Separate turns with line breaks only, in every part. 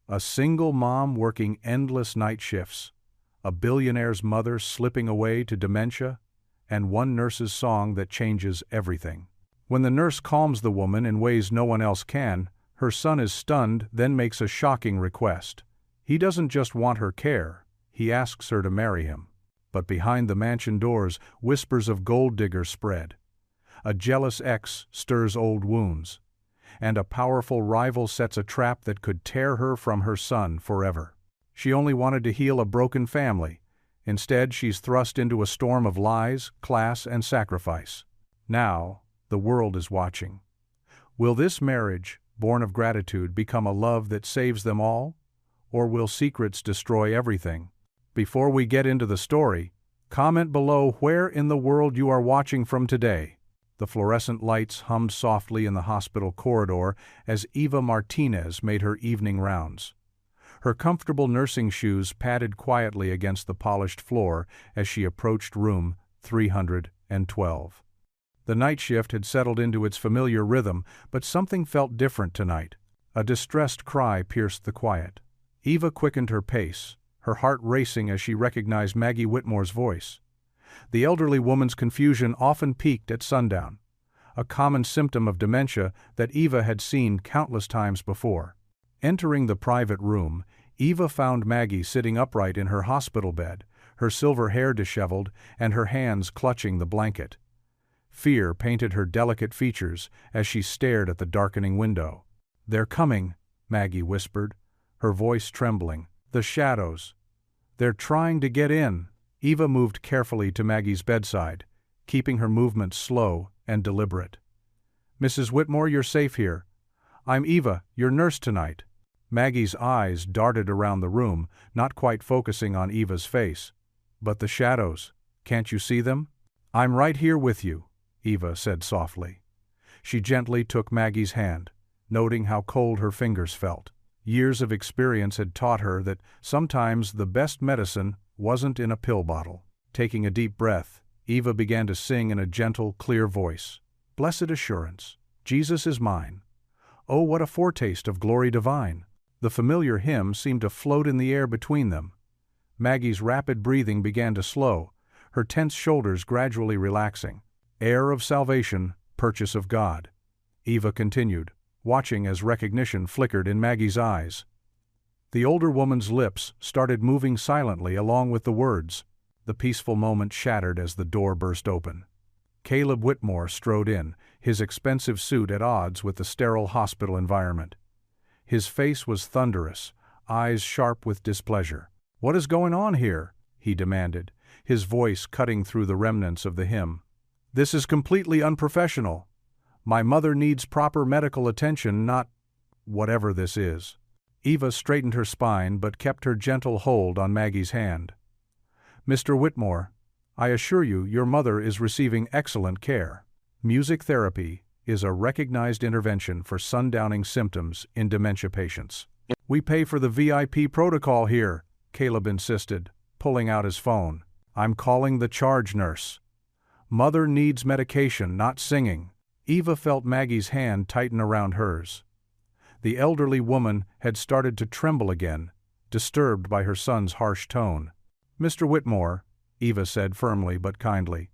A single mom working endless night shifts, a billionaire's mother slipping away to dementia, and one nurse's song that changes everything. When the nurse calms the woman in ways no one else can, her son is stunned, then makes a shocking request. He doesn't just want her care, he asks her to marry him. But behind the mansion doors, whispers of gold diggers spread. A jealous ex stirs old wounds, and a powerful rival sets a trap that could tear her from her son forever. She only wanted to heal a broken family. Instead, she's thrust into a storm of lies, class, and sacrifice. Now, the world is watching. Will this marriage, born of gratitude, become a love that saves them all? Or will secrets destroy everything? Before we get into the story, comment below where in the world you are watching from today. The fluorescent lights hummed softly in the hospital corridor as Eva Martinez made her evening rounds. Her comfortable nursing shoes padded quietly against the polished floor as she approached room 312. The night shift had settled into its familiar rhythm, but something felt different tonight. A distressed cry pierced the quiet. Eva quickened her pace, her heart racing as she recognized Maggie Whitmore's voice. The elderly woman's confusion often peaked at sundown, a common symptom of dementia that Eva had seen countless times before. Entering the private room, Eva found Maggie sitting upright in her hospital bed, her silver hair disheveled and her hands clutching the blanket. Fear painted her delicate features as she stared at the darkening window. "They're coming," Maggie whispered, her voice trembling. "The shadows. They're trying to get in." Eva moved carefully to Maggie's bedside, keeping her movements slow and deliberate. "Mrs. Whitmore, you're safe here. I'm Eva, your nurse tonight." Maggie's eyes darted around the room, not quite focusing on Eva's face. "But the shadows, can't you see them?" "I'm right here with you," Eva said softly. She gently took Maggie's hand, noting how cold her fingers felt. Years of experience had taught her that sometimes the best medicine wasn't in a pill bottle. Taking a deep breath, Eva began to sing in a gentle, clear voice. "Blessed assurance, Jesus is mine. Oh, what a foretaste of glory divine." The familiar hymn seemed to float in the air between them. Maggie's rapid breathing began to slow, her tense shoulders gradually relaxing. "Heir of salvation, purchase of God," Eva continued, watching as recognition flickered in Maggie's eyes. The older woman's lips started moving silently along with the words. The peaceful moment shattered as the door burst open. Caleb Whitmore strode in, his expensive suit at odds with the sterile hospital environment. His face was thunderous, eyes sharp with displeasure. "What is going on here?" he demanded, his voice cutting through the remnants of the hymn. "This is completely unprofessional. My mother needs proper medical attention, not whatever this is." Eva straightened her spine but kept her gentle hold on Maggie's hand. "Mr. Whitmore, I assure you your mother is receiving excellent care. Music therapy is a recognized intervention for sundowning symptoms in dementia patients." "We pay for the VIP protocol here," Caleb insisted, pulling out his phone. "I'm calling the charge nurse. Mother needs medication, not singing." Eva felt Maggie's hand tighten around hers. The elderly woman had started to tremble again, disturbed by her son's harsh tone. "Mr. Whitmore," Eva said firmly but kindly,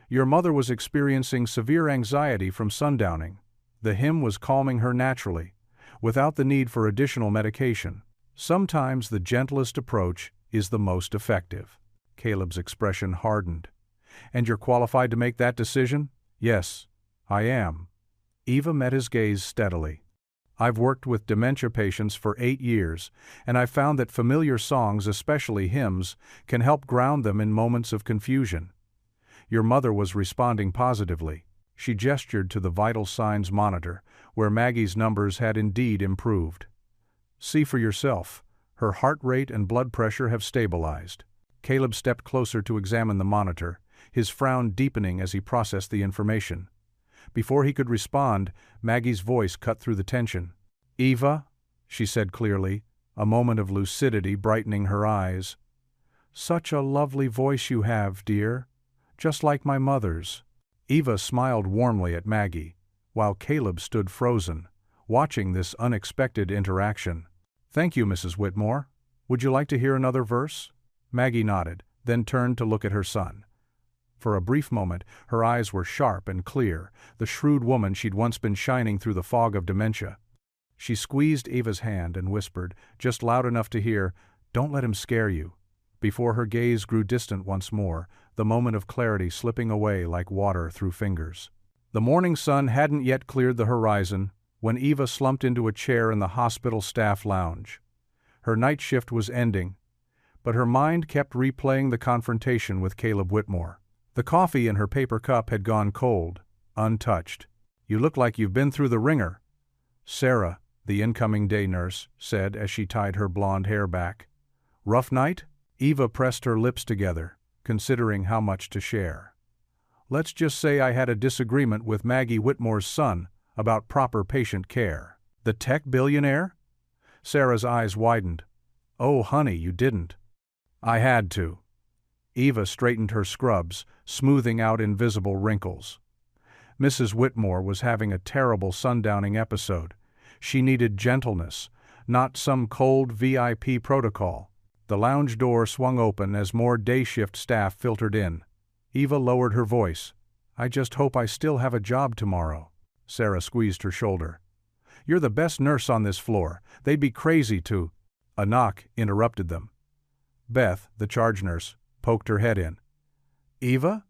"your mother was experiencing severe anxiety from sundowning. The hymn was calming her naturally, without the need for additional medication. Sometimes the gentlest approach is the most effective." Caleb's expression hardened. "And you're qualified to make that decision?" "Yes, I am." Eva met his gaze steadily. "I've worked with dementia patients for 8 years, and I've found that familiar songs, especially hymns, can help ground them in moments of confusion. Your mother was responding positively." She gestured to the vital signs monitor, where Maggie's numbers had indeed improved. "See for yourself. Her heart rate and blood pressure have stabilized." Caleb stepped closer to examine the monitor, his frown deepening as he processed the information. Before he could respond, Maggie's voice cut through the tension. "Eva," she said clearly, a moment of lucidity brightening her eyes. "Such a lovely voice you have, dear. Just like my mother's." Eva smiled warmly at Maggie, while Caleb stood frozen, watching this unexpected interaction. "Thank you, Mrs. Whitmore. Would you like to hear another verse?" Maggie nodded, then turned to look at her son. For a brief moment, her eyes were sharp and clear, the shrewd woman she'd once been shining through the fog of dementia. She squeezed Eva's hand and whispered, just loud enough to hear, "Don't let him scare you," before her gaze grew distant once more, the moment of clarity slipping away like water through fingers. The morning sun hadn't yet cleared the horizon when Eva slumped into a chair in the hospital staff lounge. Her night shift was ending, but her mind kept replaying the confrontation with Caleb Whitmore. The coffee in her paper cup had gone cold, untouched. "You look like you've been through the ringer," Sarah, the incoming day nurse, said as she tied her blonde hair back. "Rough night?" Eva pressed her lips together, considering how much to share. "Let's just say I had a disagreement with Maggie Whitmore's son about proper patient care." "The tech billionaire?" Sarah's eyes widened. "Oh, honey, you didn't." "I had to." Eva straightened her scrubs, smoothing out invisible wrinkles. Mrs. Whitmore was having a terrible sundowning episode. She needed gentleness, not some cold VIP protocol. The lounge door swung open as more day shift staff filtered in. Eva lowered her voice. "I just hope I still have a job tomorrow." Sarah squeezed her shoulder. "You're the best nurse on this floor. They'd be crazy to—" A knock interrupted them. Beth, the charge nurse, poked her head in. "Eva?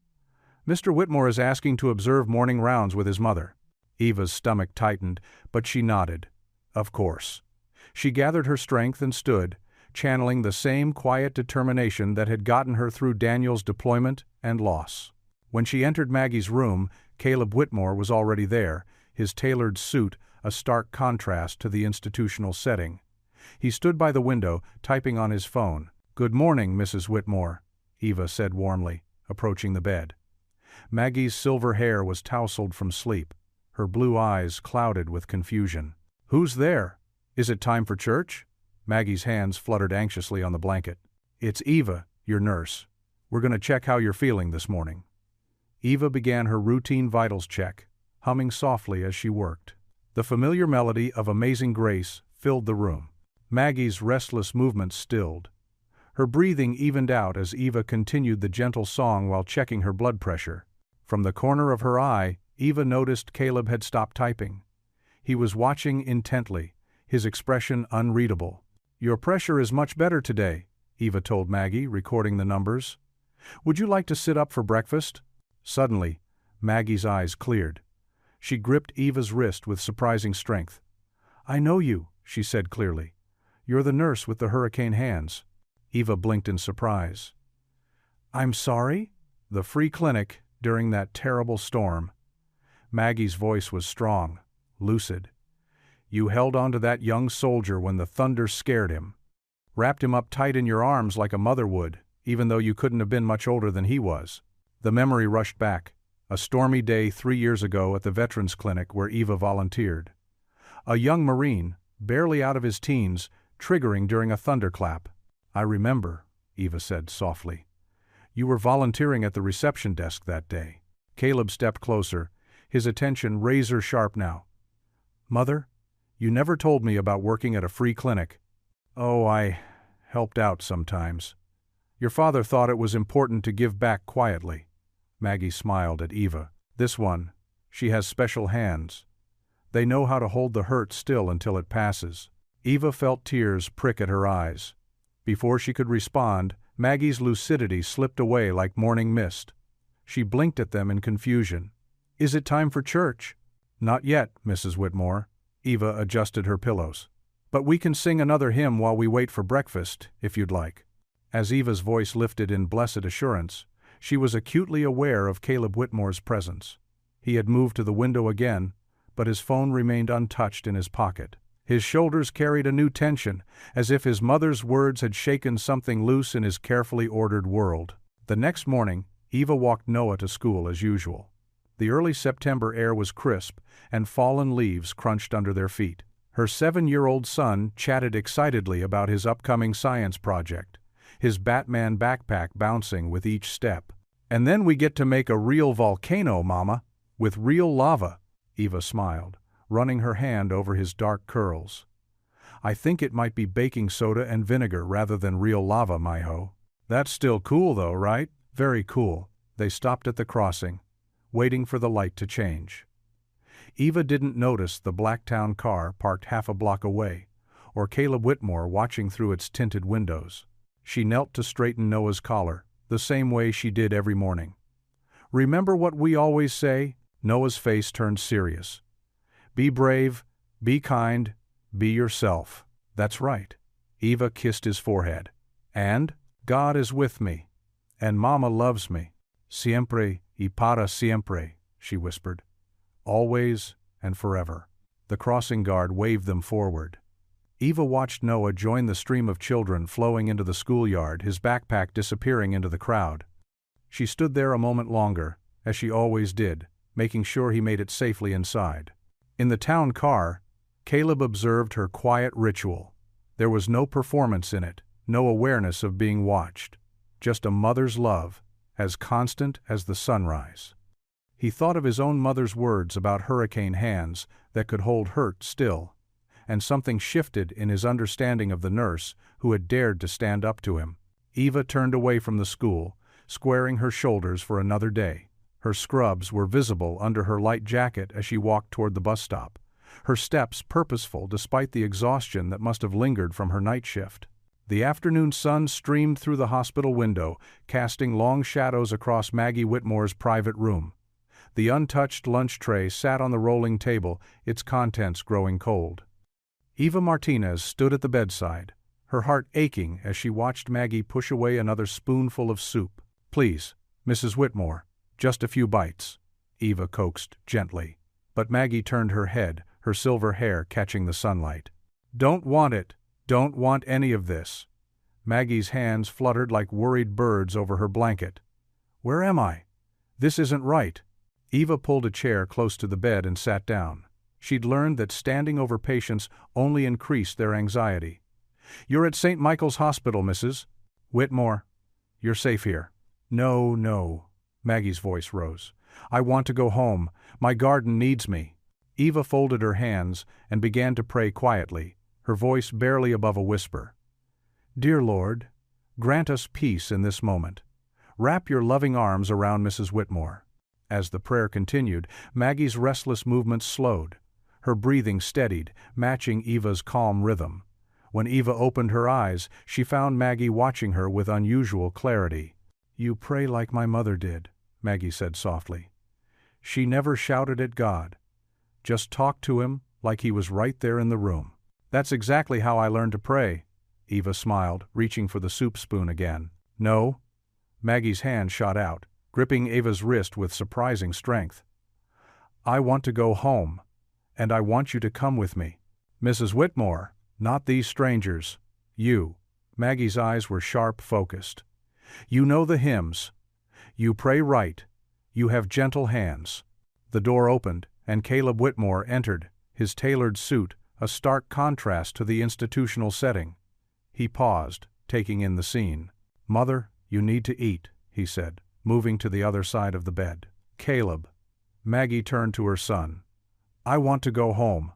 Mr. Whitmore is asking to observe morning rounds with his mother." Eva's stomach tightened, but she nodded. Of course. She gathered her strength and stood, channeling the same quiet determination that had gotten her through Daniel's deployment and loss. When she entered Maggie's room, Caleb Whitmore was already there, his tailored suit a stark contrast to the institutional setting. He stood by the window, typing on his phone. "Good morning, Mrs. Whitmore," Eva said warmly, approaching the bed. Maggie's silver hair was tousled from sleep, her blue eyes clouded with confusion. "Who's there? Is it time for church?" Maggie's hands fluttered anxiously on the blanket. "It's Eva, your nurse. We're going to check how you're feeling this morning." Eva began her routine vitals check, humming softly as she worked. The familiar melody of Amazing Grace filled the room. Maggie's restless movements stilled. Her breathing evened out as Eva continued the gentle song while checking her blood pressure. From the corner of her eye, Eva noticed Caleb had stopped typing. He was watching intently, his expression unreadable. "Your pressure is much better today," Eva told Maggie, recording the numbers. "Would you like to sit up for breakfast?" Suddenly, Maggie's eyes cleared. She gripped Eva's wrist with surprising strength. "I know you," she said clearly. "You're the nurse with the hurricane hands." Eva blinked in surprise. "I'm sorry?" "The free clinic during that terrible storm." Maggie's voice was strong, lucid. "You held on to that young soldier when the thunder scared him. Wrapped him up tight in your arms like a mother would, even though you couldn't have been much older than he was." The memory rushed back, a stormy day 3 years ago at the Veterans Clinic where Eva volunteered. A young Marine, barely out of his teens, triggering during a thunderclap. "I remember," Eva said softly. "You were volunteering at the reception desk that day." Caleb stepped closer, his attention razor-sharp now. "Mother, you never told me about working at a free clinic." "Oh, I helped out sometimes. Your father thought it was important to give back quietly." Maggie smiled at Eva. "This one, she has special hands. They know how to hold the hurt still until it passes." Eva felt tears prick at her eyes. Before she could respond, Maggie's lucidity slipped away like morning mist. She blinked at them in confusion. "Is it time for church?" "Not yet, Mrs. Whitmore." Eva adjusted her pillows. "But we can sing another hymn while we wait for breakfast, if you'd like." As Eva's voice lifted in blessed assurance, she was acutely aware of Caleb Whitmore's presence. He had moved to the window again, but his phone remained untouched in his pocket. His shoulders carried a new tension, as if his mother's words had shaken something loose in his carefully ordered world. The next morning, Eva walked Noah to school as usual. The early September air was crisp, and fallen leaves crunched under their feet. Her 7-year-old son chatted excitedly about his upcoming science project, his Batman backpack bouncing with each step. "And then we get to make a real volcano, Mama, with real lava," Eva smiled, running her hand over his dark curls. I think it might be baking soda and vinegar rather than real lava, Miho. That's still cool though, right? Very cool. They stopped at the crossing, waiting for the light to change. Eva didn't notice the Blacktown car parked half a block away, or Caleb Whitmore watching through its tinted windows. She knelt to straighten Noah's collar, the same way she did every morning. Remember what we always say? Noah's face turned serious. Be brave, be kind, be yourself. That's right. Eva kissed his forehead. And God is with me. And Mama loves me. Siempre y para siempre, she whispered. Always and forever. The crossing guard waved them forward. Eva watched Noah join the stream of children flowing into the schoolyard, his backpack disappearing into the crowd. She stood there a moment longer, as she always did, making sure he made it safely inside. In the town car, Caleb observed her quiet ritual. There was no performance in it, no awareness of being watched. Just a mother's love, as constant as the sunrise. He thought of his own mother's words about hurricane hands that could hold hurt still, and something shifted in his understanding of the nurse who had dared to stand up to him. Eva turned away from the school, squaring her shoulders for another day. Her scrubs were visible under her light jacket as she walked toward the bus stop, her steps purposeful despite the exhaustion that must have lingered from her night shift. The afternoon sun streamed through the hospital window, casting long shadows across Maggie Whitmore's private room. The untouched lunch tray sat on the rolling table, its contents growing cold. Eva Martinez stood at the bedside, her heart aching as she watched Maggie push away another spoonful of soup. Please, Mrs. Whitmore, just a few bites, Eva coaxed gently. But Maggie turned her head, her silver hair catching the sunlight. Don't want it. Don't want any of this. Maggie's hands fluttered like worried birds over her blanket. Where am I? This isn't right. Eva pulled a chair close to the bed and sat down. She'd learned that standing over patients only increased their anxiety. You're at St. Michael's Hospital, Mrs. Whitmore. You're safe here. No, no. Maggie's voice rose. I want to go home. My garden needs me. Eva folded her hands and began to pray quietly, her voice barely above a whisper. Dear Lord, grant us peace in this moment. Wrap your loving arms around Mrs. Whitmore. As the prayer continued, Maggie's restless movements slowed. Her breathing steadied, matching Eva's calm rhythm. When Eva opened her eyes, she found Maggie watching her with unusual clarity. You pray like my mother did, Maggie said softly. She never shouted at God. Just talked to him like he was right there in the room. That's exactly how I learned to pray, Eva smiled, reaching for the soup spoon again. No? Maggie's hand shot out, gripping Eva's wrist with surprising strength. I want to go home, and I want you to come with me. Mrs. Whitmore, not these strangers. You. Maggie's eyes were sharp, focused. You know the hymns. You pray right. You have gentle hands. The door opened, and Caleb Whitmore entered, his tailored suit a stark contrast to the institutional setting. He paused, taking in the scene. Mother, you need to eat, he said, moving to the other side of the bed. Caleb. Maggie turned to her son. I want to go home,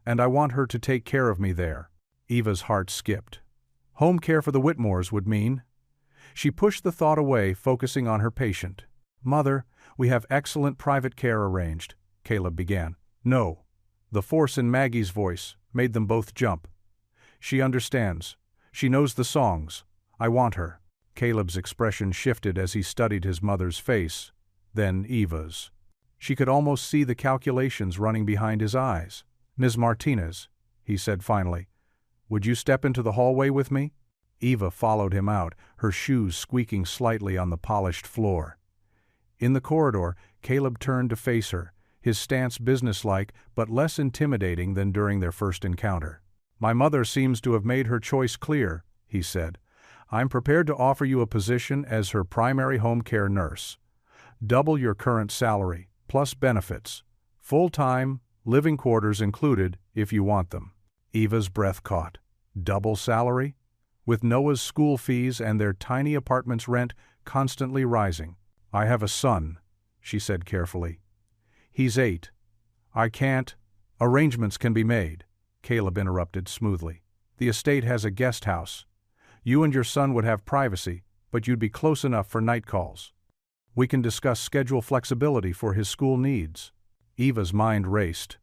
and I want her to take care of me there. Eva's heart skipped. Home care for the Whitmores would mean. She pushed the thought away, focusing on her patient. Mother, we have excellent private care arranged, Caleb began. No. The force in Maggie's voice made them both jump. She understands. She knows the songs. I want her. Caleb's expression shifted as he studied his mother's face, then Eva's. She could almost see the calculations running behind his eyes. Ms. Martinez, he said finally, would you step into the hallway with me? Eva followed him out, her shoes squeaking slightly on the polished floor. In the corridor, Caleb turned to face her, his stance businesslike but less intimidating than during their first encounter. My mother seems to have made her choice clear, he said. I'm prepared to offer you a position as her primary home care nurse. Double your current salary, plus benefits. Full-time, living quarters included if you want them. Eva's breath caught. Double salary? With Noah's school fees and their tiny apartment's rent constantly rising. I have a son, she said carefully. He's 8. I can't. Arrangements can be made. Caleb interrupted smoothly. "The estate has a guest house. You and your son would have privacy, but you'd be close enough for night calls. We can discuss schedule flexibility for his school needs." Eva's mind raced.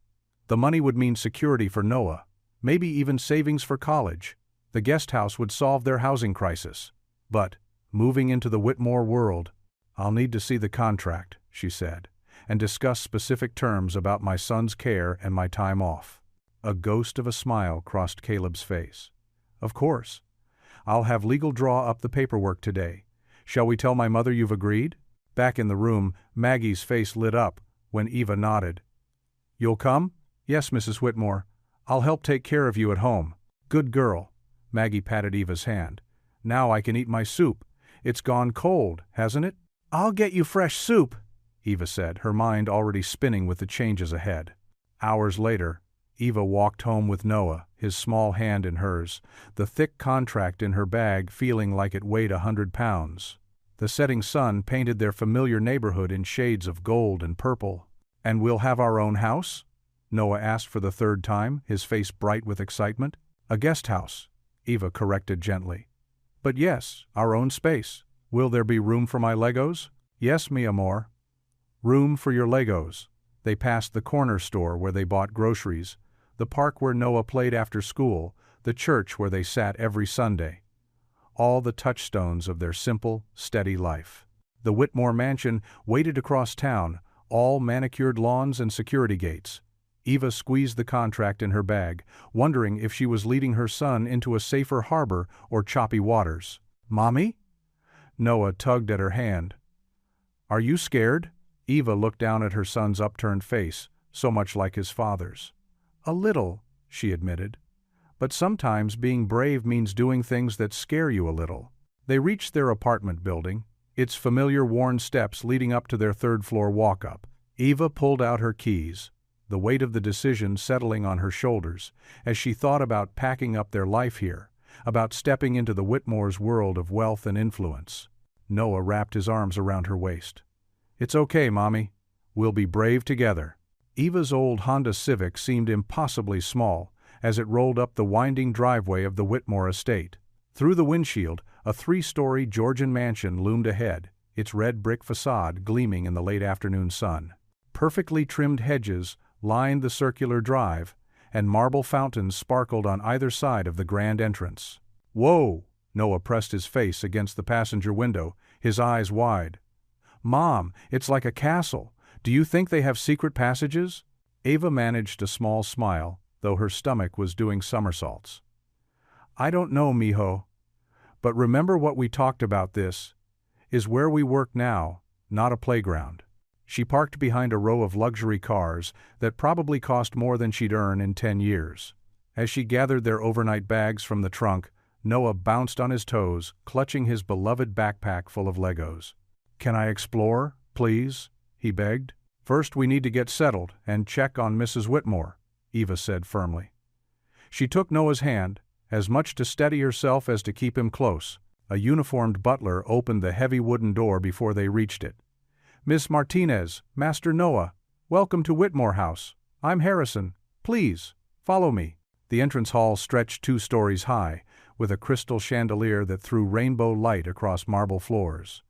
The money would mean security for Noah, maybe even savings for college. The guest house would solve their housing crisis. But, moving into the Whitmore world, "I'll need to see the contract," she said, "and discuss specific terms about my son's care and my time off." A ghost of a smile crossed Caleb's face. "Of course. I'll have legal draw up the paperwork today. Shall we tell my mother you've agreed?" Back in the room, Maggie's face lit up when Eva nodded. "You'll come?" "Yes, Mrs. Whitmore. I'll help take care of you at home." "Good girl." Maggie patted Eva's hand. "Now I can eat my soup. It's gone cold, hasn't it?" "I'll get you fresh soup," Eva said, her mind already spinning with the changes ahead. Hours later, Eva walked home with Noah, his small hand in hers, the thick contract in her bag feeling like it weighed 100 pounds. The setting sun painted their familiar neighborhood in shades of gold and purple. "And we'll have our own house?" Noah asked for the third time, his face bright with excitement. "A guest house," Eva corrected gently. "But yes, our own space. Will there be room for my Legos?" "Yes, mi amor." Room for your Legos. They passed the corner store where they bought groceries, the park where Noah played after school, the church where they sat every Sunday. All the touchstones of their simple, steady life. The Whitmore mansion waited across town, all manicured lawns and security gates. Eva squeezed the contract in her bag, wondering if she was leading her son into a safer harbor or choppy waters. "Mommy?" Noah tugged at her hand. "Are you scared?" Eva looked down at her son's upturned face, so much like his father's. "A little," she admitted. "But sometimes being brave means doing things that scare you a little." They reached their apartment building, its familiar worn steps leading up to their third-floor walk-up. Eva pulled out her keys, the weight of the decision settling on her shoulders, as she thought about packing up their life here, about stepping into the Whitmore's world of wealth and influence. Noah wrapped his arms around her waist. "It's okay, Mommy. We'll be brave together." Eva's old Honda Civic seemed impossibly small as it rolled up the winding driveway of the Whitmore estate. Through the windshield, a 3-story Georgian mansion loomed ahead, its red brick facade gleaming in the late afternoon sun. Perfectly trimmed hedges lined the circular drive, and marble fountains sparkled on either side of the grand entrance. "Whoa!" Noah pressed his face against the passenger window, his eyes wide. "Mom, it's like a castle. Do you think they have secret passages?" Eva managed a small smile, though her stomach was doing somersaults. "I don't know, mijo. But remember what we talked about. This is where we work now, not a playground." She parked behind a row of luxury cars that probably cost more than she'd earn in 10 years. As she gathered their overnight bags from the trunk, Noah bounced on his toes, clutching his beloved backpack full of Legos. "Can I explore, please?" he begged. "First we need to get settled and check on Mrs. Whitmore," Eva said firmly. She took Noah's hand, as much to steady herself as to keep him close. A uniformed butler opened the heavy wooden door before they reached it. "Miss Martinez, Master Noah, welcome to Whitmore House. I'm Harrison. Please, follow me." The entrance hall stretched 2 stories high, with a crystal chandelier that threw rainbow light across marble floors.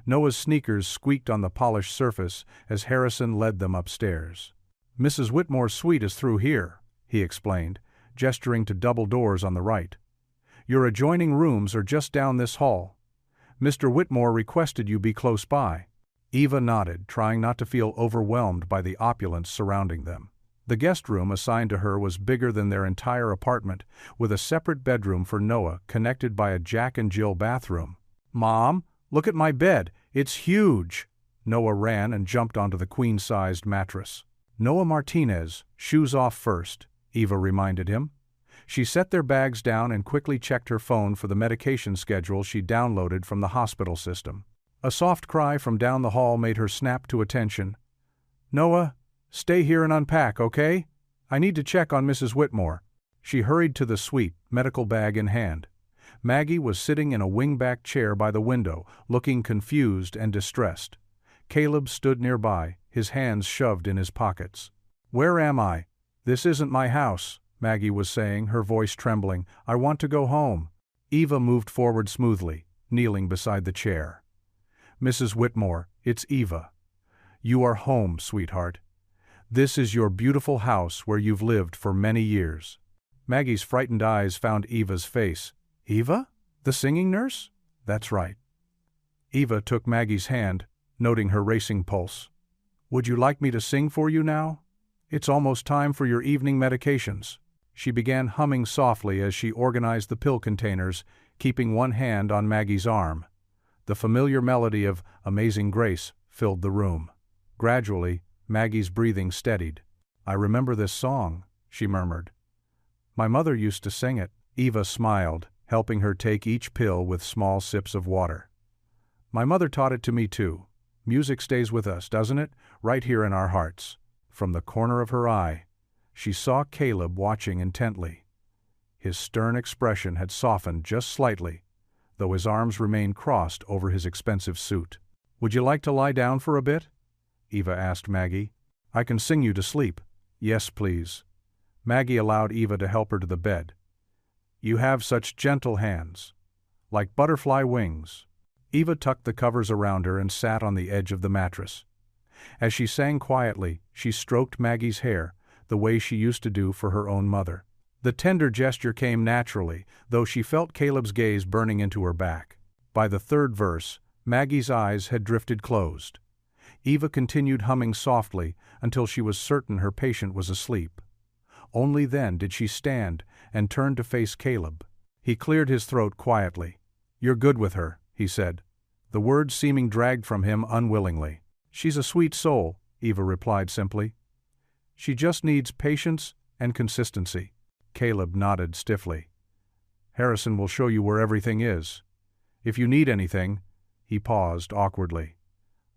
Noah's sneakers squeaked on the polished surface as Harrison led them upstairs. "Mrs. Whitmore's suite is through here," he explained, gesturing to double doors on the right. "Your adjoining rooms are just down this hall. Mr. Whitmore requested you be close by." Eva nodded, trying not to feel overwhelmed by the opulence surrounding them. The guest room assigned to her was bigger than their entire apartment, with a separate bedroom for Noah connected by a Jack and Jill bathroom. "Mom, look at my bed. It's huge." Noah ran and jumped onto the queen-sized mattress. "Noah Martinez, shoes off first," Eva reminded him. She set their bags down and quickly checked her phone for the medication schedule she downloaded from the hospital system. A soft cry from down the hall made her snap to attention. "Noah, stay here and unpack, okay? I need to check on Mrs. Whitmore." She hurried to the suite, medical bag in hand. Maggie was sitting in a wingback chair by the window, looking confused and distressed. Caleb stood nearby, his hands shoved in his pockets. "Where am I? This isn't my house," Maggie was saying, her voice trembling. "I want to go home." Eva moved forward smoothly, kneeling beside the chair. "Mrs. Whitmore, it's Eva. You are home, sweetheart. This is your beautiful house where you've lived for many years." Maggie's frightened eyes found Eva's face. "Eva? The singing nurse?" "That's right." Eva took Maggie's hand, noting her racing pulse. "Would you like me to sing for you now? It's almost time for your evening medications." She began humming softly as she organized the pill containers, keeping one hand on Maggie's arm. The familiar melody of Amazing Grace filled the room. Gradually, Maggie's breathing steadied. "I remember this song," she murmured. "My mother used to sing it." Eva smiled, helping her take each pill with small sips of water. "My mother taught it to me too. Music stays with us, doesn't it? Right here in our hearts." From the corner of her eye, she saw Caleb watching intently. His stern expression had softened just slightly, though his arms remained crossed over his expensive suit. "Would you like to lie down for a bit?" Eva asked Maggie. "I can sing you to sleep." "Yes, please." Maggie allowed Eva to help her to the bed. "You have such gentle hands, like butterfly wings." Eva tucked the covers around her and sat on the edge of the mattress. As she sang quietly, she stroked Maggie's hair, the way she used to do for her own mother. The tender gesture came naturally, though she felt Caleb's gaze burning into her back. By the third verse, Maggie's eyes had drifted closed. Eva continued humming softly until she was certain her patient was asleep. Only then did she stand and turn to face Caleb. He cleared his throat quietly. "You're good with her," he said, the words seeming dragged from him unwillingly. "She's a sweet soul," Eva replied simply. "She just needs patience and consistency." Caleb nodded stiffly. "Harrison will show you where everything is. If you need anything—" He paused awkwardly.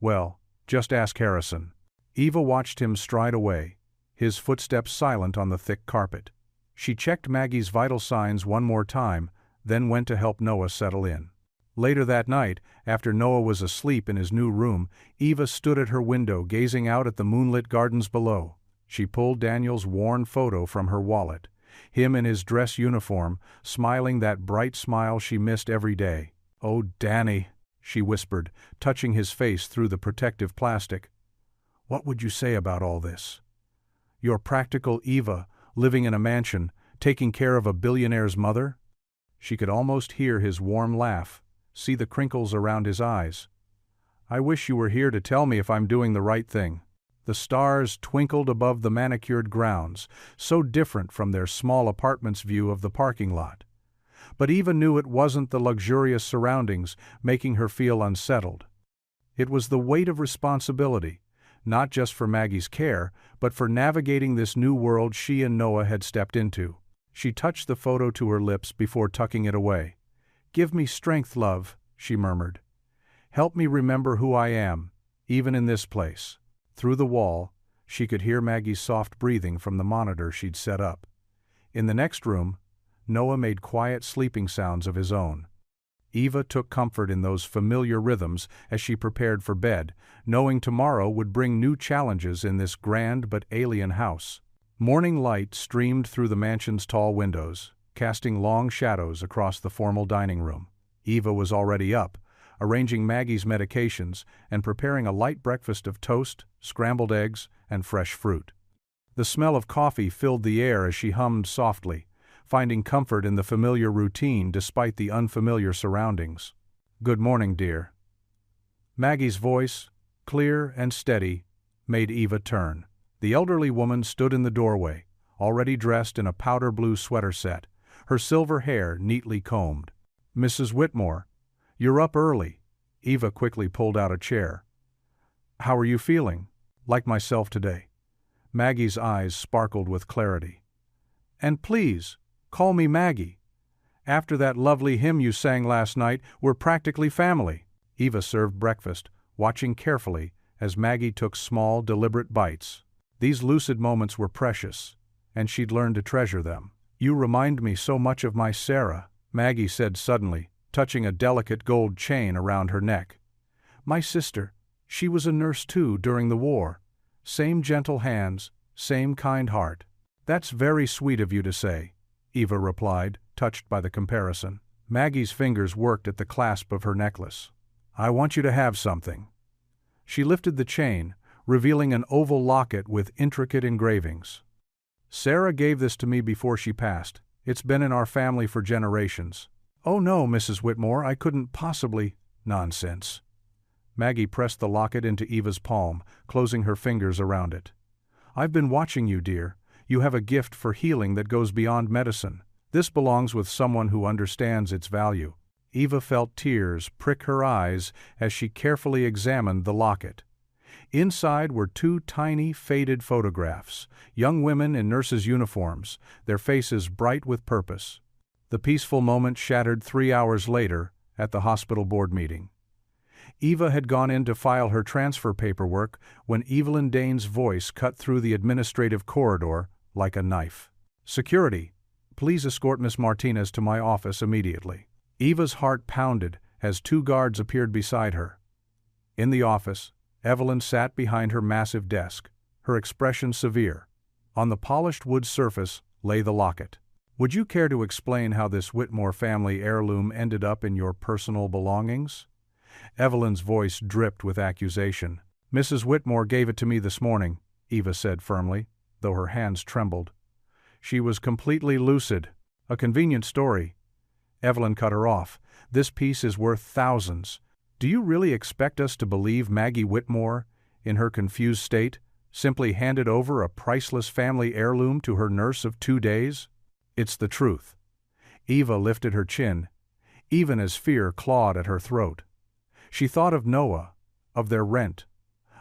"Well, just ask Harrison." Eva watched him stride away, his footsteps silent on the thick carpet. She checked Maggie's vital signs one more time, then went to help Noah settle in. Later that night, after Noah was asleep in his new room, Eva stood at her window gazing out at the moonlit gardens below. She pulled Daniel's worn photo from her wallet, him in his dress uniform, smiling that bright smile she missed every day. "Oh, Danny," she whispered, touching his face through the protective plastic. "What would you say about all this? Your practical Eva, living in a mansion, taking care of a billionaire's mother?" She could almost hear his warm laugh, see the crinkles around his eyes. "I wish you were here to tell me if I'm doing the right thing." The stars twinkled above the manicured grounds, so different from their small apartment's view of the parking lot. But Eva knew it wasn't the luxurious surroundings making her feel unsettled. It was the weight of responsibility, not just for Maggie's care, but for navigating this new world she and Noah had stepped into. She touched the photo to her lips before tucking it away. "Give me strength, love," she murmured. "Help me remember who I am, even in this place." Through the wall, she could hear Maggie's soft breathing from the monitor she'd set up. In the next room, Noah made quiet sleeping sounds of his own. Eva took comfort in those familiar rhythms as she prepared for bed, knowing tomorrow would bring new challenges in this grand but alien house. Morning light streamed through the mansion's tall windows, casting long shadows across the formal dining room. Eva was already up, arranging Maggie's medications and preparing a light breakfast of toast, scrambled eggs, and fresh fruit. The smell of coffee filled the air as she hummed softly, finding comfort in the familiar routine despite the unfamiliar surroundings. "Good morning, dear." Maggie's voice, clear and steady, made Eva turn. The elderly woman stood in the doorway, already dressed in a powder blue sweater set, her silver hair neatly combed. "Mrs. Whitmore, you're up early." Eva quickly pulled out a chair. "How are you feeling?" "Like myself today." Maggie's eyes sparkled with clarity. "And please, call me Maggie. After that lovely hymn you sang last night, we're practically family." Eva served breakfast, watching carefully as Maggie took small, deliberate bites. These lucid moments were precious, and she'd learned to treasure them. "You remind me so much of my Sarah," Maggie said suddenly, touching a delicate gold chain around her neck. "My sister, she was a nurse too during the war. Same gentle hands, same kind heart." "That's very sweet of you to say," Eva replied, touched by the comparison. Maggie's fingers worked at the clasp of her necklace. "I want you to have something." She lifted the chain, revealing an oval locket with intricate engravings. "Sarah gave this to me before she passed. It's been in our family for generations." "Oh no, Mrs. Whitmore, I couldn't possibly—" "Nonsense." Maggie pressed the locket into Eva's palm, closing her fingers around it. "I've been watching you, dear. You have a gift for healing that goes beyond medicine. This belongs with someone who understands its value." Eva felt tears prick her eyes as she carefully examined the locket. Inside were two tiny, faded photographs, young women in nurses' uniforms, their faces bright with purpose. The peaceful moment shattered 3 hours later at the hospital board meeting. Eva had gone in to file her transfer paperwork when Evelyn Dane's voice cut through the administrative corridor like a knife. "Security, please escort Miss Martinez to my office immediately." Eva's heart pounded as 2 guards appeared beside her. In the office, Evelyn sat behind her massive desk, her expression severe. On the polished wood surface lay the locket. "Would you care to explain how this Whitmore family heirloom ended up in your personal belongings?" Evelyn's voice dripped with accusation. "Mrs. Whitmore gave it to me this morning," Eva said firmly, though her hands trembled. "She was completely lucid. A convenient story." Evelyn cut her off. "This piece is worth thousands. Do you really expect us to believe Maggie Whitmore, in her confused state, simply handed over a priceless family heirloom to her nurse of 2 days? It's the truth." Eva lifted her chin, even as fear clawed at her throat. She thought of Noah, of their rent,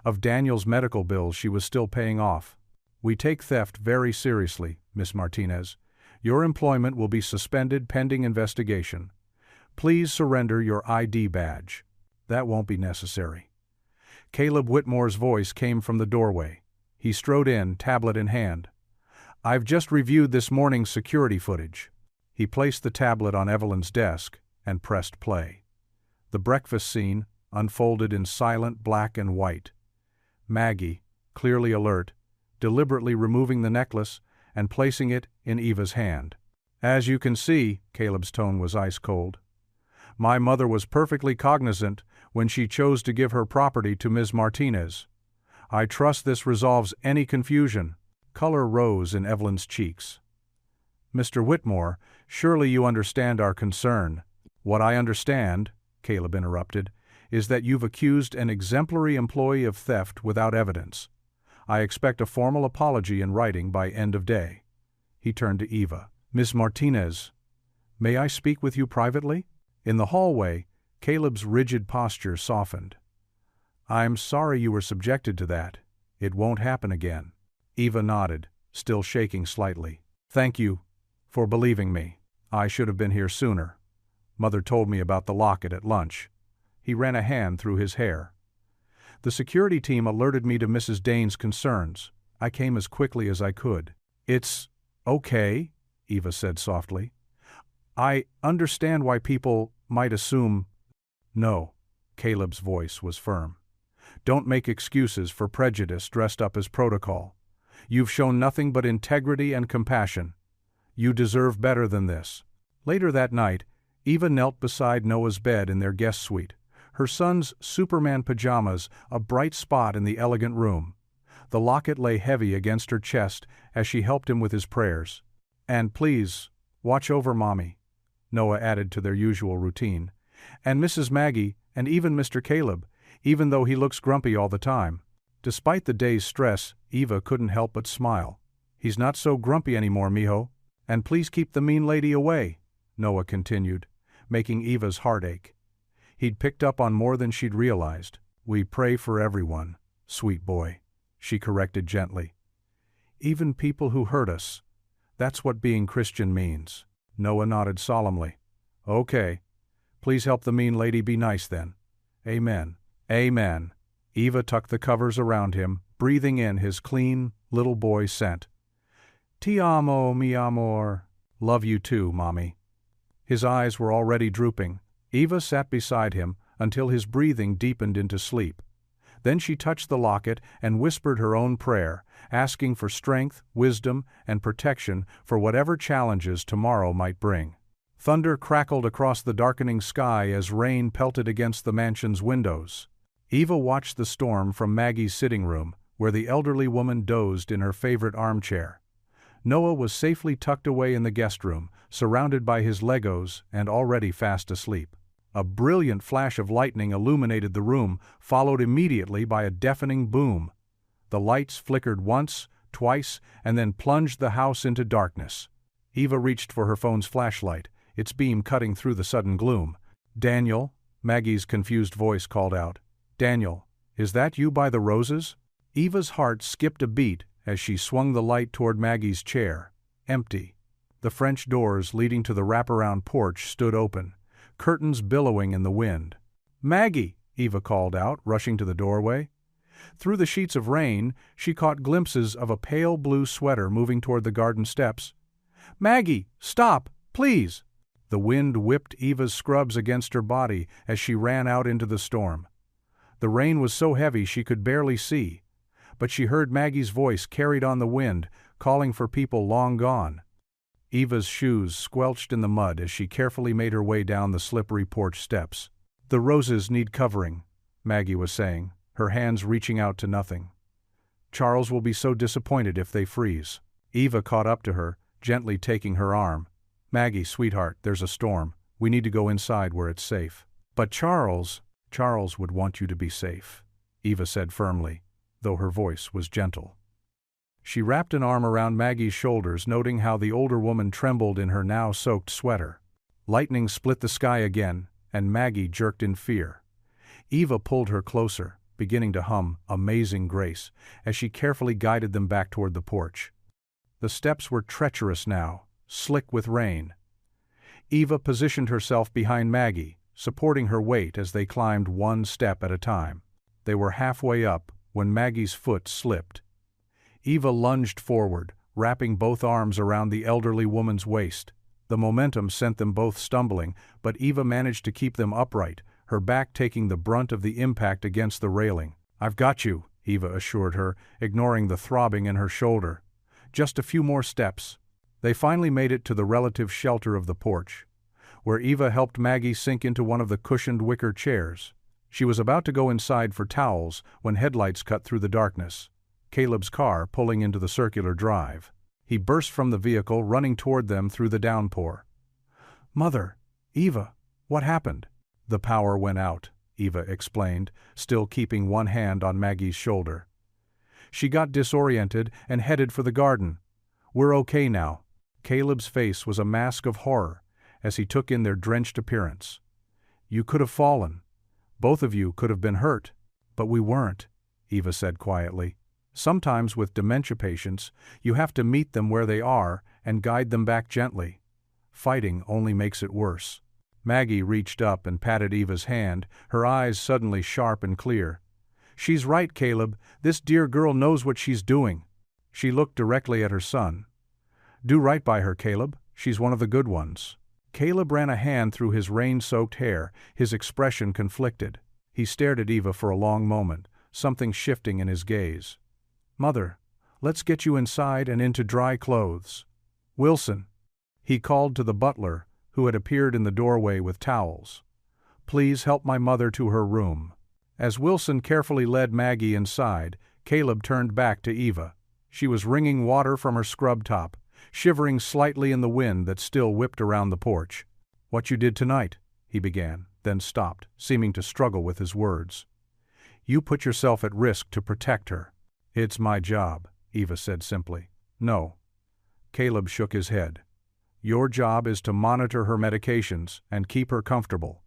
of Daniel's medical bills she was still paying off. "We take theft very seriously, Miss Martinez. Your employment will be suspended pending investigation. Please surrender your ID badge." "That won't be necessary." Caleb Whitmore's voice came from the doorway. He strode in, tablet in hand. "I've just reviewed this morning's security footage." He placed the tablet on Evelyn's desk and pressed play. The breakfast scene unfolded in silent black and white. Maggie, clearly alert, deliberately removing the necklace and placing it in Eva's hand. "As you can see," Caleb's tone was ice cold, "my mother was perfectly cognizant when she chose to give her property to Ms. Martinez. I trust this resolves any confusion." Color rose in Evelyn's cheeks. "Mr. Whitmore, surely you understand our concern." "What I understand," Caleb interrupted, "is that you've accused an exemplary employee of theft without evidence. I expect a formal apology in writing by end of day." He turned to Eva. "Miss Martinez, may I speak with you privately?" In the hallway, Caleb's rigid posture softened. "I'm sorry you were subjected to that. It won't happen again." Eva nodded, still shaking slightly. "Thank you for believing me. I should have been here sooner. Mother told me about the locket at lunch." He ran a hand through his hair. "The security team alerted me to Mrs. Dane's concerns. I came as quickly as I could." "It's okay," Eva said softly. "I understand why people might assume—" "No," Caleb's voice was firm. "Don't make excuses for prejudice dressed up as protocol. You've shown nothing but integrity and compassion. You deserve better than this." Later that night, Eva knelt beside Noah's bed in their guest suite, her son's Superman pajamas a bright spot in the elegant room. The locket lay heavy against her chest as she helped him with his prayers. "And please, watch over Mommy," Noah added to their usual routine. "And Mrs. Maggie, and even Mr. Caleb, even though he looks grumpy all the time." Despite the day's stress, Eva couldn't help but smile. "He's not so grumpy anymore, mijo. And please keep the mean lady away," Noah continued, making Eva's heart ache. He'd picked up on more than she'd realized. "We pray for everyone, sweet boy," she corrected gently. "Even people who hurt us. That's what being Christian means." Noah nodded solemnly. "Okay. Please help the mean lady be nice then. Amen." "Amen." Eva tucked the covers around him, breathing in his clean, little boy scent. "Ti amo, mi amor." "Love you too, Mommy." His eyes were already drooping. Eva sat beside him until his breathing deepened into sleep. Then she touched the locket and whispered her own prayer, asking for strength, wisdom, and protection for whatever challenges tomorrow might bring. Thunder crackled across the darkening sky as rain pelted against the mansion's windows. Eva watched the storm from Maggie's sitting room, where the elderly woman dozed in her favorite armchair. Noah was safely tucked away in the guest room, surrounded by his Legos and already fast asleep. A brilliant flash of lightning illuminated the room, followed immediately by a deafening boom. The lights flickered once, twice, and then plunged the house into darkness. Eva reached for her phone's flashlight, its beam cutting through the sudden gloom. "Daniel," Maggie's confused voice called out. "Daniel, is that you by the roses?" Eva's heart skipped a beat as she swung the light toward Maggie's chair. Empty. The French doors leading to the wraparound porch stood open, curtains billowing in the wind. "Maggie!" Eva called out, rushing to the doorway. Through the sheets of rain, she caught glimpses of a pale blue sweater moving toward the garden steps. "Maggie, stop, please!" The wind whipped Eva's scrubs against her body as she ran out into the storm. The rain was so heavy she could barely see, but she heard Maggie's voice carried on the wind, calling for people long gone. Eva's shoes squelched in the mud as she carefully made her way down the slippery porch steps. "The roses need covering," Maggie was saying, her hands reaching out to nothing. "Charles will be so disappointed if they freeze." Eva caught up to her, gently taking her arm. "Maggie, sweetheart, there's a storm. We need to go inside where it's safe." "But Charles would want you to be safe," Eva said firmly, though her voice was gentle. She wrapped an arm around Maggie's shoulders, noting how the older woman trembled in her now soaked sweater. Lightning split the sky again, and Maggie jerked in fear. Eva pulled her closer, beginning to hum "Amazing Grace" as she carefully guided them back toward the porch. The steps were treacherous now, slick with rain. Eva positioned herself behind Maggie, supporting her weight as they climbed one step at a time. They were halfway up when Maggie's foot slipped. Eva lunged forward, wrapping both arms around the elderly woman's waist. The momentum sent them both stumbling, but Eva managed to keep them upright, her back taking the brunt of the impact against the railing. "I've got you," Eva assured her, ignoring the throbbing in her shoulder. "Just a few more steps." They finally made it to the relative shelter of the porch, where Eva helped Maggie sink into one of the cushioned wicker chairs. She was about to go inside for towels when headlights cut through the darkness. Caleb's car pulling into the circular drive. He burst from the vehicle, running toward them through the downpour. "Mother, Eva, what happened?" "The power went out," Eva explained, still keeping one hand on Maggie's shoulder. "She got disoriented and headed for the garden. We're okay now." Caleb's face was a mask of horror as he took in their drenched appearance. "You could have fallen. Both of you could have been hurt." "But we weren't," Eva said quietly. "Sometimes with dementia patients, you have to meet them where they are and guide them back gently. Fighting only makes it worse." Maggie reached up and patted Eva's hand, her eyes suddenly sharp and clear. "She's right, Caleb. This dear girl knows what she's doing." She looked directly at her son. "Do right by her, Caleb. She's one of the good ones." Caleb ran a hand through his rain-soaked hair, his expression conflicted. He stared at Eva for a long moment, something shifting in his gaze. "Mother, let's get you inside and into dry clothes. Wilson," he called to the butler, who had appeared in the doorway with towels. "Please help my mother to her room." As Wilson carefully led Maggie inside, Caleb turned back to Eva. She was wringing water from her scrub top, shivering slightly in the wind that still whipped around the porch. "What you did tonight," he began, then stopped, seeming to struggle with his words. "You put yourself at risk to protect her." "It's my job," Eva said simply. "No." Caleb shook his head. "Your job is to monitor her medications and keep her comfortable.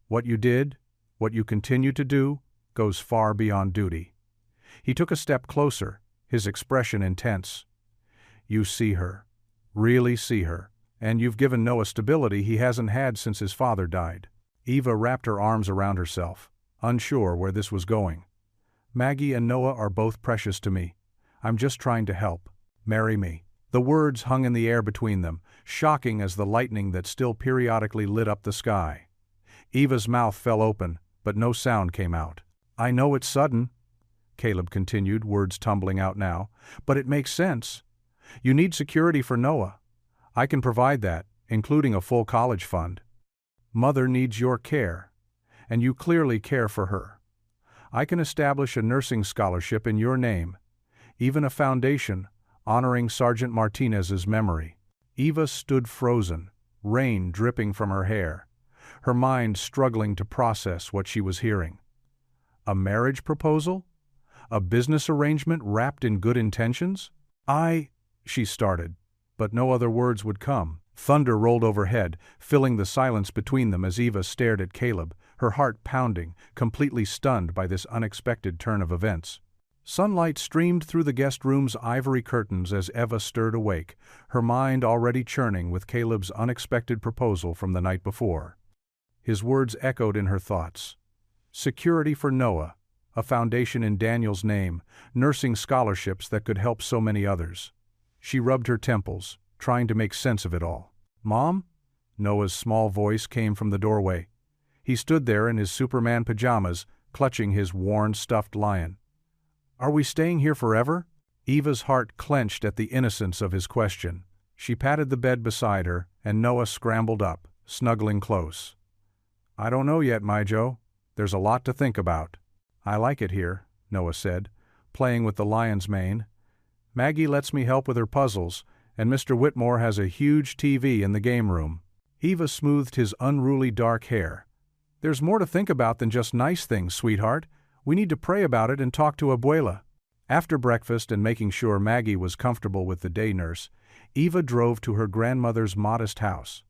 What you did, what you continue to do, goes far beyond duty." He took a step closer, his expression intense. "You see her, really see her, and you've given Noah stability he hasn't had since his father died." Eva wrapped her arms around herself, unsure where this was going. "Maggie and Noah are both precious to me. I'm just trying to help. Marry me." The words hung in the air between them, shocking as the lightning that still periodically lit up the sky. Eva's mouth fell open, but no sound came out. "I know it's sudden," Caleb continued, words tumbling out now. But it makes sense. You need security for Noah. I can provide that, including a full college fund. Mother needs your care, and you clearly care for her. I can establish a nursing scholarship in your name, even a foundation honoring Sergeant Martinez's memory. Eva stood frozen, rain dripping from her hair, her mind struggling to process what she was hearing. A marriage proposal? A business arrangement wrapped in good intentions? She started, but no other words would come. Thunder rolled overhead, filling the silence between them as Eva stared at Caleb, her heart pounding, completely stunned by this unexpected turn of events. Sunlight streamed through the guest room's ivory curtains as Eva stirred awake, her mind already churning with Caleb's unexpected proposal from the night before. His words echoed in her thoughts. Security for Noah, a foundation in Daniel's name, nursing scholarships that could help so many others. She rubbed her temples, trying to make sense of it all. "Mom?" Noah's small voice came from the doorway. He stood there in his Superman pajamas, clutching his worn stuffed lion. "Are we staying here forever?" Eva's heart clenched at the innocence of his question. She patted the bed beside her, and Noah scrambled up, snuggling close. "I don't know yet, my Joe. There's a lot to think about." "I like it here," Noah said, playing with the lion's mane. "Maggie lets me help with her puzzles, and Mr. Whitmore has a huge TV in the game room." Eva smoothed his unruly dark hair. "There's more to think about than just nice things, sweetheart. We need to pray about it and talk to Abuela." After breakfast and making sure Maggie was comfortable with the day nurse, Eva drove to her grandmother's modest house.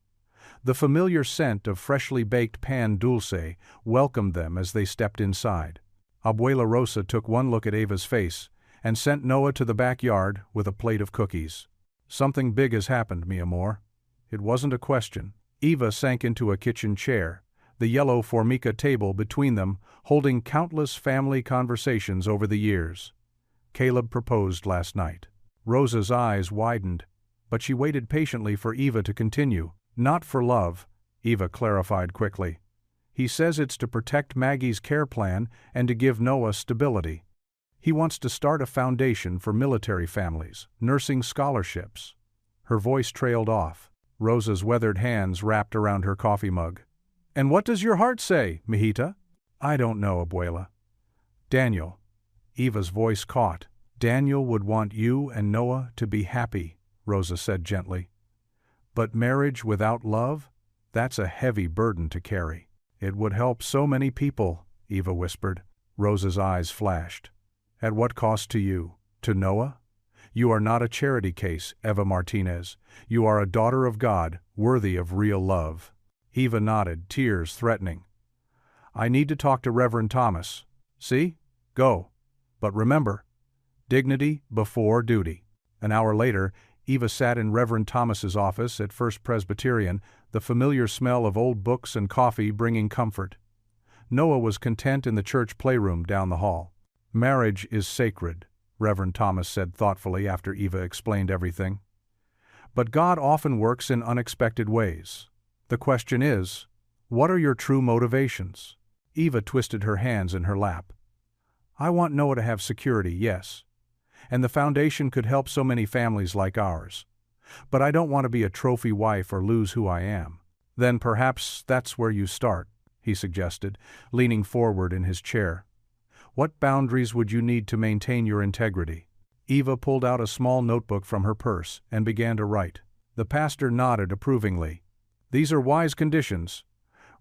The familiar scent of freshly baked pan dulce welcomed them as they stepped inside. Abuela Rosa took one look at Eva's face and sent Noah to the backyard with a plate of cookies. "Something big has happened, mi amor." It wasn't a question. Eva sank into a kitchen chair, the yellow formica table between them holding countless family conversations over the years. Caleb proposed last night. Rosa's eyes widened, but she waited patiently for Eva to continue. "Not for love," Eva clarified quickly. "He says it's to protect Maggie's care plan and to give Noah stability. He wants to start a foundation for military families, nursing scholarships." Her voice trailed off. Rosa's weathered hands wrapped around her coffee mug. "And what does your heart say, mijita?" "I don't know, Abuela." "Daniel." Eva's voice caught. "Daniel would want you and Noah to be happy," Rosa said gently. "But marriage without love? That's a heavy burden to carry." "It would help so many people," Eva whispered. Rosa's eyes flashed. "At what cost to you? To Noah? You are not a charity case, Eva Martinez. You are a daughter of God, worthy of real love." Eva nodded, tears threatening. "I need to talk to Reverend Thomas." "See? Go. But remember, dignity before duty." An hour later, Eva sat in Reverend Thomas's office at First Presbyterian, the familiar smell of old books and coffee bringing comfort. Noah was content in the church playroom down the hall. "Marriage is sacred," Reverend Thomas said thoughtfully after Eva explained everything. "But God often works in unexpected ways. The question is, what are your true motivations?" Eva twisted her hands in her lap. "I want Noah to have security, yes. And the foundation could help so many families like ours. But I don't want to be a trophy wife or lose who I am." "Then perhaps that's where you start," he suggested, leaning forward in his chair. "What boundaries would you need to maintain your integrity?" Eva pulled out a small notebook from her purse and began to write. The pastor nodded approvingly. "These are wise conditions.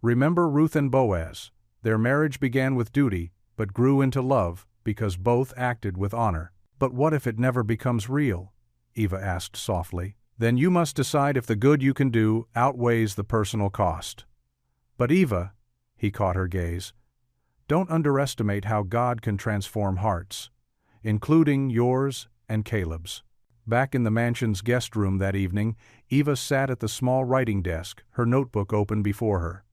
Remember Ruth and Boaz. Their marriage began with duty, but grew into love because both acted with honor." "But what if it never becomes real?" Eva asked softly. "Then you must decide if the good you can do outweighs the personal cost." "But Eva," he caught her gaze, "don't underestimate how God can transform hearts, including yours and Caleb's." Back in the mansion's guest room that evening, Eva sat at the small writing desk, her notebook open before her.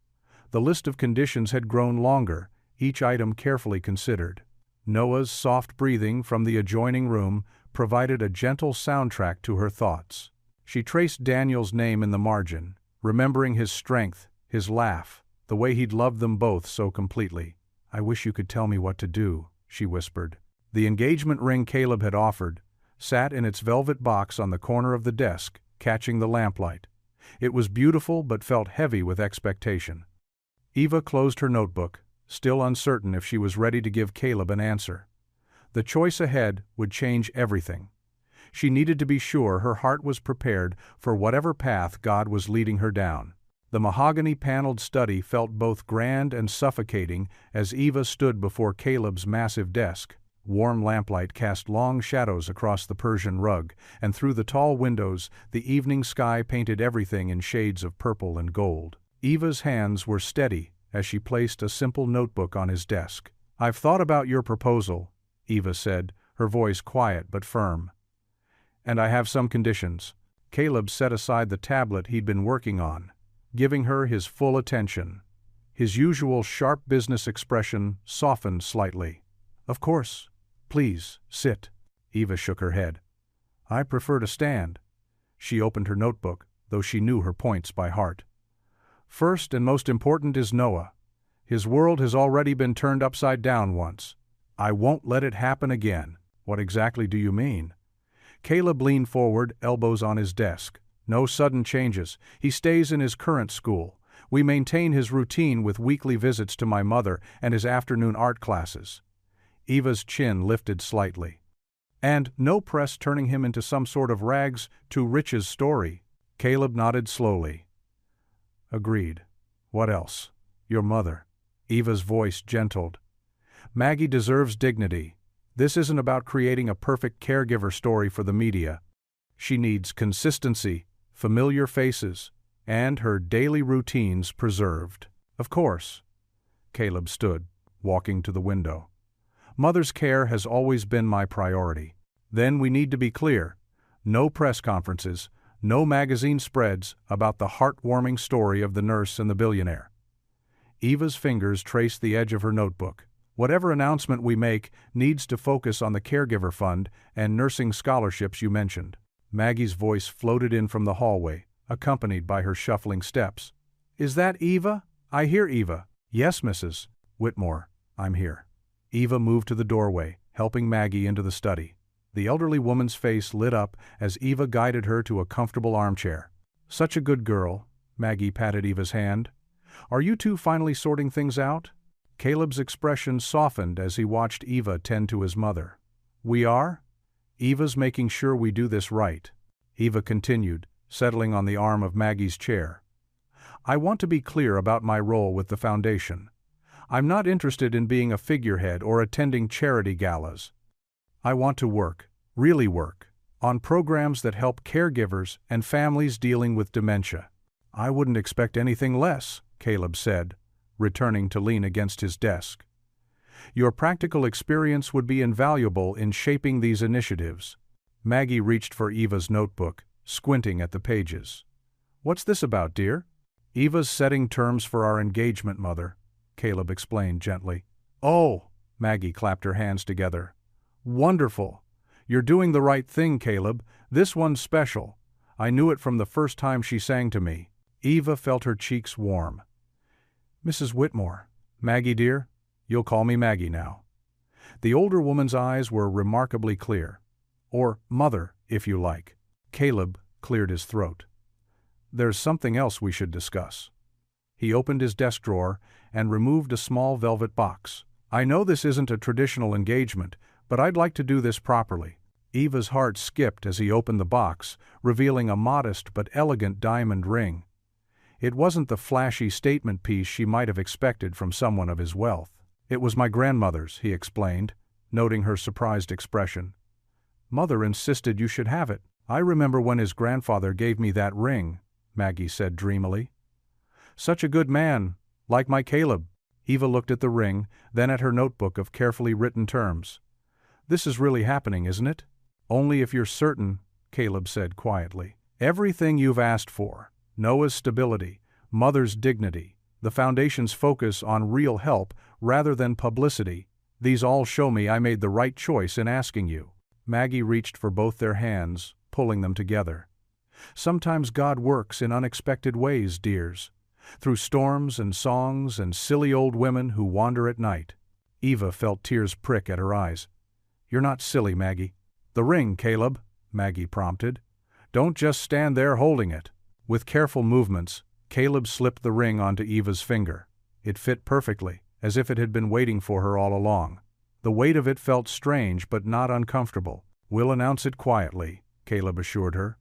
The list of conditions had grown longer, each item carefully considered. Noah's soft breathing from the adjoining room provided a gentle soundtrack to her thoughts. She traced Daniel's name in the margin, remembering his strength, his laugh, the the way he'd loved them both so completely. "I wish you could tell me what to do," she whispered. The engagement ring Caleb had offered sat in its velvet box on the corner of the desk, catching the lamplight. It was beautiful but felt heavy with expectation. Eva closed her notebook, still uncertain if she was ready to give Caleb an answer. The choice ahead would change everything. She needed to be sure her heart was prepared for whatever path God was leading her down. The mahogany-paneled study felt both grand and suffocating as Eva stood before Caleb's massive desk. Warm lamplight cast long shadows across the Persian rug, and through the tall windows the evening sky painted everything in shades of purple and gold. Eva's hands were steady as she placed a simple notebook on his desk. "I've thought about your proposal," Eva said, her voice quiet but firm. "And I have some conditions." Caleb set aside the tablet he'd been working on, giving her his full attention. His usual sharp business expression softened slightly. "Of course. Please, sit." Eva shook her head. "I prefer to stand." She opened her notebook, though she knew her points by heart. "First and most important is Noah. His world has already been turned upside down once. I won't let it happen again." "What exactly do you mean?" Caleb leaned forward, elbows on his desk. "No sudden changes. He stays in his current school. We maintain his routine with weekly visits to my mother and his afternoon art classes." Eva's chin lifted slightly. "And no press turning him into some sort of rags to riches story." Caleb nodded slowly. "Agreed. What else?" "Your mother." Eva's voice gentled. "Maggie deserves dignity. This isn't about creating a perfect caregiver story for the media. She needs consistency, familiar faces, and her daily routines preserved." "Of course." Caleb stood, walking to the window. "Mother's care has always been my priority." "Then we need to be clear. No press conferences, no magazine spreads about the heartwarming story of the nurse and the billionaire." Eva's fingers traced the edge of her notebook. "Whatever announcement we make needs to focus on the caregiver fund and nursing scholarships you mentioned." Maggie's voice floated in from the hallway, accompanied by her shuffling steps. "Is that Eva? I hear Eva." "Yes, Mrs. Whitmore, I'm here." Eva moved to the doorway, helping Maggie into the study. The elderly woman's face lit up as Eva guided her to a comfortable armchair. "Such a good girl," Maggie patted Eva's hand. "Are you two finally sorting things out?" Caleb's expression softened as he watched Eva tend to his mother. "We are? Eva's making sure we do this right." Eva continued, settling on the arm of Maggie's chair. "I want to be clear about my role with the foundation. I'm not interested in being a figurehead or attending charity galas. I want to work, really work, on programs that help caregivers and families dealing with dementia." "I wouldn't expect anything less," Caleb said, returning to lean against his desk. "Your practical experience would be invaluable in shaping these initiatives." Maggie reached for Eva's notebook, squinting at the pages. "What's this about, dear?" "Eva's setting terms for our engagement, Mother," Caleb explained gently. "Oh!" Maggie clapped her hands together. "Wonderful! You're doing the right thing, Caleb. This one's special. I knew it from the first time she sang to me." Eva felt her cheeks warm. "Mrs. Whitmore." "Maggie, dear, you'll call me Maggie now." The older woman's eyes were remarkably clear. "Or Mother, if you like." Caleb cleared his throat. "There's something else we should discuss." He opened his desk drawer and removed a small velvet box. "I know this isn't a traditional engagement, but I'd like to do this properly." Eva's heart skipped as he opened the box, revealing a modest but elegant diamond ring. It wasn't the flashy statement piece she might have expected from someone of his wealth. "It was my grandmother's," he explained, noting her surprised expression. "Mother insisted you should have it." "I remember when his grandfather gave me that ring," Maggie said dreamily. "Such a good man, like my Caleb." Eva looked at the ring, then at her notebook of carefully written terms. "This is really happening, isn't it?" "Only if you're certain," Caleb said quietly. "Everything you've asked for, Noah's stability, Mother's dignity, the Foundation's focus on real help rather than publicity, these all show me I made the right choice in asking you." Maggie reached for both their hands, pulling them together. "Sometimes God works in unexpected ways, dears. Through storms and songs and silly old women who wander at night." Eva felt tears prick at her eyes. You're not silly, Maggie. The ring, Caleb, Maggie prompted. Don't just stand there holding it. With careful movements, Caleb slipped the ring onto Eva's finger. It fit perfectly, as if it had been waiting for her all along. The weight of it felt strange but not uncomfortable. We'll announce it quietly, Caleb assured her.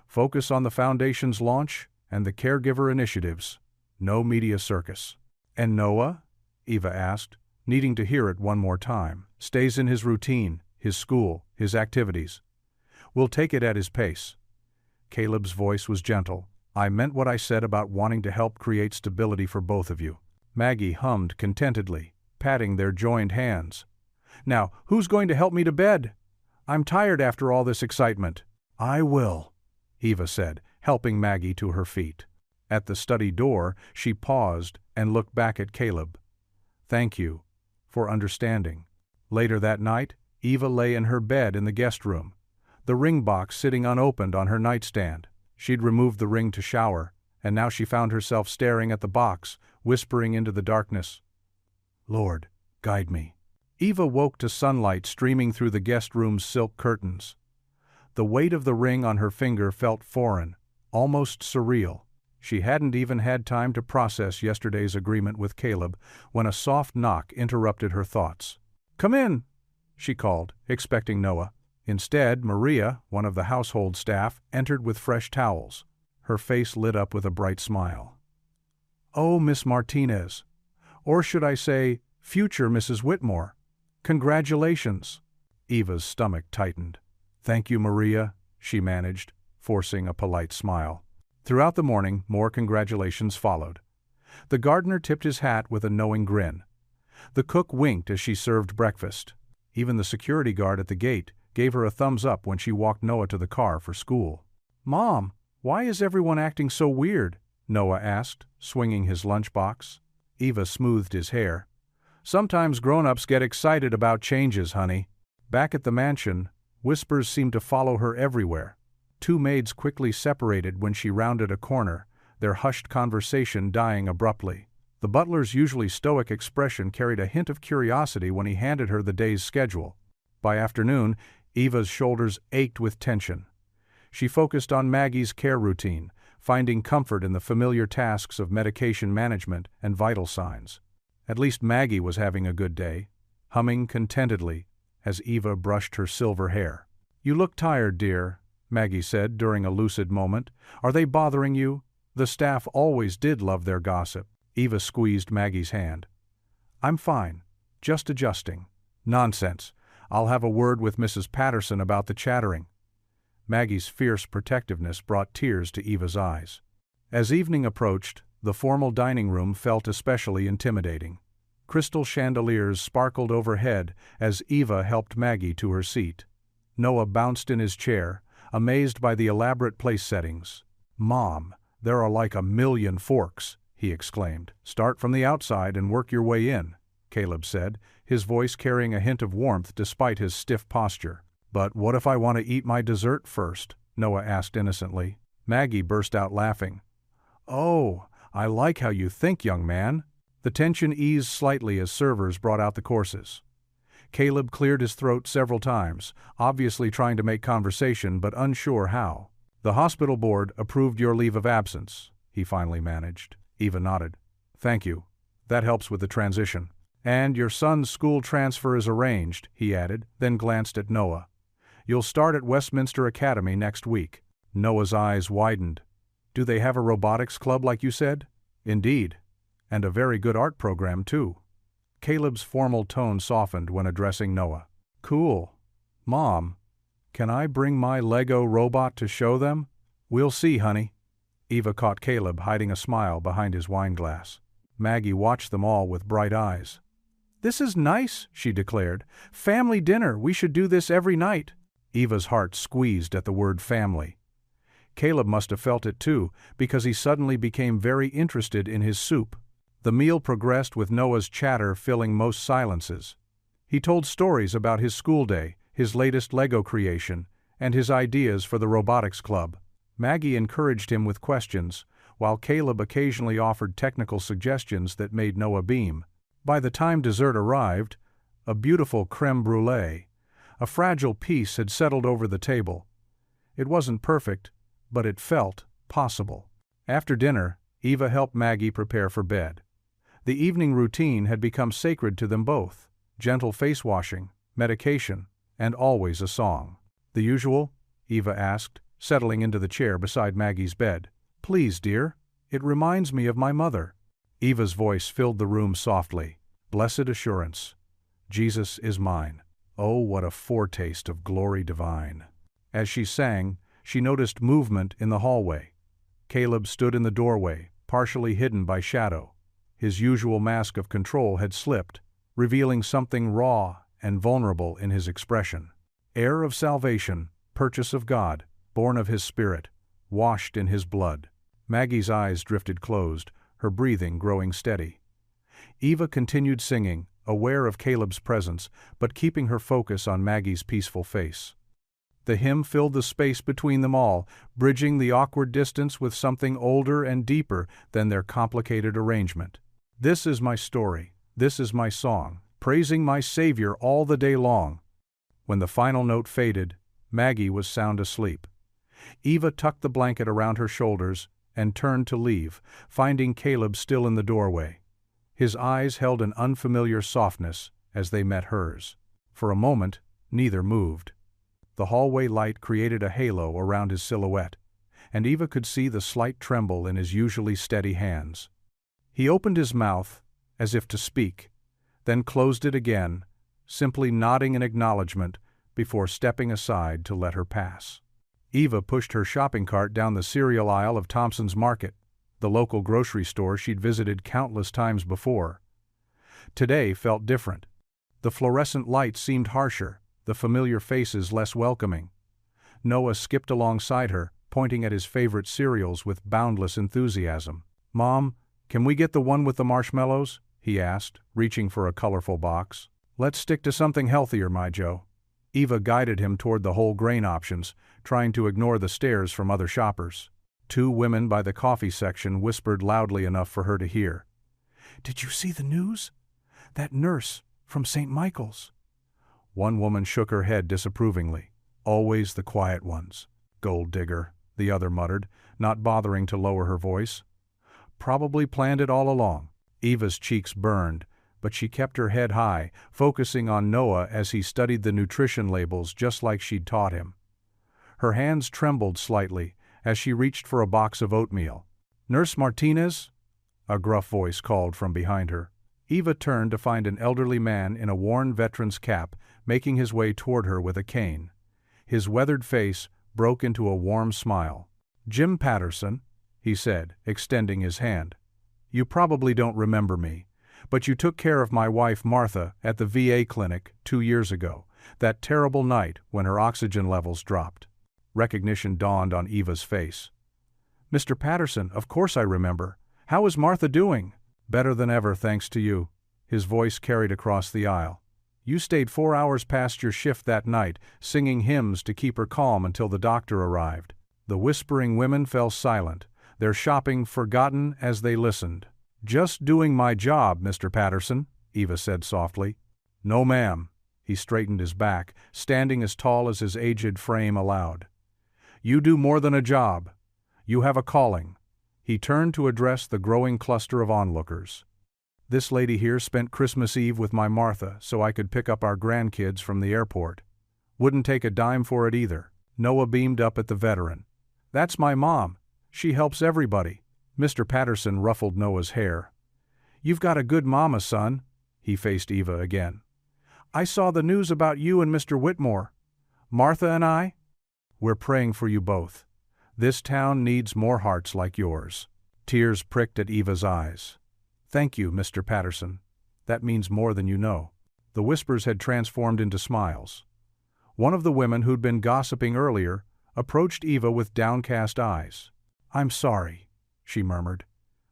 Focus on the Foundation's launch and the caregiver initiatives. No media circus. And Noah? Eva asked, needing to hear it one more time. Stays in his routine, his school, his activities. We'll take it at his pace. Caleb's voice was gentle. I meant what I said about wanting to help create stability for both of you. Maggie hummed contentedly, patting their joined hands. Now, who's going to help me to bed? I'm tired after all this excitement. I will, Eva said, helping Maggie to her feet. At the study door, she paused and looked back at Caleb. Thank you for understanding. Later that night, Eva lay in her bed in the guest room, the ring box sitting unopened on her nightstand. She'd removed the ring to shower, and now she found herself staring at the box, whispering into the darkness, Lord, guide me. Eva woke to sunlight streaming through the guest room's silk curtains. The weight of the ring on her finger felt foreign, almost surreal. She hadn't even had time to process yesterday's agreement with Caleb when a soft knock interrupted her thoughts. Come in, she called, expecting Noah. Instead, Maria, one of the household staff, entered with fresh towels. Her face lit up with a bright smile. Oh, Miss Martinez. Or should I say, future Mrs. Whitmore. Congratulations. Eva's stomach tightened. Thank you, Maria, she managed, forcing a polite smile. Throughout the morning, more congratulations followed. The gardener tipped his hat with a knowing grin. The cook winked as she served breakfast. Even the security guard at the gate gave her a thumbs up when she walked Noah to the car for school. Mom, why is everyone acting so weird? Noah asked, swinging his lunchbox. Eva smoothed his hair. Sometimes grown-ups get excited about changes, honey. Back at the mansion, whispers seemed to follow her everywhere. Two maids quickly separated when she rounded a corner, their hushed conversation dying abruptly. The butler's usually stoic expression carried a hint of curiosity when he handed her the day's schedule. By afternoon, Eva's shoulders ached with tension. She focused on Maggie's care routine, finding comfort in the familiar tasks of medication management and vital signs. At least Maggie was having a good day, humming contentedly as Eva brushed her silver hair. You look tired, dear, Maggie said during a lucid moment. Are they bothering you? The staff always did love their gossip. Eva squeezed Maggie's hand. I'm fine, just adjusting. Nonsense. I'll have a word with Mrs. Patterson about the chattering. Maggie's fierce protectiveness brought tears to Eva's eyes. As evening approached, the formal dining room felt especially intimidating. Crystal chandeliers sparkled overhead as Eva helped Maggie to her seat. Noah bounced in his chair, amazed by the elaborate place settings. Mom, there are like 1,000,000 forks, he exclaimed. Start from the outside and work your way in, Caleb said, his voice carrying a hint of warmth despite his stiff posture. But what if I want to eat my dessert first? Noah asked innocently. Maggie burst out laughing. Oh, I like how you think, young man. The tension eased slightly as servers brought out the courses. Caleb cleared his throat several times, obviously trying to make conversation but unsure how. The hospital board approved your leave of absence, he finally managed. Eva nodded. Thank you. That helps with the transition. And your son's school transfer is arranged, he added, then glanced at Noah. You'll start at Westminster Academy next week. Noah's eyes widened. Do they have a robotics club like you said? Indeed. And a very good art program, too. Caleb's formal tone softened when addressing Noah. Cool. Mom, can I bring my Lego robot to show them? We'll see, honey. Eva caught Caleb hiding a smile behind his wineglass. Maggie watched them all with bright eyes. This is nice, she declared. Family dinner, we should do this every night. Eva's heart squeezed at the word family. Caleb must have felt it too, because he suddenly became very interested in his soup. The meal progressed with Noah's chatter filling most silences. He told stories about his school day, his latest Lego creation, and his ideas for the robotics club. Maggie encouraged him with questions, while Caleb occasionally offered technical suggestions that made Noah beam. By the time dessert arrived, a beautiful crème brûlée, A fragile peace had settled over the table. It wasn't perfect, but it felt possible. After dinner, Eva helped Maggie prepare for bed. The evening routine had become sacred to them both: gentle face washing, medication, and always a song. "The usual?" Eva asked, settling into the chair beside Maggie's bed. "Please, dear. It reminds me of my mother." Eva's voice filled the room softly. "Blessed assurance. Jesus is mine. Oh, what a foretaste of glory divine." As she sang, she noticed movement in the hallway. Caleb stood in the doorway, partially hidden by shadow. His usual mask of control had slipped, revealing something raw and vulnerable in his expression. Heir of salvation, purchase of God, born of His Spirit, washed in His blood. Maggie's eyes drifted closed, her breathing growing steady. Eva continued singing, aware of Caleb's presence, but keeping her focus on Maggie's peaceful face. The hymn filled the space between them all, bridging the awkward distance with something older and deeper than their complicated arrangement. "This is my story, this is my song, praising my Savior all the day long." When the final note faded, Maggie was sound asleep. Eva tucked the blanket around her shoulders and turned to leave, finding Caleb still in the doorway. His eyes held an unfamiliar softness as they met hers. For a moment, neither moved. The hallway light created a halo around his silhouette, and Eva could see the slight tremble in his usually steady hands. He opened his mouth, as if to speak, then closed it again, simply nodding in acknowledgement before stepping aside to let her pass. Eva pushed her shopping cart down the cereal aisle of Thompson's Market, the local grocery store she'd visited countless times before. Today felt different. The fluorescent lights seemed harsher, the familiar faces less welcoming. Noah skipped alongside her, pointing at his favorite cereals with boundless enthusiasm. "Mom, can we get the one with the marshmallows?" he asked, reaching for a colorful box. "Let's stick to something healthier, my Joe." Eva guided him toward the whole grain options, trying to ignore the stares from other shoppers. Two women by the coffee section whispered loudly enough for her to hear. "Did you see the news? That nurse from St. Michael's." One woman shook her head disapprovingly. "Always the quiet ones. Gold digger," the other muttered, not bothering to lower her voice. "Probably planned it all along." Eva's cheeks burned, but she kept her head high, focusing on Noah as he studied the nutrition labels just like she'd taught him. Her hands trembled slightly as she reached for a box of oatmeal. "Nurse Martinez?" a gruff voice called from behind her. Eva turned to find an elderly man in a worn veteran's cap making his way toward her with a cane. His weathered face broke into a warm smile. "Jim Patterson," he said, extending his hand. "You probably don't remember me, but you took care of my wife Martha at the VA clinic 2 years ago, that terrible night when her oxygen levels dropped." Recognition dawned on Eva's face. "Mr. Patterson, of course I remember. How is Martha doing?" "Better than ever, thanks to you." His voice carried across the aisle. "You stayed 4 hours past your shift that night, singing hymns to keep her calm until the doctor arrived." The whispering women fell silent, their shopping forgotten as they listened. "Just doing my job, Mr. Patterson," Eva said softly. "No, ma'am." He straightened his back, standing as tall as his aged frame allowed. "You do more than a job. You have a calling." He turned to address the growing cluster of onlookers. "This lady here spent Christmas Eve with my Martha so I could pick up our grandkids from the airport. Wouldn't take a dime for it either." Noah beamed up at the veteran. "That's my mom. She helps everybody." Mr. Patterson ruffled Noah's hair. "You've got a good mama, son." He faced Eva again. "I saw the news about you and Mr. Whitmore. Martha and I? We're praying for you both. This town needs more hearts like yours." Tears pricked at Eva's eyes. "Thank you, Mr. Patterson. That means more than you know." The whispers had transformed into smiles. One of the women who'd been gossiping earlier approached Eva with downcast eyes. "I'm sorry," she murmured.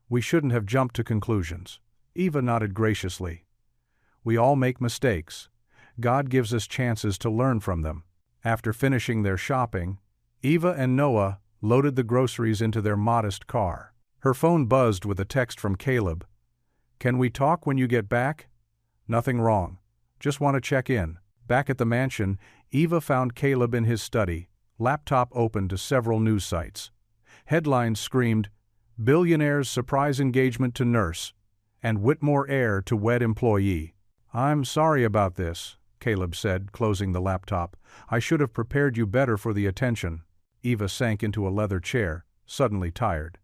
"We shouldn't have jumped to conclusions." Eva nodded graciously. "We all make mistakes. God gives us chances to learn from them." After finishing their shopping, Eva and Noah loaded the groceries into their modest car. Her phone buzzed with a text from Caleb. "Can we talk when you get back?" "Nothing wrong. Just want to check in." Back at the mansion, Eva found Caleb in his study, laptop open to several news sites. Headlines screamed, "Billionaire's surprise engagement to nurse," and "Whitmore heir to wed employee." "I'm sorry about this," Caleb said, closing the laptop. "I should have prepared you better for the attention." Eva sank into a leather chair, suddenly tired.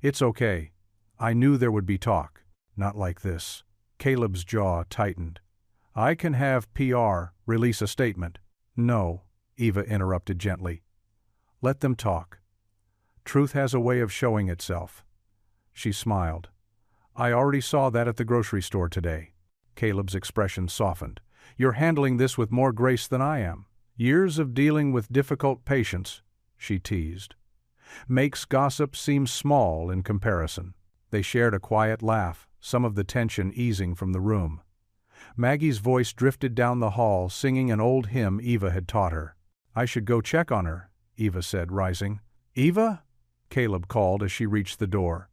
"It's okay. I knew there would be talk." "Not like this." Caleb's jaw tightened. "I can have PR release a statement." "No," Eva interrupted gently. "Let them talk. Truth has a way of showing itself." She smiled. "I already saw that at the grocery store today." Caleb's expression softened. "You're handling this with more grace than I am. Years of dealing with difficult patients," she teased, "makes gossip seem small in comparison." They shared a quiet laugh, some of the tension easing from the room. Maggie's voice drifted down the hall, singing an old hymn Eva had taught her. "I should go check on her," Eva said, rising. "Eva?" Caleb called as she reached the door.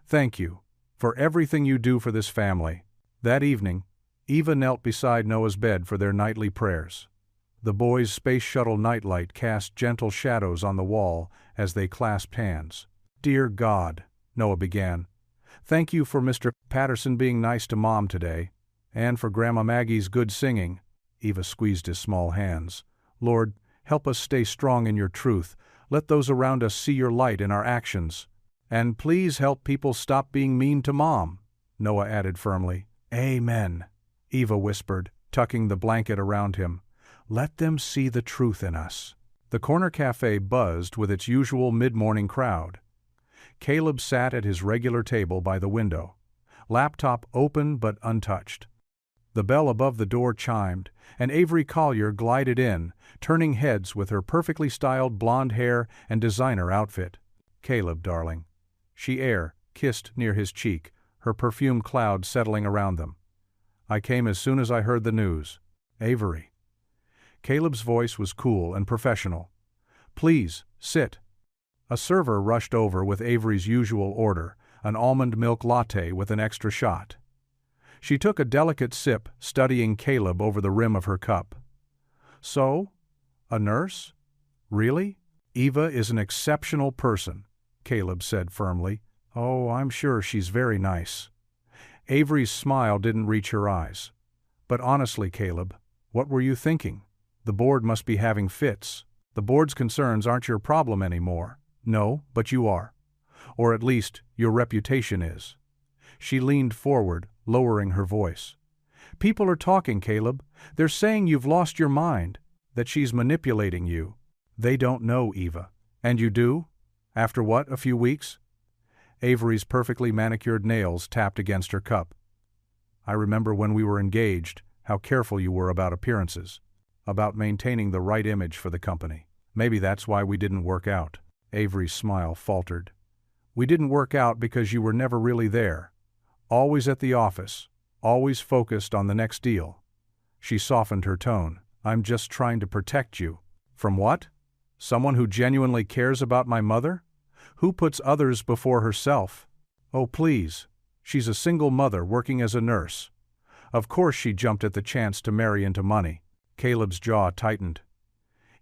"Thank you for everything you do for this family." That evening, Eva knelt beside Noah's bed for their nightly prayers. The boys' space shuttle nightlight cast gentle shadows on the wall as they clasped hands. "Dear God," Noah began, "thank you for Mr. Patterson being nice to Mom today, and for Grandma Maggie's good singing." Eva squeezed his small hands. "Lord, help us stay strong in your truth. Let those around us see your light in our actions. And please help people stop being mean to Mom," Noah added firmly. "Amen," Eva whispered, tucking the blanket around him. "Let them see the truth in us." The corner cafe buzzed with its usual mid-morning crowd. Caleb sat at his regular table by the window, laptop open but untouched. The bell above the door chimed, and Avery Collier glided in, turning heads with her perfectly styled blonde hair and designer outfit. "Caleb, darling." She kissed near his cheek, her perfume cloud settling around them. "I came as soon as I heard the news." "Avery." Caleb's voice was cool and professional. "Please, sit." A server rushed over with Avery's usual order, an almond milk latte with an extra shot. She took a delicate sip, studying Caleb over the rim of her cup. "So? A nurse? Really?" "Eva is an exceptional person," Caleb said firmly. "Oh, I'm sure she's very nice." Avery's smile didn't reach her eyes. "But honestly, Caleb, what were you thinking? The board must be having fits. The board's concerns aren't your problem anymore." "No, but you are. Or at least, your reputation is." She leaned forward, lowering her voice. "People are talking, Caleb. They're saying you've lost your mind, that she's manipulating you." "They don't know, Eva." "And you do? After what, a few weeks?" Avery's perfectly manicured nails tapped against her cup. "I remember when we were engaged, how careful you were about appearances, about maintaining the right image for the company. Maybe that's why we didn't work out." Avery's smile faltered. "We didn't work out because you were never really there. Always at the office, always focused on the next deal." She softened her tone. "I'm just trying to protect you." "From what? Someone who genuinely cares about my mother? Who puts others before herself?" "Oh, please. She's a single mother working as a nurse. Of course she jumped at the chance to marry into money." Caleb's jaw tightened.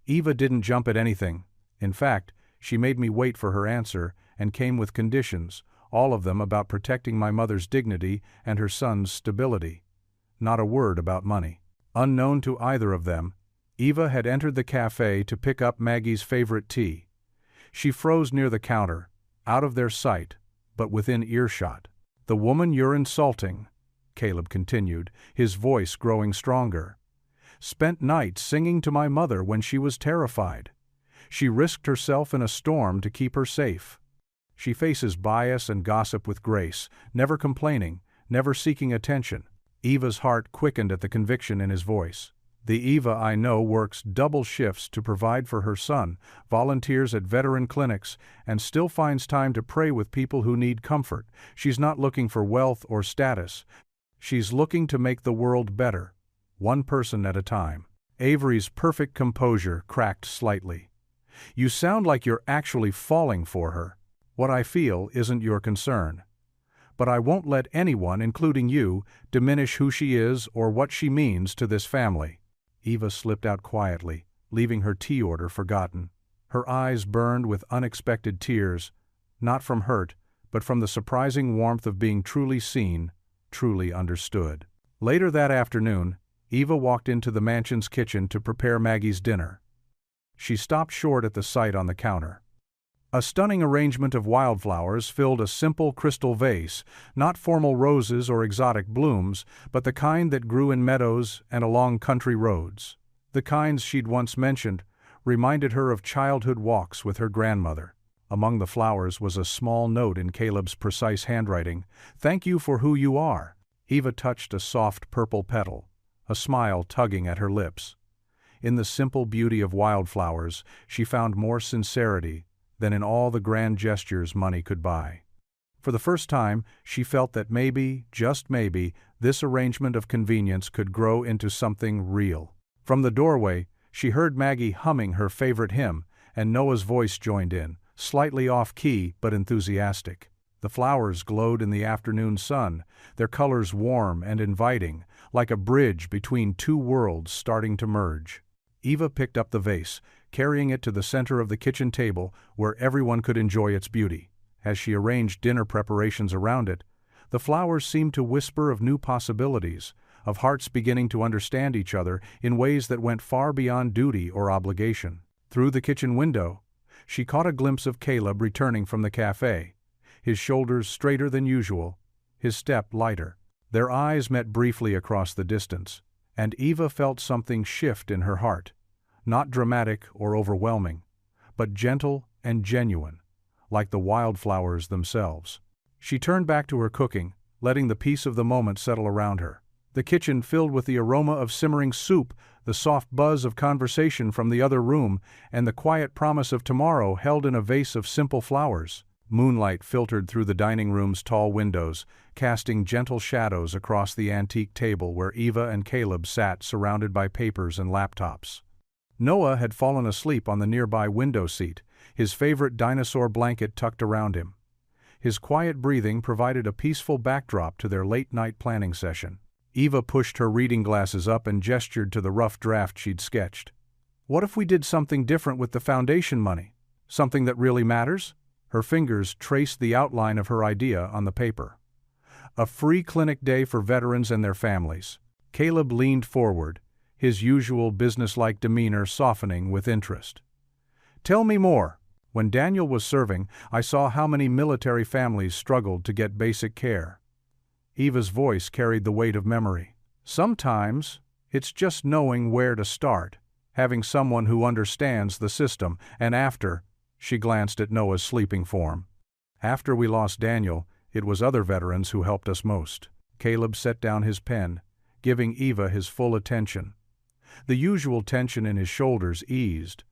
Eva didn't jump at anything. In fact, she made me wait for her answer and came with conditions, all of them about protecting my mother's dignity and her son's stability. Not a word about money. Unknown to either of them, Eva had entered the cafe to pick up Maggie's favorite tea. She froze near the counter, out of their sight, but within earshot. "The woman you're insulting," Caleb continued, his voice growing stronger, "spent nights singing to my mother when she was terrified. She risked herself in a storm to keep her safe. She faces bias and gossip with grace, never complaining, never seeking attention." Eva's heart quickened at the conviction in his voice. "The Eva I know works double shifts to provide for her son, volunteers at veteran clinics, and still finds time to pray with people who need comfort. She's not looking for wealth or status. She's looking to make the world better, one person at a time." Avery's perfect composure cracked slightly. "You sound like you're actually falling for her. What I feel isn't your concern. But I won't let anyone, including you, diminish who she is or what she means to this family." Eva slipped out quietly, leaving her tea order forgotten. Her eyes burned with unexpected tears, not from hurt, but from the surprising warmth of being truly seen, truly understood. Later that afternoon, Eva walked into the mansion's kitchen to prepare Maggie's dinner. She stopped short at the sight on the counter. A stunning arrangement of wildflowers filled a simple crystal vase, not formal roses or exotic blooms, but the kind that grew in meadows and along country roads. The kinds she'd once mentioned reminded her of childhood walks with her grandmother. Among the flowers was a small note in Caleb's precise handwriting. "Thank you for who you are." Eva touched a soft purple petal, a smile tugging at her lips. In the simple beauty of wildflowers, she found more sincerity than in all the grand gestures money could buy. For the first time, she felt that maybe, just maybe, this arrangement of convenience could grow into something real. From the doorway, she heard Maggie humming her favorite hymn, and Noah's voice joined in, slightly off-key but enthusiastic. The flowers glowed in the afternoon sun, their colors warm and inviting, like a bridge between two worlds starting to merge. Eva picked up the vase, carrying it to the center of the kitchen table where everyone could enjoy its beauty. As she arranged dinner preparations around it, the flowers seemed to whisper of new possibilities, of hearts beginning to understand each other in ways that went far beyond duty or obligation. Through the kitchen window, she caught a glimpse of Caleb returning from the cafe, his shoulders straighter than usual, his step lighter. Their eyes met briefly across the distance, and Eva felt something shift in her heart. Not dramatic or overwhelming, but gentle and genuine, like the wildflowers themselves. She turned back to her cooking, letting the peace of the moment settle around her. The kitchen filled with the aroma of simmering soup, the soft buzz of conversation from the other room, and the quiet promise of tomorrow held in a vase of simple flowers. Moonlight filtered through the dining room's tall windows, casting gentle shadows across the antique table where Eva and Caleb sat surrounded by papers and laptops. Noah had fallen asleep on the nearby window seat, his favorite dinosaur blanket tucked around him. His quiet breathing provided a peaceful backdrop to their late-night planning session. Eva pushed her reading glasses up and gestured to the rough draft she'd sketched. "What if we did something different with the foundation money? Something that really matters?" Her fingers traced the outline of her idea on the paper. A free clinic day for veterans and their families. Caleb leaned forward, his usual businesslike demeanor softening with interest. "Tell me more." When Daniel was serving, I saw how many military families struggled to get basic care. Eva's voice carried the weight of memory. "Sometimes, it's just knowing where to start, having someone who understands the system, and after," she glanced at Noah's sleeping form. "After we lost Daniel, it was other veterans who helped us most." Caleb set down his pen, giving Eva his full attention. The usual tension in his shoulders eased.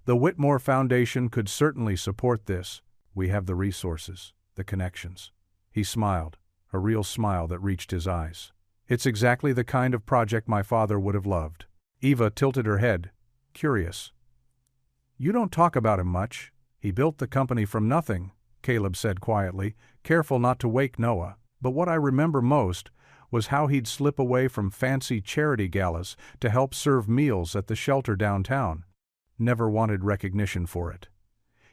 "The Whitmore Foundation could certainly support this. We have the resources, the connections." He smiled, a real smile that reached his eyes. "It's exactly the kind of project my father would have loved." Eva tilted her head, curious. "You don't talk about him much." "He built the company from nothing," Caleb said quietly, careful not to wake Noah. "But what I remember most was how he'd slip away from fancy charity galas to help serve meals at the shelter downtown. Never wanted recognition for it."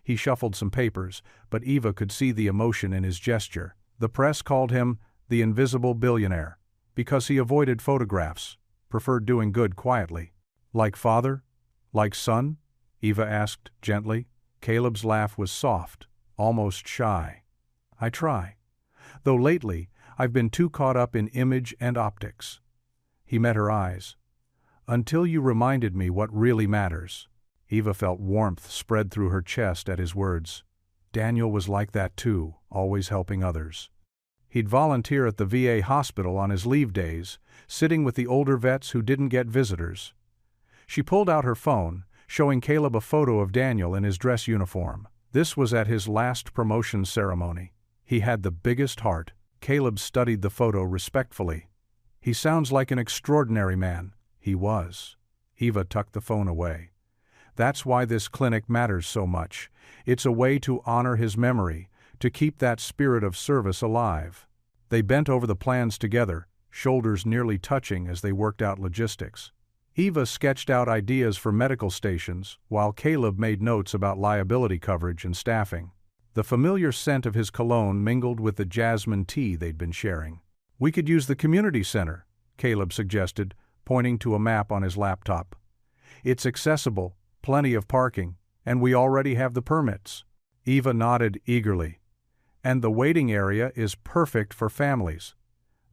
He shuffled some papers, but Eva could see the emotion in his gesture. "The press called him the invisible billionaire, because he avoided photographs, preferred doing good quietly." "Like father? Like son?" Eva asked gently. Caleb's laugh was soft, almost shy. "I try. Though lately, I've been too caught up in image and optics." He met her eyes. "Until you reminded me what really matters." Eva felt warmth spread through her chest at his words. Daniel was like that too, always helping others. He'd volunteer at the VA hospital on his leave days, sitting with the older vets who didn't get visitors. She pulled out her phone, showing Caleb a photo of Daniel in his dress uniform. This was at his last promotion ceremony. He had the biggest heart. Caleb studied the photo respectfully. "He sounds like an extraordinary man." He was. Eva tucked the phone away. "That's why this clinic matters so much. It's a way to honor his memory, to keep that spirit of service alive." They bent over the plans together, shoulders nearly touching as they worked out logistics. Eva sketched out ideas for medical stations, while Caleb made notes about liability coverage and staffing. The familiar scent of his cologne mingled with the jasmine tea they'd been sharing. "We could use the community center," Caleb suggested, pointing to a map on his laptop. "It's accessible, plenty of parking, and we already have the permits." Eva nodded eagerly. "And the waiting area is perfect for families.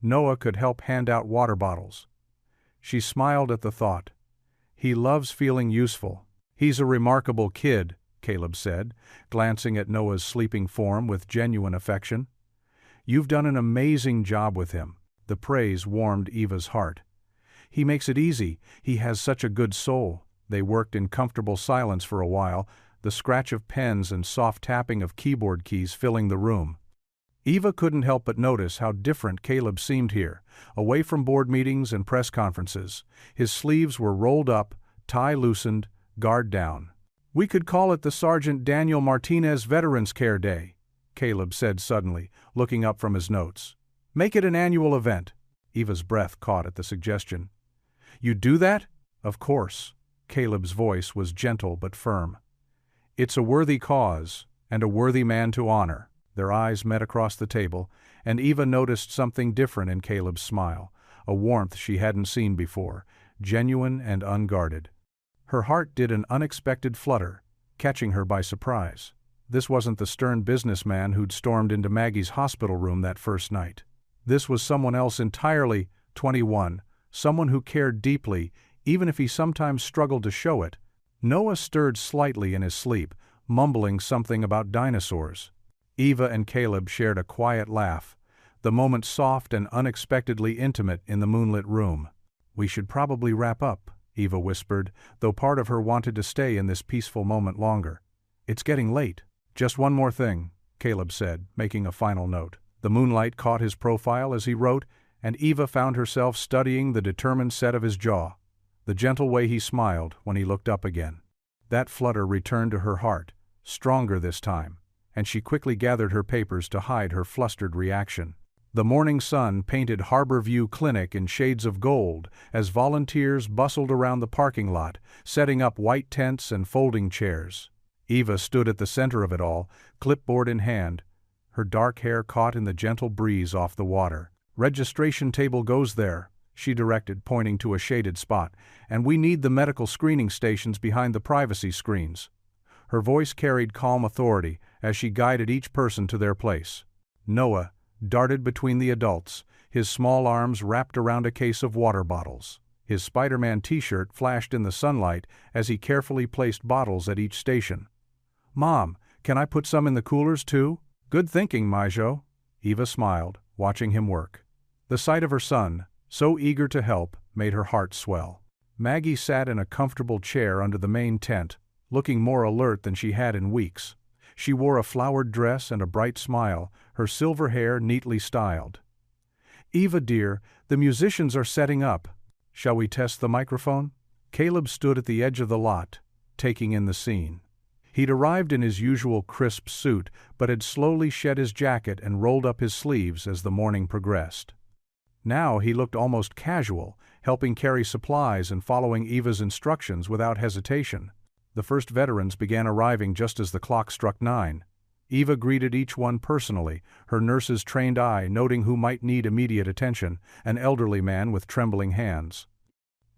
Noah could help hand out water bottles." She smiled at the thought. "He loves feeling useful." "He's a remarkable kid," Caleb said, glancing at Noah's sleeping form with genuine affection. "You've done an amazing job with him." The praise warmed Eva's heart. "He makes it easy. He has such a good soul." They worked in comfortable silence for a while, the scratch of pens and soft tapping of keyboard keys filling the room. Eva couldn't help but notice how different Caleb seemed here, away from board meetings and press conferences. His sleeves were rolled up, tie loosened, guard down. "We could call it the Sergeant Daniel Martinez Veterans Care Day," Caleb said suddenly, looking up from his notes. "Make it an annual event." Eva's breath caught at the suggestion. "You do that?" "Of course." Caleb's voice was gentle but firm. "It's a worthy cause, and a worthy man to honor." Their eyes met across the table, and Eva noticed something different in Caleb's smile, a warmth she hadn't seen before, genuine and unguarded. Her heart did an unexpected flutter, catching her by surprise. This wasn't the stern businessman who'd stormed into Maggie's hospital room that first night. This was someone else entirely, 21, someone who cared deeply, even if he sometimes struggled to show it. Noah stirred slightly in his sleep, mumbling something about dinosaurs. Eva and Caleb shared a quiet laugh, the moment soft and unexpectedly intimate in the moonlit room. "We should probably wrap up," Eva whispered, though part of her wanted to stay in this peaceful moment longer. "It's getting late." "Just one more thing," Caleb said, making a final note. The moonlight caught his profile as he wrote, and Eva found herself studying the determined set of his jaw, the gentle way he smiled when he looked up again. That flutter returned to her heart, stronger this time, and she quickly gathered her papers to hide her flustered reaction. The morning sun painted Harbor View Clinic in shades of gold as volunteers bustled around the parking lot, setting up white tents and folding chairs. Eva stood at the center of it all, clipboard in hand, her dark hair caught in the gentle breeze off the water. "Registration table goes there," she directed, pointing to a shaded spot, "and we need the medical screening stations behind the privacy screens." Her voice carried calm authority as she guided each person to their place. Noah darted between the adults, his small arms wrapped around a case of water bottles. His Spider-Man t-shirt flashed in the sunlight as he carefully placed bottles at each station. "Mom, can I put some in the coolers too?" "Good thinking, Maijo." Eva smiled, watching him work. The sight of her son, so eager to help, made her heart swell. Maggie sat in a comfortable chair under the main tent, looking more alert than she had in weeks. She wore a flowered dress and a bright smile, her silver hair neatly styled. "Eva dear, the musicians are setting up. Shall we test the microphone?" Caleb stood at the edge of the lot, taking in the scene. He'd arrived in his usual crisp suit, but had slowly shed his jacket and rolled up his sleeves as the morning progressed. Now he looked almost casual, helping carry supplies and following Eva's instructions without hesitation. The first veterans began arriving just as the clock struck 9. Eva greeted each one personally, her nurse's trained eye noting who might need immediate attention, an elderly man with trembling hands,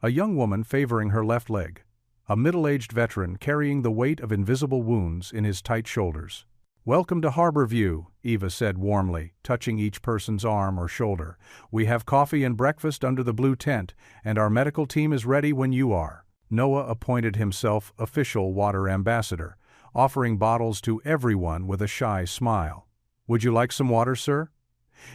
a young woman favoring her left leg, a middle-aged veteran carrying the weight of invisible wounds in his tight shoulders. "Welcome to Harbor View," Eva said warmly, touching each person's arm or shoulder. "We have coffee and breakfast under the blue tent, and our medical team is ready when you are." Noah appointed himself official water ambassador, offering bottles to everyone with a shy smile. "Would you like some water, sir?"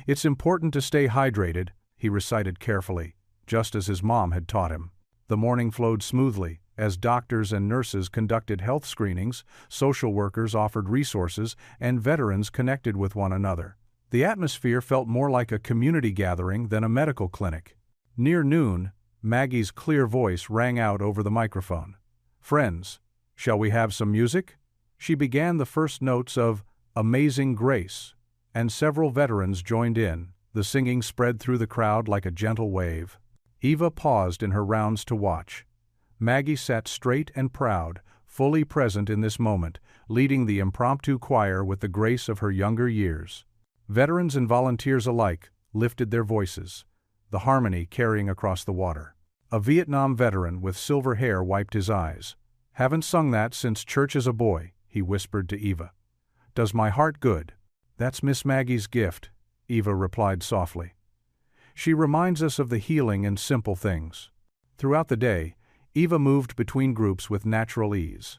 "It's important to stay hydrated," he recited carefully, just as his mom had taught him. The morning flowed smoothly, as doctors and nurses conducted health screenings, social workers offered resources, and veterans connected with one another. The atmosphere felt more like a community gathering than a medical clinic. Near noon, Maggie's clear voice rang out over the microphone. "Friends, shall we have some music?" She began the first notes of "Amazing Grace," and several veterans joined in, the singing spread through the crowd like a gentle wave. Eva paused in her rounds to watch. Maggie sat straight and proud, fully present in this moment, leading the impromptu choir with the grace of her younger years. Veterans and volunteers alike lifted their voices, the harmony carrying across the water. A Vietnam veteran with silver hair wiped his eyes. "Haven't sung that since church as a boy," he whispered to Eva. "Does my heart good." "That's Miss Maggie's gift," Eva replied softly. "She reminds us of the healing in simple things." Throughout the day, Eva moved between groups with natural ease.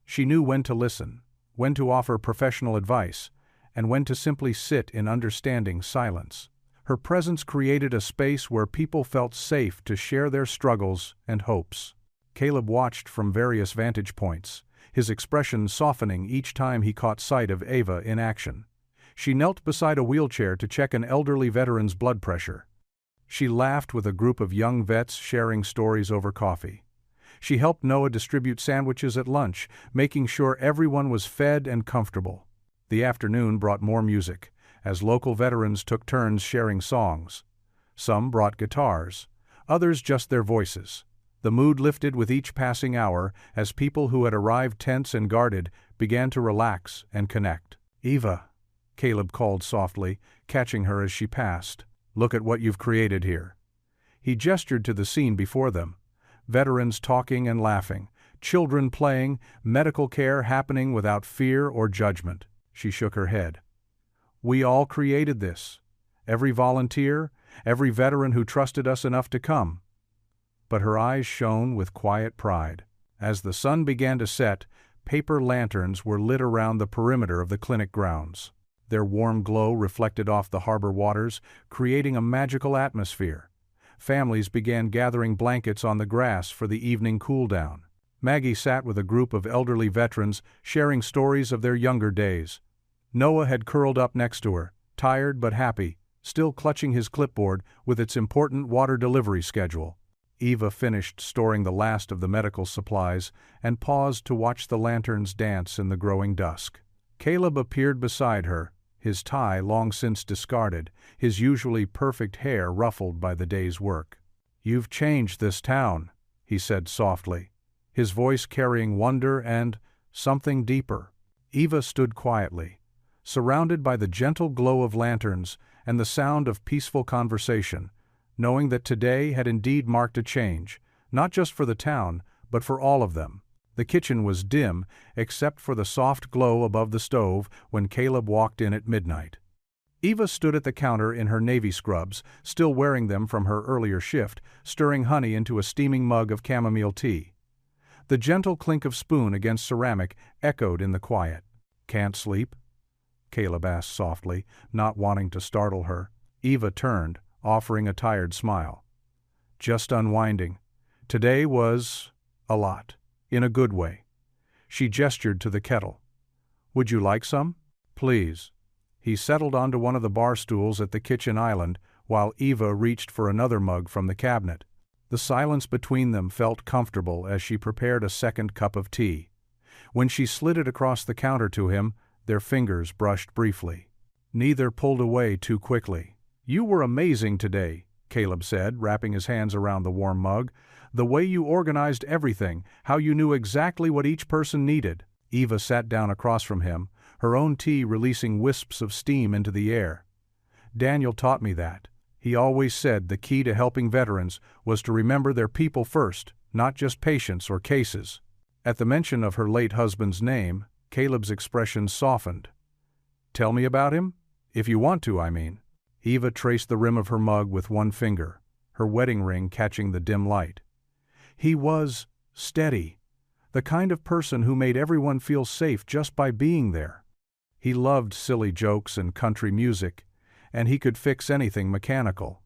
She knew when to listen, when to offer professional advice, and when to simply sit in understanding silence. Her presence created a space where people felt safe to share their struggles and hopes. Caleb watched from various vantage points, his expression softening each time he caught sight of Eva in action. She knelt beside a wheelchair to check an elderly veteran's blood pressure. She laughed with a group of young vets sharing stories over coffee. She helped Noah distribute sandwiches at lunch, making sure everyone was fed and comfortable. The afternoon brought more music, as local veterans took turns sharing songs. Some brought guitars, others just their voices. The mood lifted with each passing hour as people who had arrived tense and guarded began to relax and connect. "Eva," Caleb called softly, catching her as she passed. "Look at what you've created here." He gestured to the scene before them. Veterans talking and laughing, children playing, medical care happening without fear or judgment. She shook her head. "We all created this. Every volunteer, every veteran who trusted us enough to come." But her eyes shone with quiet pride. As the sun began to set, paper lanterns were lit around the perimeter of the clinic grounds. Their warm glow reflected off the harbor waters, creating a magical atmosphere. Families began gathering blankets on the grass for the evening cool-down. Maggie sat with a group of elderly veterans sharing stories of their younger days. Noah had curled up next to her, tired but happy, still clutching his clipboard with its important water delivery schedule. Eva finished storing the last of the medical supplies and paused to watch the lanterns dance in the growing dusk. Caleb appeared beside her, his tie long since discarded, his usually perfect hair ruffled by the day's work. "You've changed this town," he said softly, his voice carrying wonder and something deeper. Eva stood quietly, surrounded by the gentle glow of lanterns and the sound of peaceful conversation, knowing that today had indeed marked a change, not just for the town, but for all of them. The kitchen was dim, except for the soft glow above the stove when Caleb walked in at midnight. Eva stood at the counter in her navy scrubs, still wearing them from her earlier shift, stirring honey into a steaming mug of chamomile tea. The gentle clink of spoon against ceramic echoed in the quiet. "Can't sleep?" Caleb asked softly, not wanting to startle her. Eva turned, offering a tired smile. "Just unwinding. Today was a lot. In a good way." She gestured to the kettle. "Would you like some?" "Please." He settled onto one of the bar stools at the kitchen island, while Eva reached for another mug from the cabinet. The silence between them felt comfortable as she prepared a second cup of tea. When she slid it across the counter to him, their fingers brushed briefly. Neither pulled away too quickly. "You were amazing today," Caleb said, wrapping his hands around the warm mug. "The way you organized everything, how you knew exactly what each person needed." Eva sat down across from him, her own tea releasing wisps of steam into the air. "Daniel taught me that. He always said the key to helping veterans was to remember their people first, not just patients or cases." At the mention of her late husband's name, Caleb's expression softened. "Tell me about him? If you want to, I mean." Eva traced the rim of her mug with one finger, her wedding ring catching the dim light. "He was steady, the kind of person who made everyone feel safe just by being there. He loved silly jokes and country music, and he could fix anything mechanical."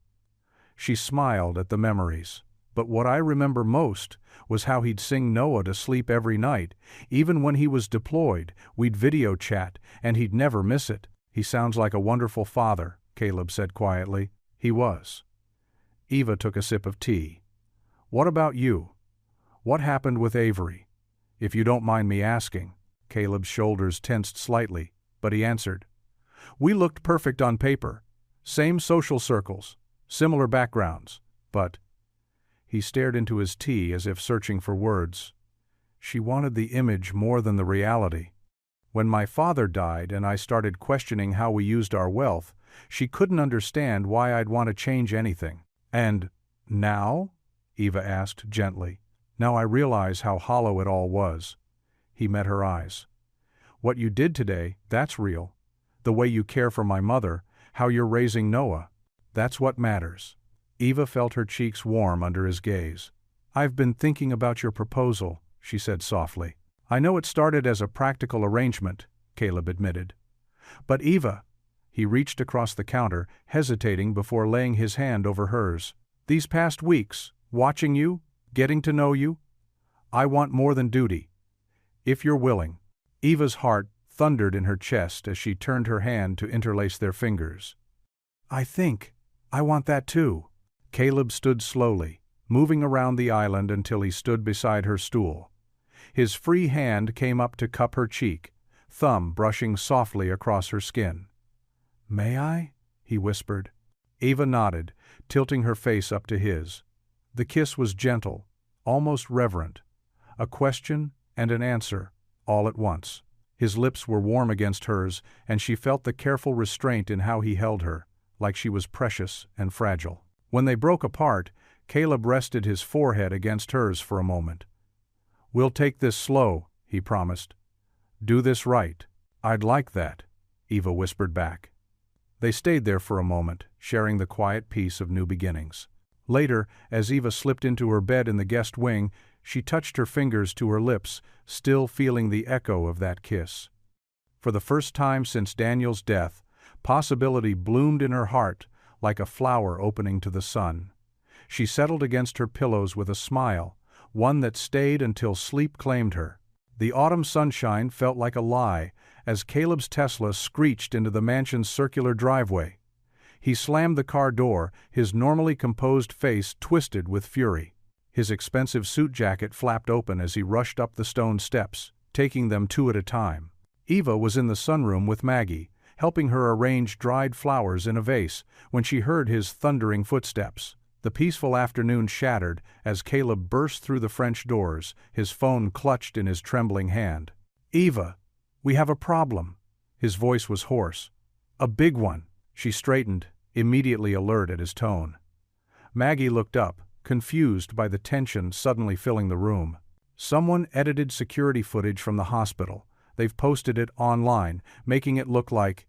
She smiled at the memories. "But what I remember most was how he'd sing Noah to sleep every night. Even when he was deployed, we'd video chat, and he'd never miss it." "He sounds like a wonderful father," Caleb said quietly. "He was." Eva took a sip of tea. "What about you? What happened with Avery? If you don't mind me asking." Caleb's shoulders tensed slightly, but he answered. "We looked perfect on paper. Same social circles, similar backgrounds. But He stared into his tea as if searching for words. She wanted the image more than the reality. When my father died and I started questioning how we used our wealth, she couldn't understand why I'd want to change anything. And now? Eva asked gently. Now I realize how hollow it all was. He met her eyes. What you did today, that's real. The way you care for my mother, how you're raising Noah. That's what matters. Eva felt her cheeks warm under his gaze. I've been thinking about your proposal, she said softly. I know it started as a practical arrangement, Caleb admitted. But Eva, he reached across the counter, hesitating before laying his hand over hers. These past weeks, watching you, getting to know you, I want more than duty. If you're willing. Eva's heart thundered in her chest as she turned her hand to interlace their fingers. I want that too. Caleb stood slowly, moving around the island until he stood beside her stool. His free hand came up to cup her cheek, thumb brushing softly across her skin. May I? He whispered. Eva nodded, tilting her face up to his. The kiss was gentle, almost reverent. A question and an answer, all at once. His lips were warm against hers, and she felt the careful restraint in how he held her, like she was precious and fragile. When they broke apart, Caleb rested his forehead against hers for a moment. We'll take this slow, he promised. Do this right. I'd like that, Eva whispered back. They stayed there for a moment, sharing the quiet peace of new beginnings. Later, as Eva slipped into her bed in the guest wing, she touched her fingers to her lips, still feeling the echo of that kiss. For the first time since Daniel's death, possibility bloomed in her heart like a flower opening to the sun. She settled against her pillows with a smile, one that stayed until sleep claimed her. The autumn sunshine felt like a lie as Caleb's Tesla screeched into the mansion's circular driveway. He slammed the car door, his normally composed face twisted with fury. His expensive suit jacket flapped open as he rushed up the stone steps, taking them two at a time. Eva was in the sunroom with Maggie, helping her arrange dried flowers in a vase, when she heard his thundering footsteps. The peaceful afternoon shattered as Caleb burst through the French doors, his phone clutched in his trembling hand. Eva, we have a problem. His voice was hoarse. A big one. She straightened, immediately alert at his tone. Maggie looked up, confused by the tension suddenly filling the room. Someone edited security footage from the hospital. They've posted it online, making it look like...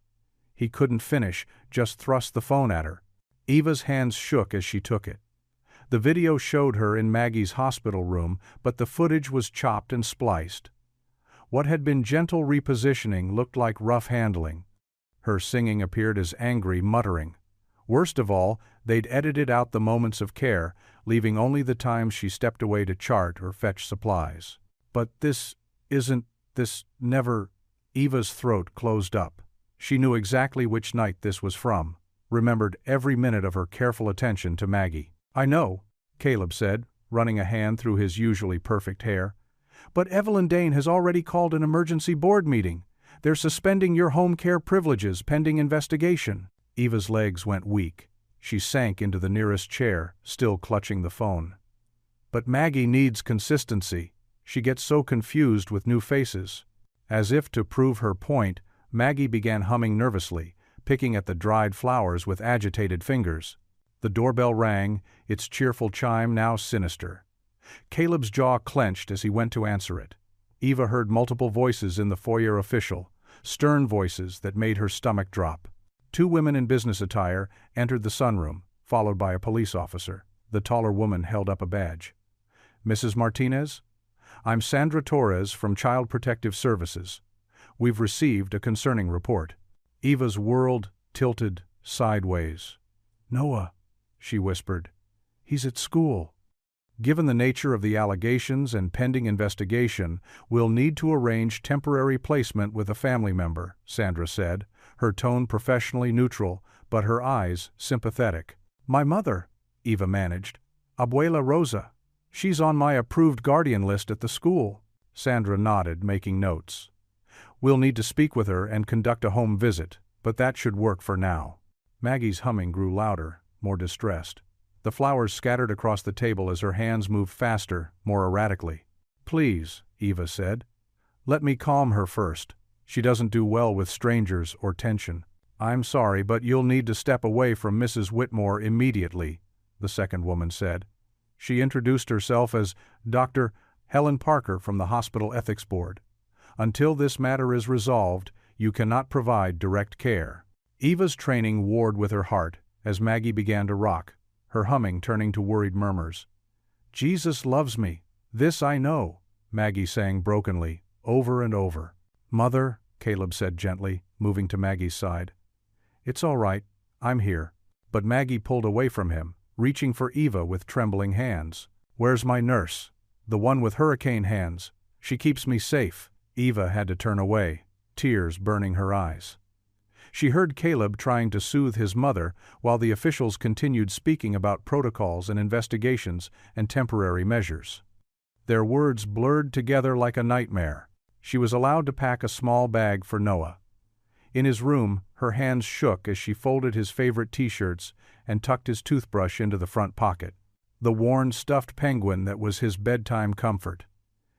He couldn't finish, just thrust the phone at her. Eva's hands shook as she took it. The video showed her in Maggie's hospital room, but the footage was chopped and spliced. What had been gentle repositioning looked like rough handling. Her singing appeared as angry muttering. Worst of all, they'd edited out the moments of care, leaving only the times she stepped away to chart or fetch supplies. But this never... Eva's throat closed up. She knew exactly which night this was from, remembered every minute of her careful attention to Maggie. I know, Caleb said, running a hand through his usually perfect hair. But Evelyn Dane has already called an emergency board meeting. They're suspending your home care privileges pending investigation. Eva's legs went weak. She sank into the nearest chair, still clutching the phone. But Maggie needs consistency. She gets so confused with new faces. As if to prove her point, Maggie began humming nervously, picking at the dried flowers with agitated fingers. The doorbell rang, its cheerful chime now sinister. Caleb's jaw clenched as he went to answer it. Eva heard multiple voices in the foyer official, stern voices that made her stomach drop. Two women in business attire entered the sunroom, followed by a police officer. The taller woman held up a badge. Mrs. Martinez? I'm Sandra Torres from Child Protective Services. We've received a concerning report. Eva's world tilted sideways. Noah, she whispered. He's at school. Given the nature of the allegations and pending investigation, we'll need to arrange temporary placement with a family member, Sandra said, her tone professionally neutral, but her eyes sympathetic. My mother, Eva managed. Abuela Rosa. She's on my approved guardian list at the school. Sandra nodded, making notes. We'll need to speak with her and conduct a home visit, but that should work for now. Maggie's humming grew louder, more distressed. The flowers scattered across the table as her hands moved faster, more erratically. "Please," Eva said. "Let me calm her first. She doesn't do well with strangers or tension." "I'm sorry, but you'll need to step away from Mrs. Whitmore immediately," the second woman said. She introduced herself as Dr. Helen Parker from the Hospital Ethics Board. "Until this matter is resolved, you cannot provide direct care." Eva's training warred with her heart as Maggie began to rock, her humming turning to worried murmurs. "Jesus loves me, this I know," Maggie sang brokenly, over and over. "Mother," Caleb said gently, moving to Maggie's side. "It's all right, I'm here." But Maggie pulled away from him, reaching for Eva with trembling hands. "Where's my nurse? The one with hurricane hands. She keeps me safe." Eva had to turn away, tears burning her eyes. She heard Caleb trying to soothe his mother while the officials continued speaking about protocols and investigations and temporary measures. Their words blurred together like a nightmare. She was allowed to pack a small bag for Noah. In his room, her hands shook as she folded his favorite t-shirts and tucked his toothbrush into the front pocket. The worn stuffed penguin that was his bedtime comfort.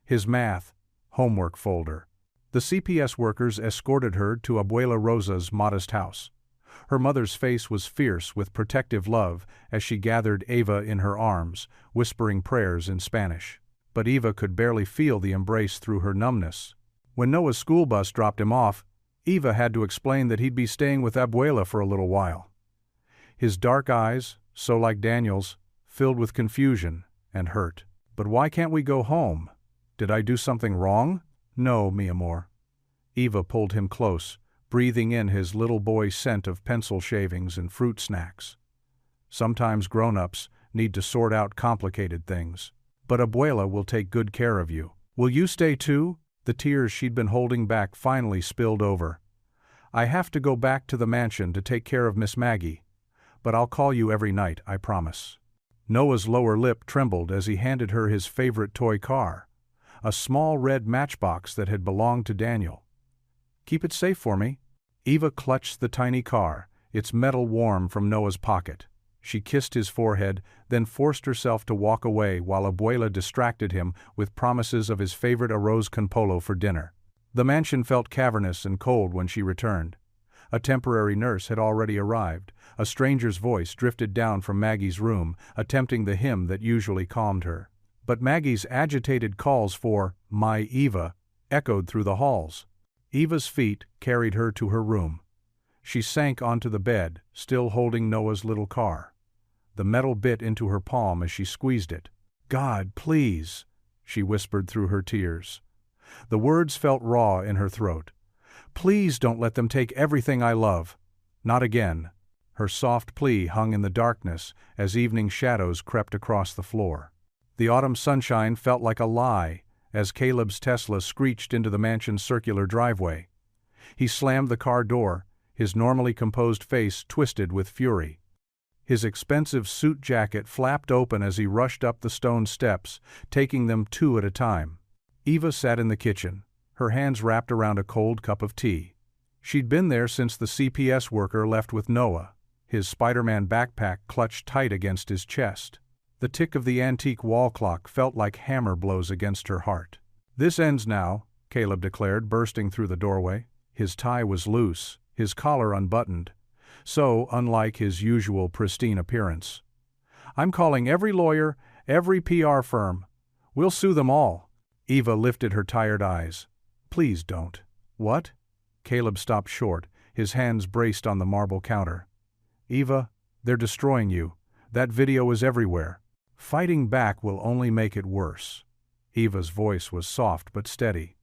His math, homework folder. The CPS workers escorted her to Abuela Rosa's modest house. Her mother's face was fierce with protective love as she gathered Eva in her arms, whispering prayers in Spanish. But Eva could barely feel the embrace through her numbness. When Noah's school bus dropped him off, Eva had to explain that he'd be staying with Abuela for a little while. His dark eyes, so like Daniel's, filled with confusion and hurt. "But why can't we go home? Did I do something wrong?" "No, mi amor." Eva pulled him close, breathing in his little boy scent of pencil shavings and fruit snacks. "Sometimes grown-ups need to sort out complicated things. But Abuela will take good care of you. Will you stay too?" The tears she'd been holding back finally spilled over. "I have to go back to the mansion to take care of Miss Maggie, but I'll call you every night, I promise." Noah's lower lip trembled as he handed her his favorite toy car, a small red matchbox that had belonged to Daniel. "Keep it safe for me." Eva clutched the tiny car, its metal warm from Noah's pocket. She kissed his forehead, then forced herself to walk away while Abuela distracted him with promises of his favorite arroz con pollo for dinner. The mansion felt cavernous and cold when she returned. A temporary nurse had already arrived. A stranger's voice drifted down from Maggie's room, attempting the hymn that usually calmed her. But Maggie's agitated calls for "My Eva" echoed through the halls. Eva's feet carried her to her room. She sank onto the bed, still holding Noah's little car. The metal bit into her palm as she squeezed it. "God, please," she whispered through her tears. The words felt raw in her throat. "Please don't let them take everything I love. Not again." Her soft plea hung in the darkness as evening shadows crept across the floor. The autumn sunshine felt like a lie as Caleb's Tesla screeched into the mansion's circular driveway. He slammed the car door, his normally composed face twisted with fury. His expensive suit jacket flapped open as he rushed up the stone steps, taking them two at a time. Eva sat in the kitchen, her hands wrapped around a cold cup of tea. She'd been there since the CPS worker left with Noah, his Spider-Man backpack clutched tight against his chest. The tick of the antique wall clock felt like hammer blows against her heart. "This ends now," Caleb declared, bursting through the doorway. His tie was loose, his collar unbuttoned, so unlike his usual pristine appearance. "I'm calling every lawyer, every PR firm. We'll sue them all." Eva lifted her tired eyes. "Please don't." "What?" Caleb stopped short, his hands braced on the marble counter. "Eva, they're destroying you. That video is everywhere. Fighting back will only make it worse." Eva's voice was soft but steady.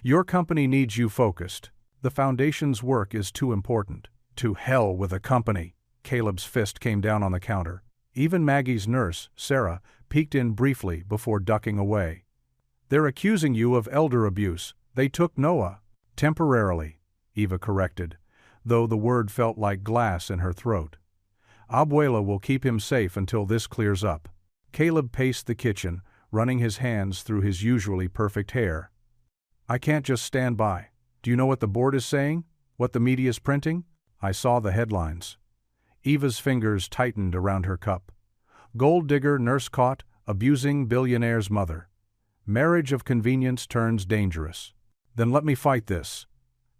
"Your company needs you focused. The Foundation's work is too important." "To hell with a company." Caleb's fist came down on the counter. Even Maggie's nurse, Sarah, peeked in briefly before ducking away. "They're accusing you of elder abuse. They took Noah." "Temporarily," Eva corrected, though the word felt like glass in her throat. "Abuela will keep him safe until this clears up." Caleb paced the kitchen, running his hands through his usually perfect hair. "I can't just stand by. Do you know what the board is saying? What the media's printing?" "I saw the headlines." Eva's fingers tightened around her cup. Gold digger nurse caught abusing billionaire's mother. Marriage of convenience turns dangerous. Then let me fight this.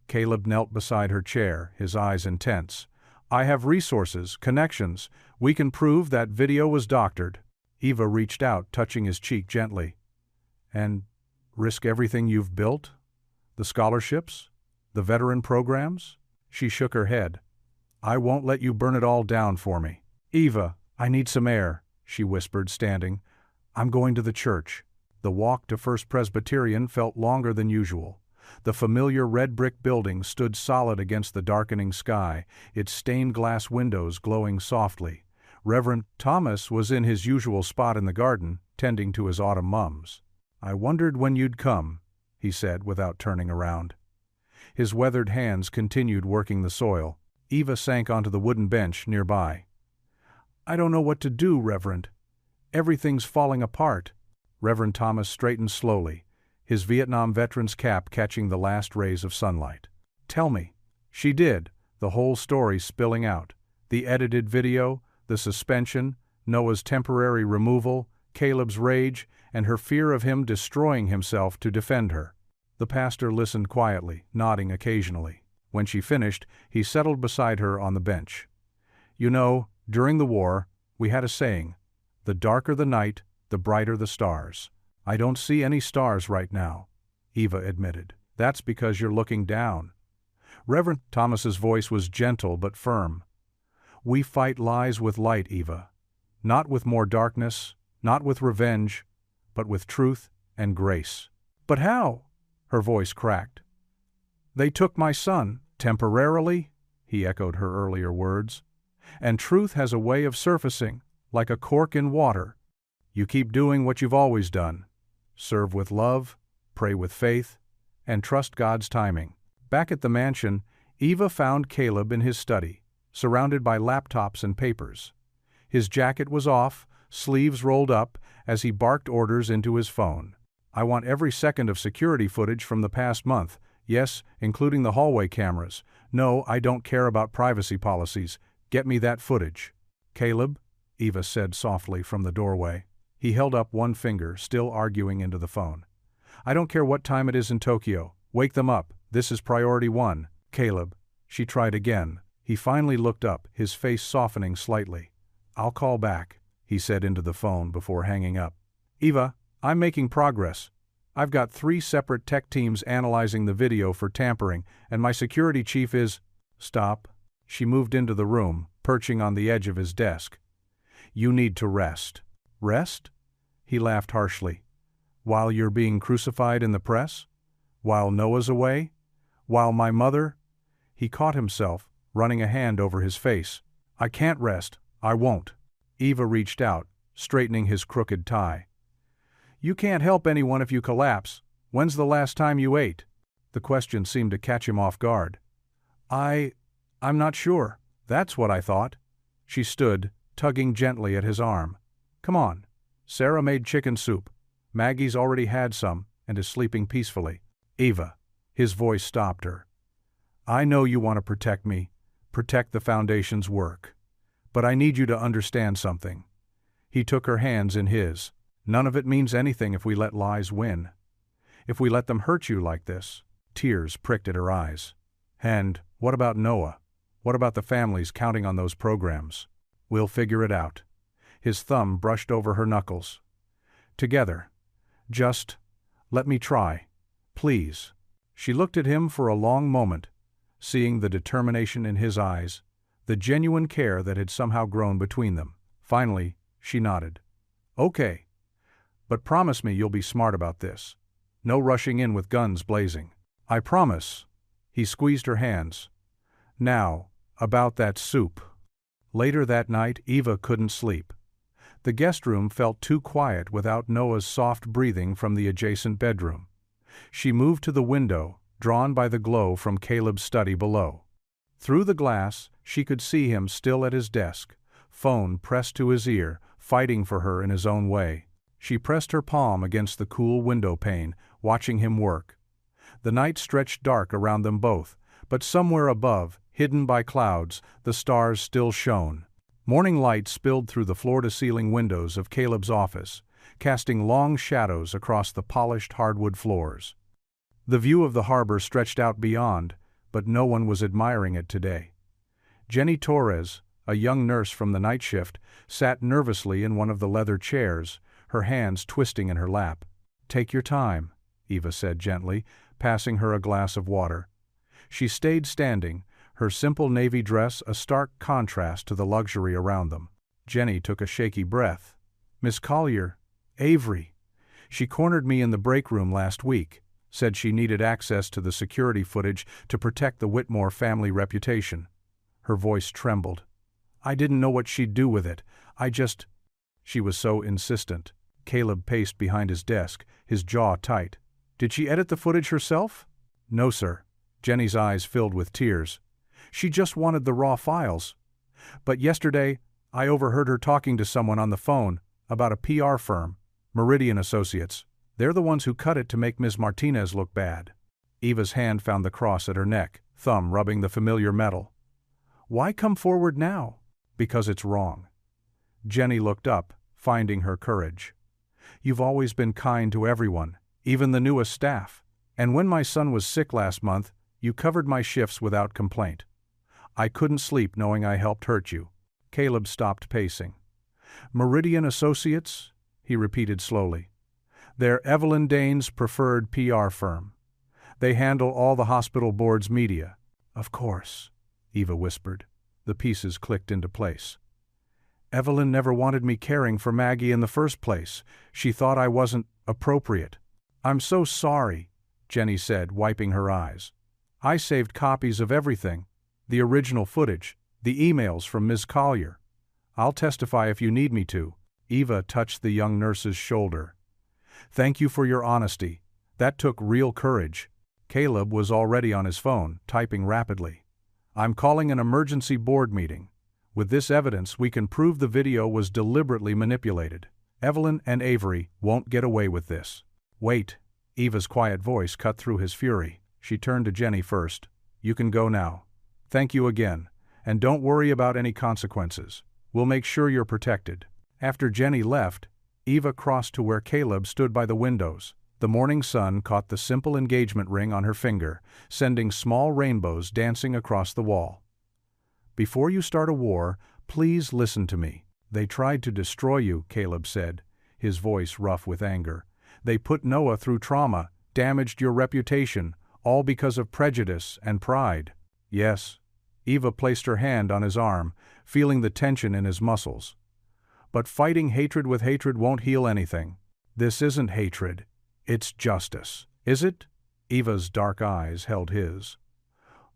Caleb knelt beside her chair, his eyes intense. I have resources, connections. We can prove that video was doctored. Eva reached out, touching his cheek gently. And risk everything you've built? The scholarships? The veteran programs? She shook her head. I won't let you burn it all down for me. Eva, I need some air, she whispered, standing. I'm going to the church. The walk to First Presbyterian felt longer than usual. The familiar red brick building stood solid against the darkening sky, its stained glass windows glowing softly. Reverend Thomas was in his usual spot in the garden, tending to his autumn mums. I wondered when you'd come, he said without turning around. His weathered hands continued working the soil. Eva sank onto the wooden bench nearby. I don't know what to do, Reverend. Everything's falling apart. Reverend Thomas straightened slowly, his Vietnam veteran's cap catching the last rays of sunlight. Tell me. She did, the whole story spilling out. The edited video, the suspension, Noah's temporary removal, Caleb's rage, and her fear of him destroying himself to defend her. The pastor listened quietly, nodding occasionally. When she finished, he settled beside her on the bench. You know, during the war, we had a saying, the darker the night, the brighter the stars. I don't see any stars right now, Eva admitted. That's because you're looking down. Reverend Thomas's voice was gentle but firm. We fight lies with light, Eva. Not with more darkness, not with revenge, but with truth and grace. But how? Her voice cracked. They took my son, temporarily, he echoed her earlier words. And truth has a way of surfacing, like a cork in water. You keep doing what you've always done. Serve with love, pray with faith, and trust God's timing. Back at the mansion, Eva found Caleb in his study, surrounded by laptops and papers. His jacket was off, sleeves rolled up, as he barked orders into his phone. I want every second of security footage from the past month, yes, including the hallway cameras. No, I don't care about privacy policies. Get me that footage. Caleb, Eva said softly from the doorway. He held up one finger, still arguing into the phone. I don't care what time it is in Tokyo. Wake them up. This is priority one. Caleb. She tried again. He finally looked up, his face softening slightly. I'll call back, he said into the phone before hanging up. Eva, I'm making progress. I've got 3 separate tech teams analyzing the video for tampering, and my security chief is… Stop. She moved into the room, perching on the edge of his desk. You need to rest. Rest? He laughed harshly. While you're being crucified in the press? While Noah's away? While my mother… He caught himself, running a hand over his face. I can't rest. I won't. Eva reached out, straightening his crooked tie. You can't help anyone if you collapse. When's the last time you ate? The question seemed to catch him off guard. I'm not sure. That's what I thought. She stood, tugging gently at his arm. Come on. Sarah made chicken soup. Maggie's already had some and is sleeping peacefully. Eva. His voice stopped her. I know you want to protect me, protect the Foundation's work. But I need you to understand something. He took her hands in his. None of it means anything if we let lies win. If we let them hurt you like this. Tears pricked at her eyes. And what about Noah? What about the families counting on those programs? We'll figure it out. His thumb brushed over her knuckles. Together. Just let me try. Please. She looked at him for a long moment, seeing the determination in his eyes, the genuine care that had somehow grown between them. Finally, she nodded. Okay. But promise me you'll be smart about this. No rushing in with guns blazing. I promise. He squeezed her hands. Now, about that soup. Later that night, Eva couldn't sleep. The guest room felt too quiet without Noah's soft breathing from the adjacent bedroom. She moved to the window, drawn by the glow from Caleb's study below. Through the glass, she could see him still at his desk, phone pressed to his ear, fighting for her in his own way. She pressed her palm against the cool window pane, watching him work. The night stretched dark around them both, but somewhere above, hidden by clouds, the stars still shone. Morning light spilled through the floor-to-ceiling windows of Caleb's office, casting long shadows across the polished hardwood floors. The view of the harbor stretched out beyond, but no one was admiring it today. Jenny Torres, a young nurse from the night shift, sat nervously in one of the leather chairs, her hands twisting in her lap. "Take your time," Eva said gently, passing her a glass of water. She stayed standing, her simple navy dress a stark contrast to the luxury around them. Jenny took a shaky breath. "Miss Collier, Avery. She cornered me in the break room last week, said she needed access to the security footage to protect the Whitmore family reputation." Her voice trembled. "I didn't know what she'd do with it. She was so insistent." Caleb paced behind his desk, his jaw tight. "Did she edit the footage herself?" "No, sir." Jenny's eyes filled with tears. "She just wanted the raw files. But yesterday, I overheard her talking to someone on the phone about a PR firm, Meridian Associates. They're the ones who cut it to make Ms. Martinez look bad." Eva's hand found the cross at her neck, thumb rubbing the familiar metal. "Why come forward now?" "Because it's wrong." Jenny looked up, finding her courage. "You've always been kind to everyone, even the newest staff. And when my son was sick last month, you covered my shifts without complaint. I couldn't sleep knowing I helped hurt you." Caleb stopped pacing. "Meridian Associates?" he repeated slowly. "They're Evelyn Dane's preferred PR firm. They handle all the hospital board's media." "Of course," Eva whispered. The pieces clicked into place. "Evelyn never wanted me caring for Maggie in the first place. She thought I wasn't appropriate." "I'm so sorry," Jenny said, wiping her eyes. "I saved copies of everything. The original footage, the emails from Ms. Collier. I'll testify if you need me to." Eva touched the young nurse's shoulder. "Thank you for your honesty. That took real courage." Caleb was already on his phone, typing rapidly. "I'm calling an emergency board meeting. With this evidence, we can prove the video was deliberately manipulated. Evelyn and Avery won't get away with this." "Wait." Eva's quiet voice cut through his fury. She turned to Jenny first. "You can go now. Thank you again. And don't worry about any consequences. We'll make sure you're protected." After Jenny left, Eva crossed to where Caleb stood by the windows. The morning sun caught the simple engagement ring on her finger, sending small rainbows dancing across the wall. "Before you start a war, please listen to me. They tried to destroy you," Caleb said, his voice rough with anger. "They put Noah through trauma, damaged your reputation, all because of prejudice and pride." "Yes." Eva placed her hand on his arm, feeling the tension in his muscles. "But fighting hatred with hatred won't heal anything. This isn't hatred. It's justice." "Is it?" Eva's dark eyes held his.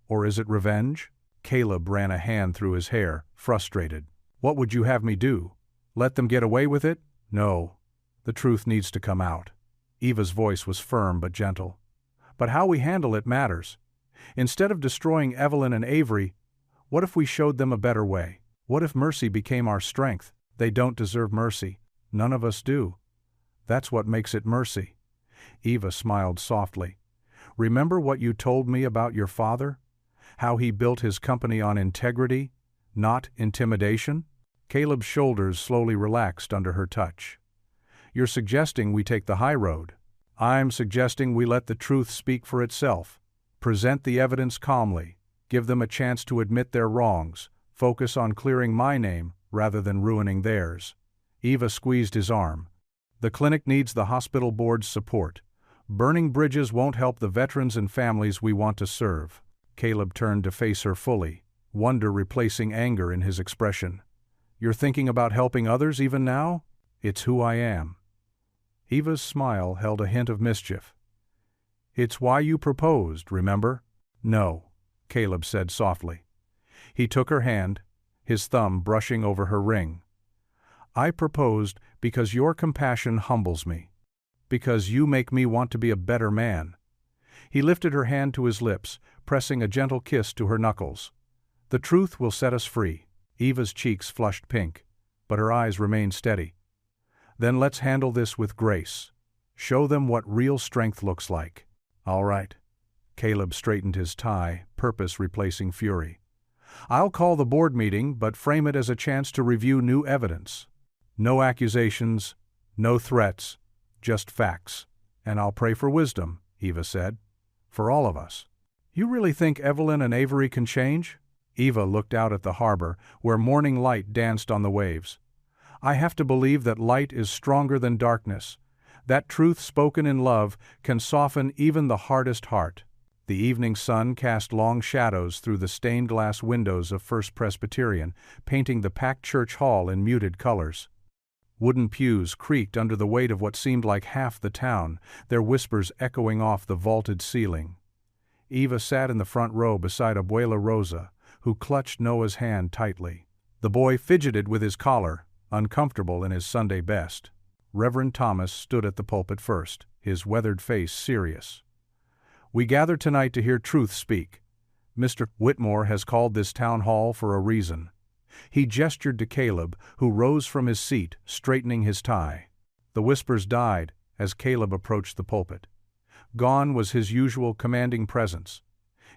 "Or is it revenge?" Caleb ran a hand through his hair, frustrated. "What would you have me do? Let them get away with it?" "No. The truth needs to come out." Eva's voice was firm but gentle. "But how we handle it matters. Instead of destroying Evelyn and Avery, what if we showed them a better way? What if mercy became our strength?" "They don't deserve mercy. None of us do. That's what makes it mercy." Eva smiled softly. "Remember what you told me about your father? How he built his company on integrity, not intimidation?" Caleb's shoulders slowly relaxed under her touch. "You're suggesting we take the high road. I'm suggesting we let the truth speak for itself. Present the evidence calmly, give them a chance to admit their wrongs, focus on clearing my name rather than ruining theirs." Eva squeezed his arm. "The clinic needs the hospital board's support. Burning bridges won't help the veterans and families we want to serve." Caleb turned to face her fully, wonder replacing anger in his expression. "You're thinking about helping others even now?" "It's who I am." Eva's smile held a hint of mischief. "It's why you proposed, remember?" "No," Caleb said softly. He took her hand, his thumb brushing over her ring. "I proposed because your compassion humbles me. Because you make me want to be a better man." He lifted her hand to his lips, pressing a gentle kiss to her knuckles. "The truth will set us free." Eva's cheeks flushed pink, but her eyes remained steady. "Then let's handle this with grace. Show them what real strength looks like." "All right." Caleb straightened his tie, purpose replacing fury. I'll call the board meeting, but frame it as a chance to review new evidence. No accusations, no threats, just facts. And I'll pray for wisdom, Eva said. For all of us. You really think Evelyn and Avery can change? Eva looked out at the harbor, where morning light danced on the waves. I have to believe that light is stronger than darkness. That truth spoken in love can soften even the hardest heart. The evening sun cast long shadows through the stained glass windows of First Presbyterian, painting the packed church hall in muted colors. Wooden pews creaked under the weight of what seemed like half the town, their whispers echoing off the vaulted ceiling. Eva sat in the front row beside Abuela Rosa, who clutched Noah's hand tightly. The boy fidgeted with his collar, uncomfortable in his Sunday best. Reverend Thomas stood at the pulpit first, his weathered face serious. We gather tonight to hear truth speak. Mr. Whitmore has called this town hall for a reason. He gestured to Caleb, who rose from his seat, straightening his tie. The whispers died as Caleb approached the pulpit. Gone was his usual commanding presence.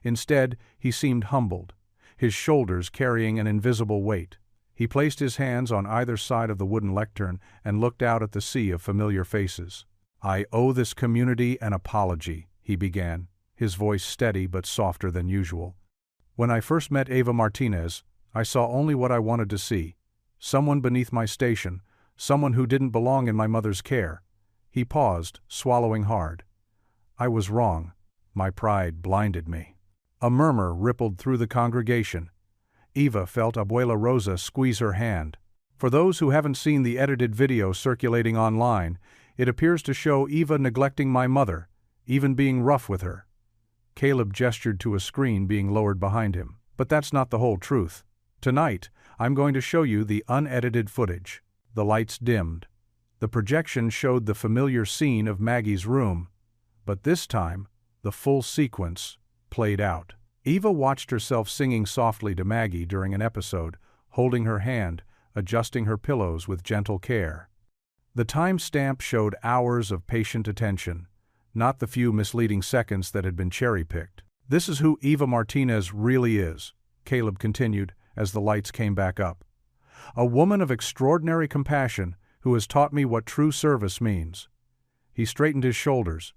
Instead, he seemed humbled, his shoulders carrying an invisible weight. He placed his hands on either side of the wooden lectern and looked out at the sea of familiar faces. I owe this community an apology, he began, his voice steady but softer than usual. When I first met Eva Martinez, I saw only what I wanted to see. Someone beneath my station, someone who didn't belong in my mother's care. He paused, swallowing hard. I was wrong. My pride blinded me. A murmur rippled through the congregation. Eva felt Abuela Rosa squeeze her hand. For those who haven't seen the edited video circulating online, it appears to show Eva neglecting my mother, even being rough with her. Caleb gestured to a screen being lowered behind him. But that's not the whole truth. Tonight, I'm going to show you the unedited footage. The lights dimmed. The projection showed the familiar scene of Maggie's room. But this time, the full sequence played out. Eva watched herself singing softly to Maggie during an episode, holding her hand, adjusting her pillows with gentle care. The timestamp showed hours of patient attention, not the few misleading seconds that had been cherry-picked. This is who Eva Martinez really is, Caleb continued as the lights came back up. A woman of extraordinary compassion who has taught me what true service means. He straightened his shoulders.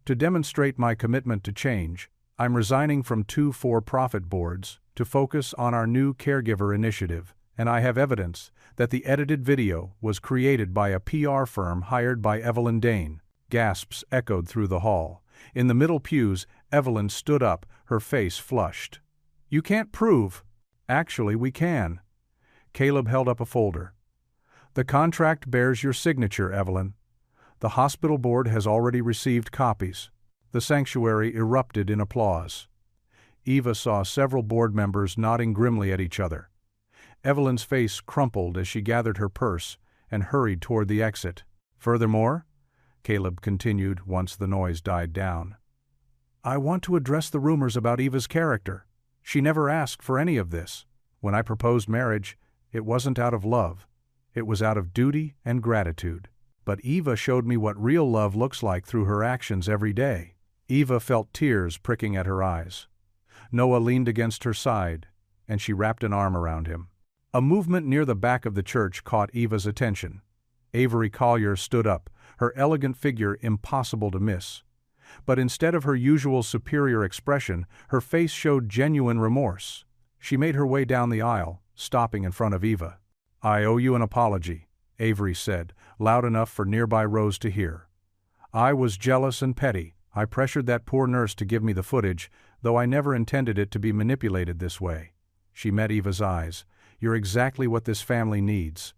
To demonstrate my commitment to change, I'm resigning from 2 for-profit boards to focus on our new caregiver initiative, and I have evidence that the edited video was created by a PR firm hired by Evelyn Dane. Gasps echoed through the hall. In the middle pews, Evelyn stood up, her face flushed. You can't prove. Actually, we can. Caleb held up a folder. The contract bears your signature, Evelyn. The hospital board has already received copies. The sanctuary erupted in applause. Eva saw several board members nodding grimly at each other. Evelyn's face crumpled as she gathered her purse and hurried toward the exit. Furthermore, Caleb continued once the noise died down, I want to address the rumors about Eva's character. She never asked for any of this. When I proposed marriage, it wasn't out of love. It was out of duty and gratitude. But Eva showed me what real love looks like through her actions every day. Eva felt tears pricking at her eyes. Noah leaned against her side, and she wrapped an arm around him. A movement near the back of the church caught Eva's attention. Avery Collier stood up, her elegant figure impossible to miss. But instead of her usual superior expression, her face showed genuine remorse. She made her way down the aisle, stopping in front of Eva. I owe you an apology, Avery said, loud enough for nearby rows to hear. I was jealous and petty. I pressured that poor nurse to give me the footage, though I never intended it to be manipulated this way. She met Eva's eyes. You're exactly what this family needs.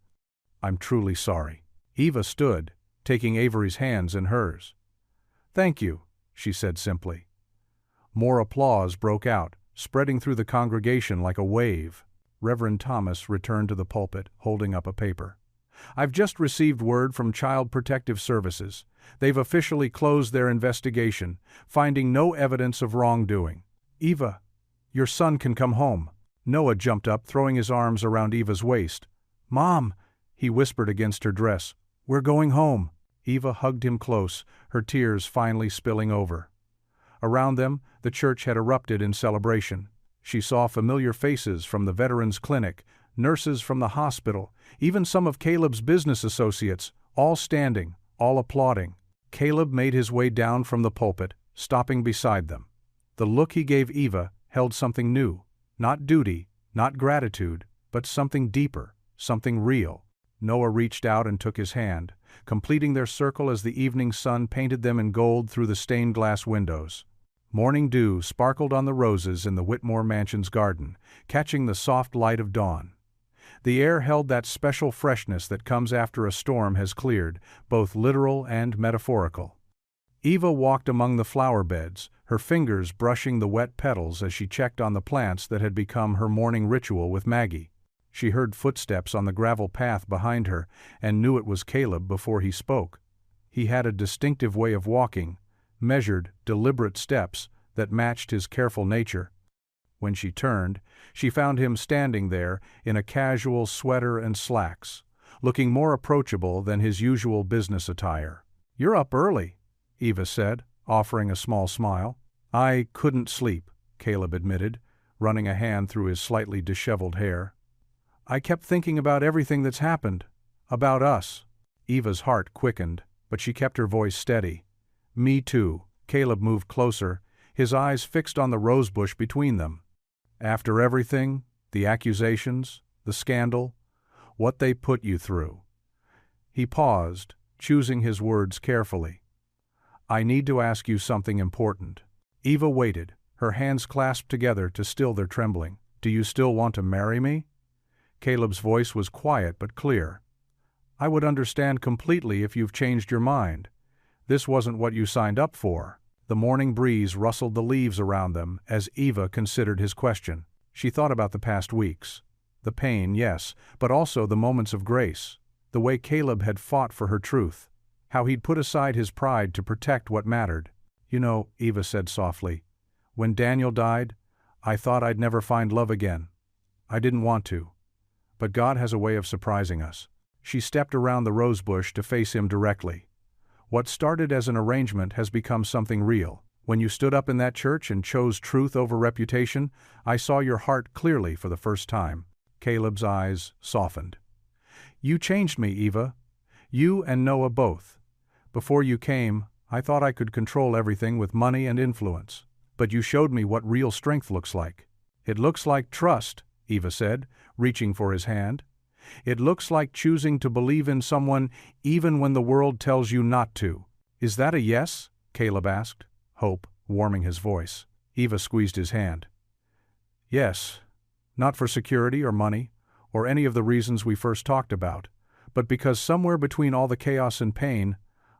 I'm truly sorry. Eva stood, taking Avery's hands in hers. Thank you, she said simply. More applause broke out, spreading through the congregation like a wave. Reverend Thomas returned to the pulpit, holding up a paper. I've just received word from Child Protective Services. They've officially closed their investigation, finding no evidence of wrongdoing. Eva, your son can come home. Noah jumped up, throwing his arms around Eva's waist. Mom, he whispered against her dress. We're going home. Eva hugged him close, her tears finally spilling over. Around them, the church had erupted in celebration. She saw familiar faces from the veterans' clinic, nurses from the hospital, even some of Caleb's business associates, all standing, all applauding. Caleb made his way down from the pulpit, stopping beside them. The look he gave Eva held something new, not duty, not gratitude, but something deeper, something real. Noah reached out and took his hand, completing their circle as the evening sun painted them in gold through the stained glass windows. Morning dew sparkled on the roses in the Whitmore Mansion's garden, catching the soft light of dawn. The air held that special freshness that comes after a storm has cleared, both literal and metaphorical. Eva walked among the flower beds, her fingers brushing the wet petals as she checked on the plants that had become her morning ritual with Maggie. She heard footsteps on the gravel path behind her and knew it was Caleb before he spoke. He had a distinctive way of walking, measured, deliberate steps that matched his careful nature. When she turned, she found him standing there in a casual sweater and slacks, looking more approachable than his usual business attire. "You're up early," Eva said, offering a small smile. "I couldn't sleep," Caleb admitted, running a hand through his slightly disheveled hair. "I kept thinking about everything that's happened, about us." Eva's heart quickened, but she kept her voice steady. "Me too." Caleb moved closer, his eyes fixed on the rosebush between them. "After everything, the accusations, the scandal, what they put you through." He paused, choosing his words carefully. "I need to ask you something important." Eva waited, her hands clasped together to still their trembling. "Do you still want to marry me?" Caleb's voice was quiet but clear. "I would understand completely if you've changed your mind. This wasn't what you signed up for." The morning breeze rustled the leaves around them as Eva considered his question. She thought about the past weeks. The pain, yes, but also the moments of grace. The way Caleb had fought for her truth. How he'd put aside his pride to protect what mattered. "You know," Eva said softly, "when Daniel died, I thought I'd never find love again. I didn't want to. But God has a way of surprising us." She stepped around the rosebush to face him directly. "What started as an arrangement has become something real. When you stood up in that church and chose truth over reputation, I saw your heart clearly for the first time." Caleb's eyes softened. "You changed me, Eva. You and Noah both. Before you came, I thought I could control everything with money and influence. But you showed me what real strength looks like." "It looks like trust," Eva said, reaching for his hand. "It looks like choosing to believe in someone even when the world tells you not to." "Is that a yes?" Caleb asked, hope warming his voice. Eva squeezed his hand. "Yes, not for security or money, or any of the reasons we first talked about, but because somewhere between all the chaos and pain,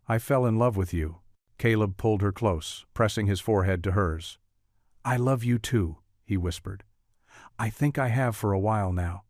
I fell in love with you." Caleb pulled her close, pressing his forehead to hers. "I love you too," he whispered. "I think I have for a while now.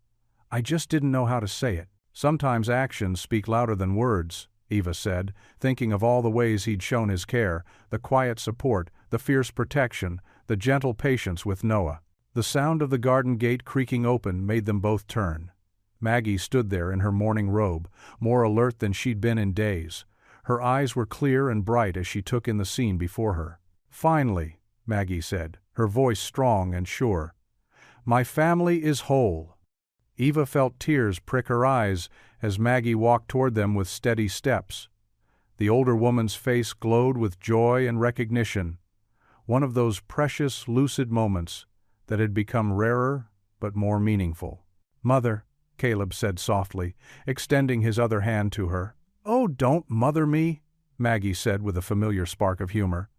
I just didn't know how to say it." "Sometimes actions speak louder than words," Eva said, thinking of all the ways he'd shown his care, the quiet support, the fierce protection, the gentle patience with Noah. The sound of the garden gate creaking open made them both turn. Maggie stood there in her morning robe, more alert than she'd been in days. Her eyes were clear and bright as she took in the scene before her. "Finally," Maggie said, her voice strong and sure. "My family is whole." Eva felt tears prick her eyes as Maggie walked toward them with steady steps. The older woman's face glowed with joy and recognition, one of those precious, lucid moments that had become rarer but more meaningful. "Mother," Caleb said softly, extending his other hand to her. "Oh, don't mother me," Maggie said with a familiar spark of humor.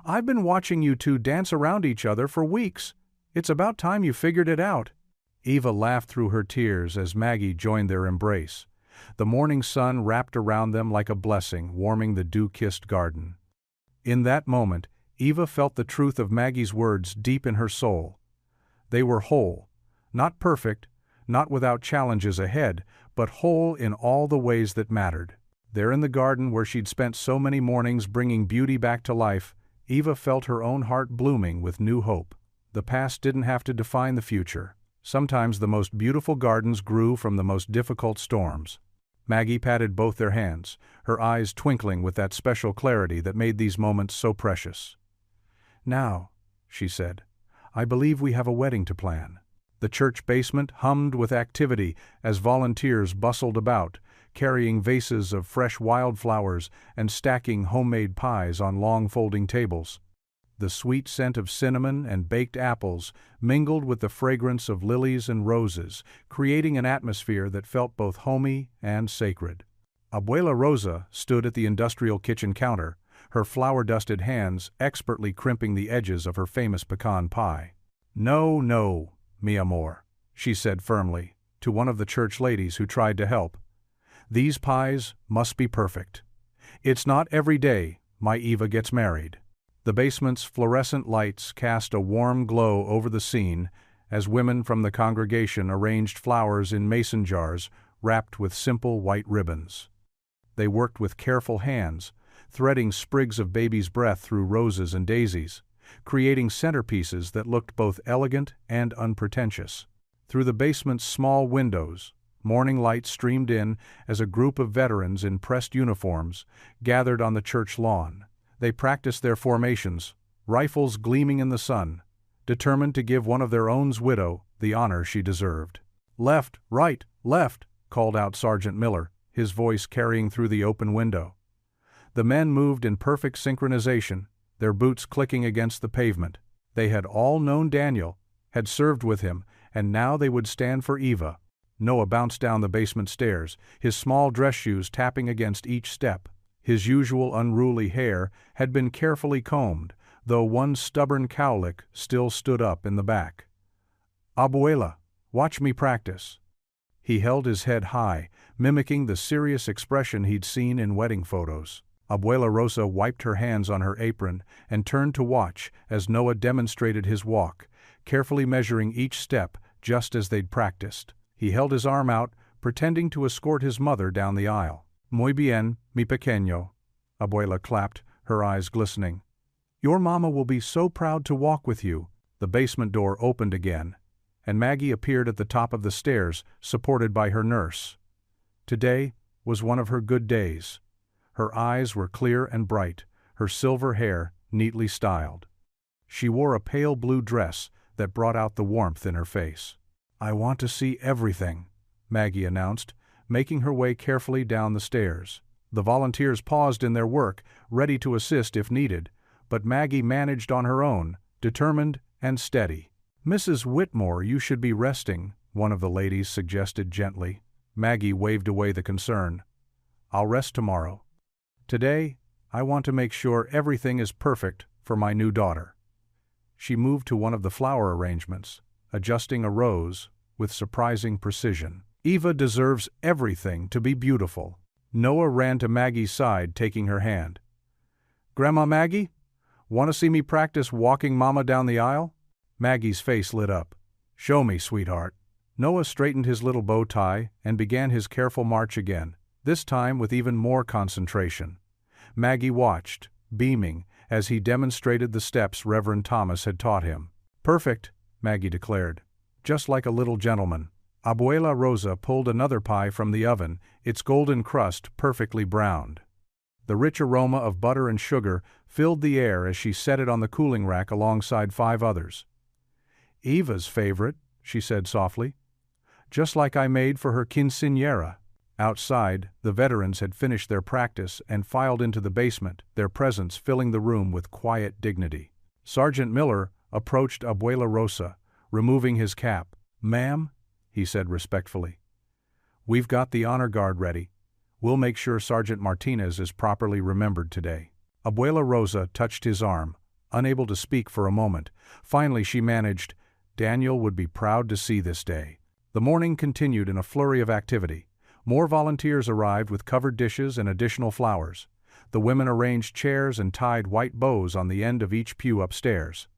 "I've been watching you two dance around each other for weeks. It's about time you figured it out." Eva laughed through her tears as Maggie joined their embrace. The morning sun wrapped around them like a blessing, warming the dew-kissed garden. In that moment, Eva felt the truth of Maggie's words deep in her soul. They were whole, not perfect, not without challenges ahead, but whole in all the ways that mattered. There in the garden where she'd spent so many mornings bringing beauty back to life, Eva felt her own heart blooming with new hope. The past didn't have to define the future. Sometimes the most beautiful gardens grew from the most difficult storms. Maggie patted both their hands, her eyes twinkling with that special clarity that made these moments so precious. "Now," she said, I believe we have a wedding to plan." The church basement hummed with activity as volunteers bustled about, carrying vases of fresh wildflowers and stacking homemade pies on long folding tables. The sweet scent of cinnamon and baked apples mingled with the fragrance of lilies and roses, creating an atmosphere that felt both homey and sacred. Abuela Rosa stood at the industrial kitchen counter, her flour-dusted hands expertly crimping the edges of her famous pecan pie. "No, no, mi amor," she said firmly, to one of the church ladies who tried to help. "These pies must be perfect. It's not every day my Eva gets married." The basement's fluorescent lights cast a warm glow over the scene as women from the congregation arranged flowers in mason jars wrapped with simple white ribbons. They worked with careful hands, threading sprigs of baby's breath through roses and daisies, creating centerpieces that looked both elegant and unpretentious. Through the basement's small windows, morning light streamed in as a group of veterans in pressed uniforms gathered on the church lawn. They practiced their formations, rifles gleaming in the sun, determined to give one of their own's widow the honor she deserved. "Left, right, left," called out Sergeant Miller, his voice carrying through the open window. The men moved in perfect synchronization, their boots clicking against the pavement. They had all known Daniel, had served with him, and now they would stand for Eva. Noah bounced down the basement stairs, his small dress shoes tapping against each step. His usual unruly hair had been carefully combed, though one stubborn cowlick still stood up in the back. "Abuela, watch me practice." He held his head high, mimicking the serious expression he'd seen in wedding photos. Abuela Rosa wiped her hands on her apron and turned to watch as Noah demonstrated his walk, carefully measuring each step just as they'd practiced. He held his arm out, pretending to escort his mother down the aisle. "Muy bien, mi pequeño," Abuela clapped, her eyes glistening. "Your mama will be so proud to walk with you." The basement door opened again, and Maggie appeared at the top of the stairs, supported by her nurse. Today was one of her good days. Her eyes were clear and bright, her silver hair neatly styled. She wore a pale blue dress that brought out the warmth in her face. "I want to see everything," Maggie announced, making her way carefully down the stairs. The volunteers paused in their work, ready to assist if needed, but Maggie managed on her own, determined and steady. "Mrs. Whitmore, you should be resting," one of the ladies suggested gently. Maggie waved away the concern. "I'll rest tomorrow. Today, I want to make sure everything is perfect for my new daughter." She moved to one of the flower arrangements, adjusting a rose with surprising precision. "Eva deserves everything to be beautiful." Noah ran to Maggie's side, taking her hand. "Grandma Maggie, want to see me practice walking Mama down the aisle?" Maggie's face lit up. "Show me, sweetheart." Noah straightened his little bow tie and began his careful march again, this time with even more concentration. Maggie watched, beaming, as he demonstrated the steps Reverend Thomas had taught him. "Perfect," Maggie declared. "Just like a little gentleman." Abuela Rosa pulled another pie from the oven, its golden crust perfectly browned. The rich aroma of butter and sugar filled the air as she set it on the cooling rack alongside 5 others. "Eva's favorite," she said softly. "Just like I made for her quinceañera." Outside, the veterans had finished their practice and filed into the basement, their presence filling the room with quiet dignity. Sergeant Miller approached Abuela Rosa, removing his cap. "Ma'am," he said respectfully, "we've got the honor guard ready. We'll make sure Sergeant Martinez is properly remembered today." Abuela Rosa touched his arm, unable to speak for a moment. Finally she managed, "Daniel would be proud to see this day." The morning continued in a flurry of activity. More volunteers arrived with covered dishes and additional flowers. The women arranged chairs and tied white bows on the end of each pew upstairs.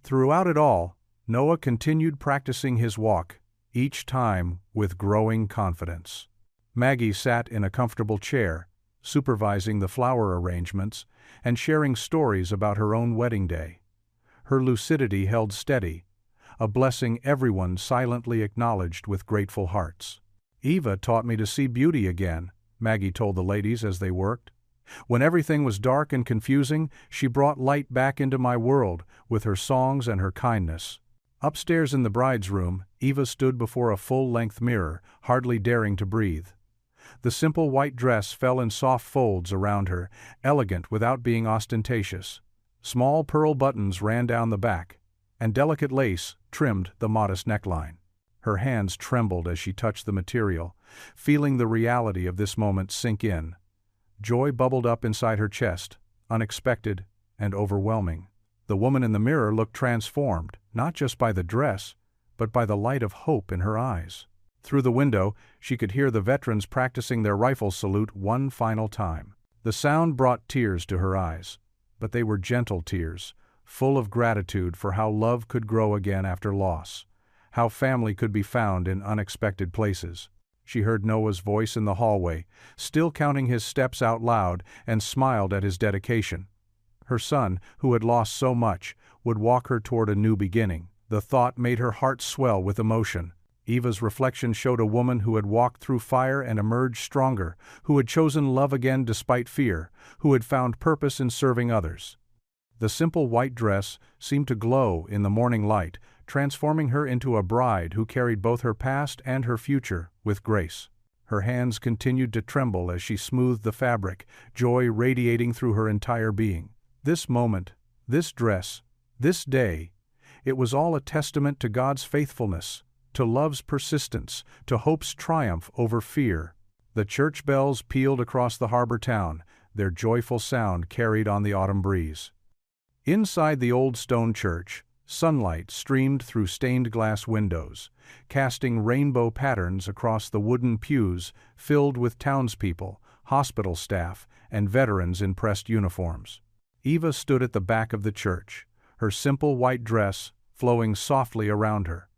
Throughout it all, Noah continued practicing his walk, each time with growing confidence. Maggie sat in a comfortable chair, supervising the flower arrangements and sharing stories about her own wedding day. Her lucidity held steady, a blessing everyone silently acknowledged with grateful hearts. "Eva taught me to see beauty again," Maggie told the ladies as they worked. When everything was dark and confusing, she brought light back into my world with her songs and her kindness. Upstairs in the bride's room, Eva stood before a full-length mirror, hardly daring to breathe. The simple white dress fell in soft folds around her, elegant without being ostentatious. Small pearl buttons ran down the back, and delicate lace trimmed the modest neckline. Her hands trembled as she touched the material, feeling the reality of this moment sink in. Joy bubbled up inside her chest, unexpected and overwhelming. The woman in the mirror looked transformed, not just by the dress, but by the light of hope in her eyes. Through the window, she could hear the veterans practicing their rifle salute one final time. The sound brought tears to her eyes, but they were gentle tears, full of gratitude for how love could grow again after loss, how family could be found in unexpected places. She heard Noah's voice in the hallway, still counting his steps out loud, and smiled at his dedication. Her son, who had lost so much, would walk her toward a new beginning. The thought made her heart swell with emotion. Eva's reflection showed a woman who had walked through fire and emerged stronger, who had chosen love again despite fear, who had found purpose in serving others. The simple white dress seemed to glow in the morning light, transforming her into a bride who carried both her past and her future with grace. Her hands continued to tremble as she smoothed the fabric, joy radiating through her entire being. This moment, this dress, this day, it was all a testament to God's faithfulness, to love's persistence, to hope's triumph over fear. The church bells pealed across the harbor town, their joyful sound carried on the autumn breeze. Inside the old stone church, sunlight streamed through stained glass windows, casting rainbow patterns across the wooden pews filled with townspeople, hospital staff, and veterans in pressed uniforms. Eva stood at the back of the church, her simple white dress flowing softly around her.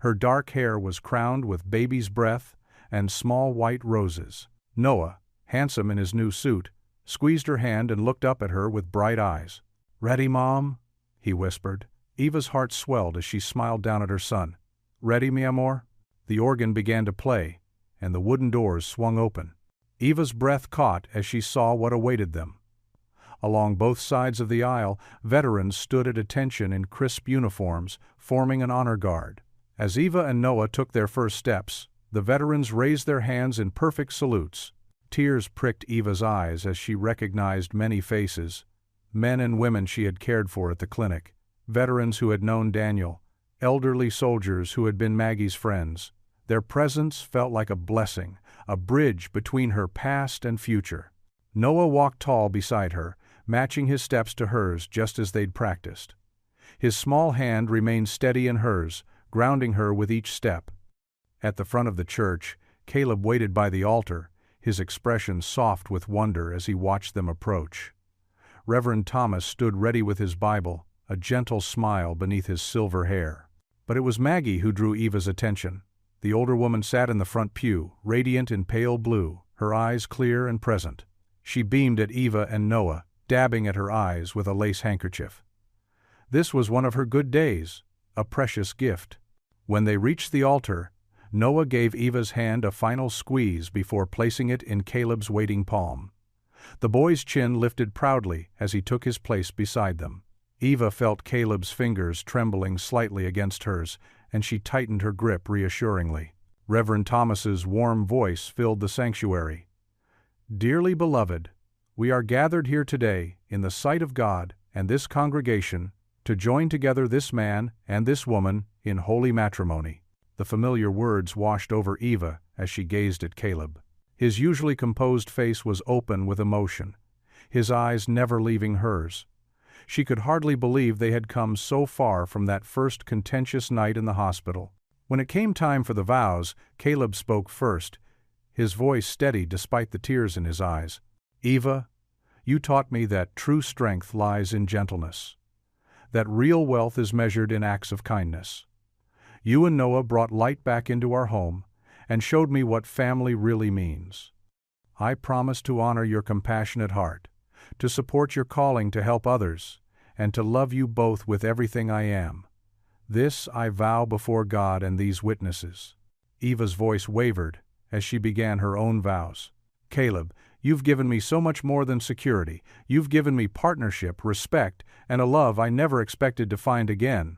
Her dark hair was crowned with baby's breath and small white roses. Noah, handsome in his new suit, squeezed her hand and looked up at her with bright eyes. "Ready, Mom?" he whispered. Eva's heart swelled as she smiled down at her son. "Ready, mi amor?" The organ began to play, and the wooden doors swung open. Eva's breath caught as she saw what awaited them. Along both sides of the aisle, veterans stood at attention in crisp uniforms, forming an honor guard. As Eva and Noah took their first steps, the veterans raised their hands in perfect salutes. Tears pricked Eva's eyes as she recognized many faces, men and women she had cared for at the clinic, veterans who had known Daniel, elderly soldiers who had been Maggie's friends. Their presence felt like a blessing, a bridge between her past and future. Noah walked tall beside her, matching his steps to hers just as they'd practiced. His small hand remained steady in hers, grounding her with each step. At the front of the church, Caleb waited by the altar, his expression soft with wonder as he watched them approach. Reverend Thomas stood ready with his Bible, a gentle smile beneath his silver hair. But it was Maggie who drew Eva's attention. The older woman sat in the front pew, radiant in pale blue, her eyes clear and present. She beamed at Eva and Noah, dabbing at her eyes with a lace handkerchief. This was one of her good days, a precious gift. When they reached the altar, Noah gave Eva's hand a final squeeze before placing it in Caleb's waiting palm. The boy's chin lifted proudly as he took his place beside them. Eva felt Caleb's fingers trembling slightly against hers, and she tightened her grip reassuringly. Reverend Thomas's warm voice filled the sanctuary. "Dearly beloved, we are gathered here today in the sight of God and this congregation to join together this man and this woman in holy matrimony." The familiar words washed over Eva as she gazed at Caleb. His usually composed face was open with emotion, his eyes never leaving hers. She could hardly believe they had come so far from that first contentious night in the hospital. When it came time for the vows, Caleb spoke first, his voice steady despite the tears in his eyes. "Eva, you taught me that true strength lies in gentleness, that real wealth is measured in acts of kindness. You and Noah brought light back into our home and showed me what family really means. I promise to honor your compassionate heart, to support your calling to help others, and to love you both with everything I am. This I vow before God and these witnesses." Eva's voice wavered as she began her own vows. "Caleb, You've given me so much more than security. You've given me partnership, respect, and a love I never expected to find again.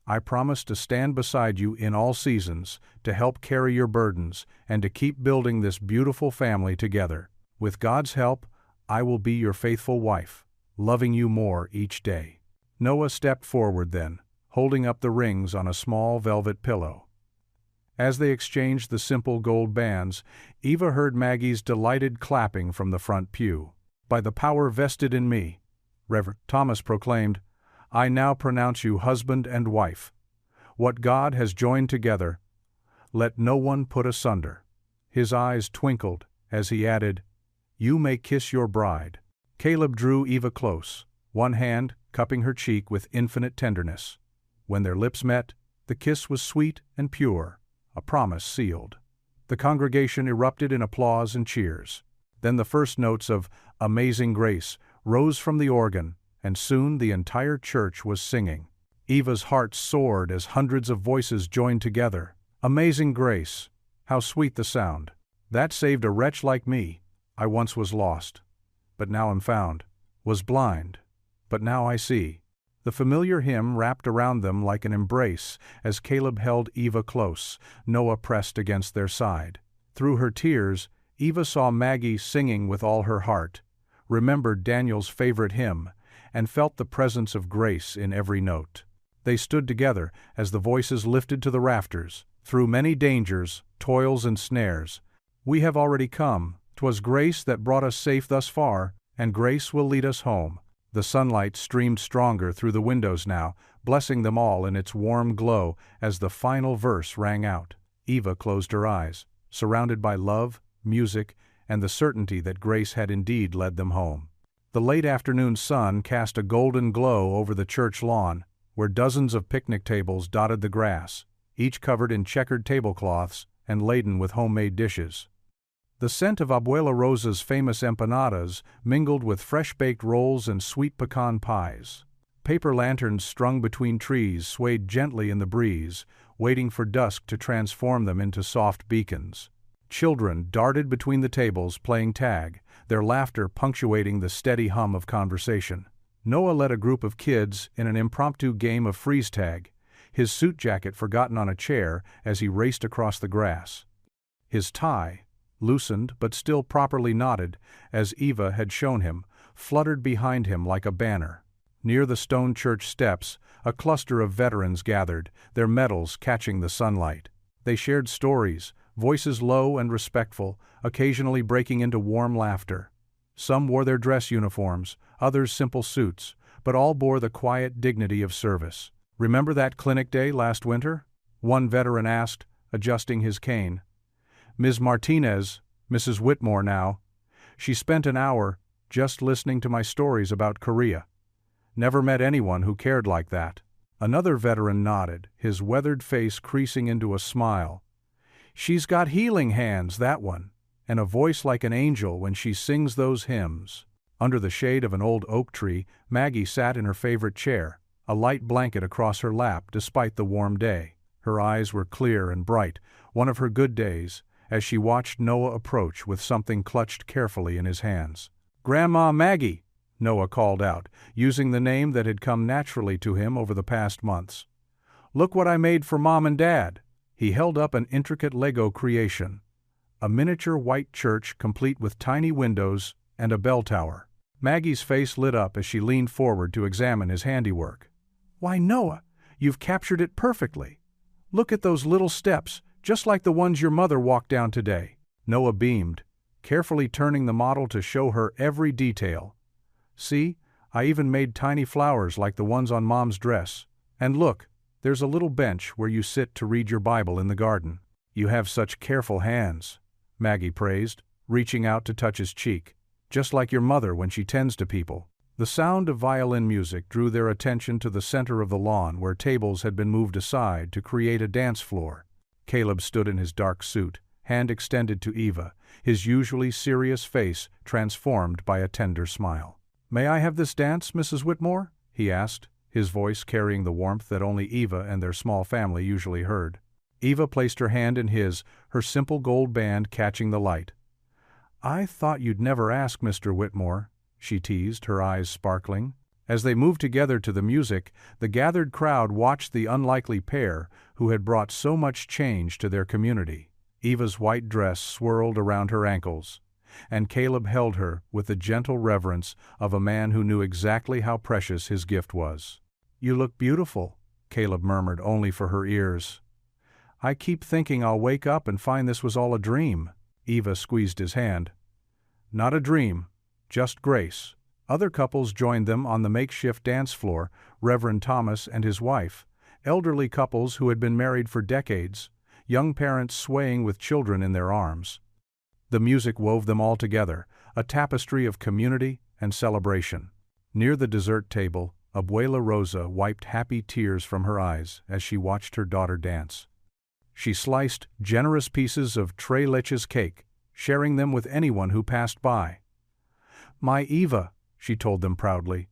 I promise to stand beside you in all seasons, to help carry your burdens, and to keep building this beautiful family together. With God's help, I will be your faithful wife, loving you more each day." Noah stepped forward then, holding up the rings on a small velvet pillow. As they exchanged the simple gold bands, Eva heard Maggie's delighted clapping from the front pew. "By the power vested in me," Reverend Thomas proclaimed, "I now pronounce you husband and wife. What God has joined together, let no one put asunder." His eyes twinkled as he added, "You may kiss your bride." Caleb drew Eva close, one hand cupping her cheek with infinite tenderness. When their lips met, the kiss was sweet and pure, a promise sealed. The congregation erupted in applause and cheers. Then the first notes of "Amazing Grace" rose from the organ, and soon the entire church was singing. Eva's heart soared as hundreds of voices joined together. "Amazing Grace, how sweet the sound, that saved a wretch like me. I once was lost, but now am found, was blind, but now I see." The familiar hymn wrapped around them like an embrace as Caleb held Eva close, Noah pressed against their side. Through her tears, Eva saw Maggie singing with all her heart, remembered Daniel's favorite hymn, and felt the presence of grace in every note. They stood together as the voices lifted to the rafters. "Through many dangers, toils and snares, we have already come. 'Twas grace that brought us safe thus far, and grace will lead us home." The sunlight streamed stronger through the windows now, blessing them all in its warm glow as the final verse rang out. Eva closed her eyes, surrounded by love, music, and the certainty that grace had indeed led them home. The late afternoon sun cast a golden glow over the church lawn, where dozens of picnic tables dotted the grass, each covered in checkered tablecloths and laden with homemade dishes. The scent of Abuela Rosa's famous empanadas mingled with fresh-baked rolls and sweet pecan pies. Paper lanterns strung between trees swayed gently in the breeze, waiting for dusk to transform them into soft beacons. Children darted between the tables playing tag, their laughter punctuating the steady hum of conversation. Noah led a group of kids in an impromptu game of freeze tag, his suit jacket forgotten on a chair as he raced across the grass. His tie, loosened but still properly knotted, as Eva had shown him, fluttered behind him like a banner. Near the stone church steps, a cluster of veterans gathered, their medals catching the sunlight. They shared stories, voices low and respectful, occasionally breaking into warm laughter. Some wore their dress uniforms, others simple suits, but all bore the quiet dignity of service. "Remember that clinic day last winter?" one veteran asked, adjusting his cane. "Ms. Martinez, Mrs. Whitmore now, she spent an hour just listening to my stories about Korea. Never met anyone who cared like that." Another veteran nodded, his weathered face creasing into a smile. "She's got healing hands, that one, and a voice like an angel when she sings those hymns." Under the shade of an old oak tree, Maggie sat in her favorite chair, a light blanket across her lap despite the warm day. Her eyes were clear and bright, one of her good days, as she watched Noah approach with something clutched carefully in his hands. "Grandma Maggie," Noah called out, using the name that had come naturally to him over the past months. "Look what I made for Mom and Dad." He held up an intricate Lego creation, a miniature white church complete with tiny windows and a bell tower. Maggie's face lit up as she leaned forward to examine his handiwork. "Why, Noah, you've captured it perfectly. Look at those little steps, just like the ones your mother walked down today." Noah beamed, carefully turning the model to show her every detail. "See, I even made tiny flowers like the ones on Mom's dress. And look, there's a little bench where you sit to read your Bible in the garden." "You have such careful hands," Maggie praised, reaching out to touch his cheek. "Just like your mother when she tends to people." The sound of violin music drew their attention to the center of the lawn where tables had been moved aside to create a dance floor. Caleb stood in his dark suit, hand extended to Eva, his usually serious face transformed by a tender smile. "May I have this dance, Mrs. Whitmore?" he asked, his voice carrying the warmth that only Eva and their small family usually heard. Eva placed her hand in his, her simple gold band catching the light. "I thought you'd never ask, Mr. Whitmore," she teased, her eyes sparkling. As they moved together to the music, the gathered crowd watched the unlikely pair who had brought so much change to their community. Eva's white dress swirled around her ankles, and Caleb held her with the gentle reverence of a man who knew exactly how precious his gift was. "You look beautiful," Caleb murmured only for her ears. "I keep thinking I'll wake up and find this was all a dream." Eva squeezed his hand. "Not a dream, just grace." Other couples joined them on the makeshift dance floor, Reverend Thomas and his wife, elderly couples who had been married for decades, young parents swaying with children in their arms. The music wove them all together, a tapestry of community and celebration. Near the dessert table, Abuela Rosa wiped happy tears from her eyes as she watched her daughter dance. She sliced generous pieces of tres leches cake, sharing them with anyone who passed by. "My Eva," she told them proudly.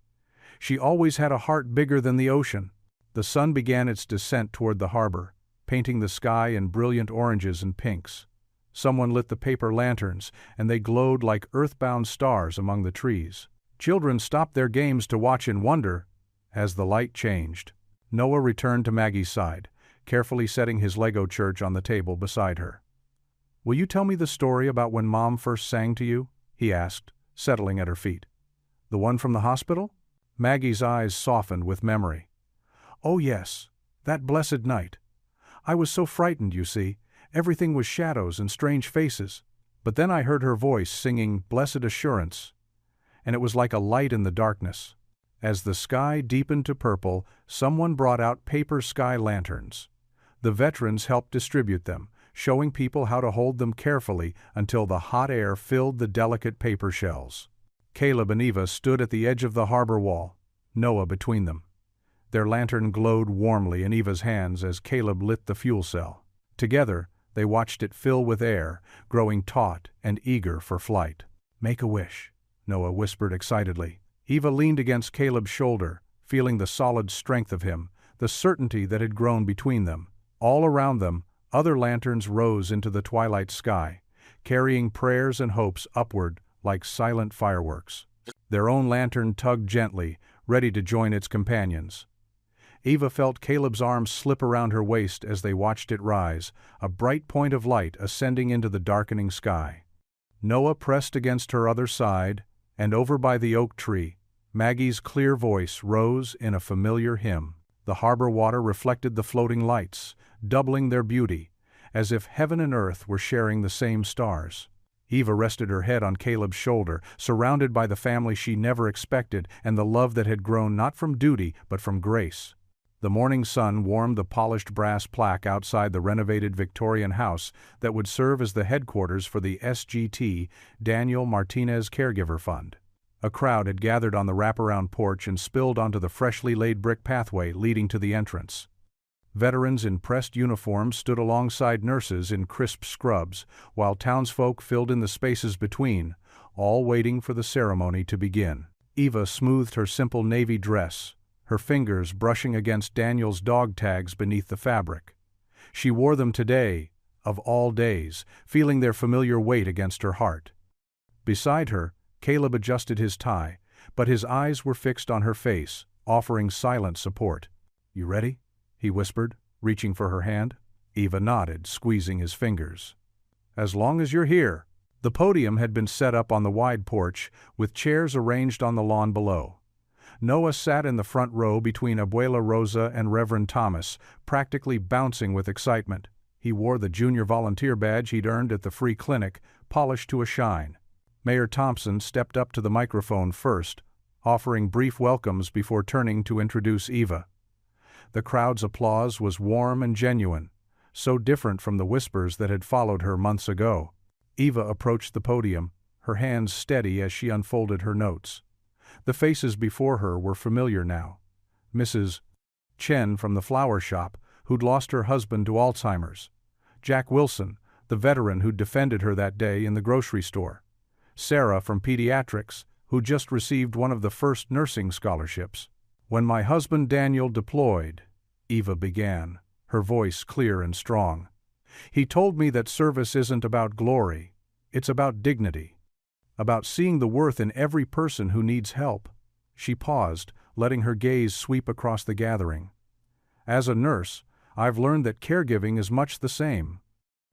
"She always had a heart bigger than the ocean." The sun began its descent toward the harbor, painting the sky in brilliant oranges and pinks. Someone lit the paper lanterns, and they glowed like earthbound stars among the trees. Children stopped their games to watch in wonder as the light changed. Noah returned to Maggie's side, carefully setting his Lego church on the table beside her. "Will you tell me the story about when Mom first sang to you?" he asked, settling at her feet. "The one from the hospital?" Maggie's eyes softened with memory. "Oh yes, that blessed night. I was so frightened, you see. Everything was shadows and strange faces. But then I heard her voice singing Blessed Assurance, and it was like a light in the darkness. As the sky deepened to purple, someone brought out paper sky lanterns. The veterans helped distribute them, showing people how to hold them carefully until the hot air filled the delicate paper shells. Caleb and Eva stood at the edge of the harbor wall, Noah between them. Their lantern glowed warmly in Eva's hands as Caleb lit the fuel cell. Together, they watched it fill with air, growing taut and eager for flight. "Make a wish," Noah whispered excitedly. Eva leaned against Caleb's shoulder, feeling the solid strength of him, the certainty that had grown between them. All around them, other lanterns rose into the twilight sky, carrying prayers and hopes upward like silent fireworks. Their own lantern tugged gently, ready to join its companions. Eva felt Caleb's arms slip around her waist as they watched it rise, a bright point of light ascending into the darkening sky. Noah pressed against her other side, and over by the oak tree, Maggie's clear voice rose in a familiar hymn. The harbor water reflected the floating lights, doubling their beauty, as if heaven and earth were sharing the same stars. Eva rested her head on Caleb's shoulder, surrounded by the family she never expected and the love that had grown not from duty but from grace. The morning sun warmed the polished brass plaque outside the renovated Victorian house that would serve as the headquarters for the SGT Daniel Martinez Caregiver Fund. A crowd had gathered on the wraparound porch and spilled onto the freshly laid brick pathway leading to the entrance. Veterans in pressed uniforms stood alongside nurses in crisp scrubs, while townsfolk filled in the spaces between, all waiting for the ceremony to begin. Eva smoothed her simple navy dress, her fingers brushing against Daniel's dog tags beneath the fabric. She wore them today, of all days, feeling their familiar weight against her heart. Beside her, Caleb adjusted his tie, but his eyes were fixed on her face, offering silent support. "You ready?" he whispered, reaching for her hand. Eva nodded, squeezing his fingers. "As long as you're here." The podium had been set up on the wide porch, with chairs arranged on the lawn below. Noah sat in the front row between Abuela Rosa and Reverend Thomas, practically bouncing with excitement. He wore the junior volunteer badge he'd earned at the free clinic, polished to a shine. Mayor Thompson stepped up to the microphone first, offering brief welcomes before turning to introduce Eva. The crowd's applause was warm and genuine, so different from the whispers that had followed her months ago. Eva approached the podium, her hands steady as she unfolded her notes. The faces before her were familiar now. Mrs. Chen from the flower shop, who'd lost her husband to Alzheimer's. Jack Wilson, the veteran who'd defended her that day in the grocery store. Sarah from pediatrics, who just received one of the first nursing scholarships. "When my husband Daniel deployed," Eva began, her voice clear and strong, "he told me that service isn't about glory, it's about dignity. about seeing the worth in every person who needs help. She paused, letting her gaze sweep across the gathering. As a nurse, I've learned that caregiving is much the same.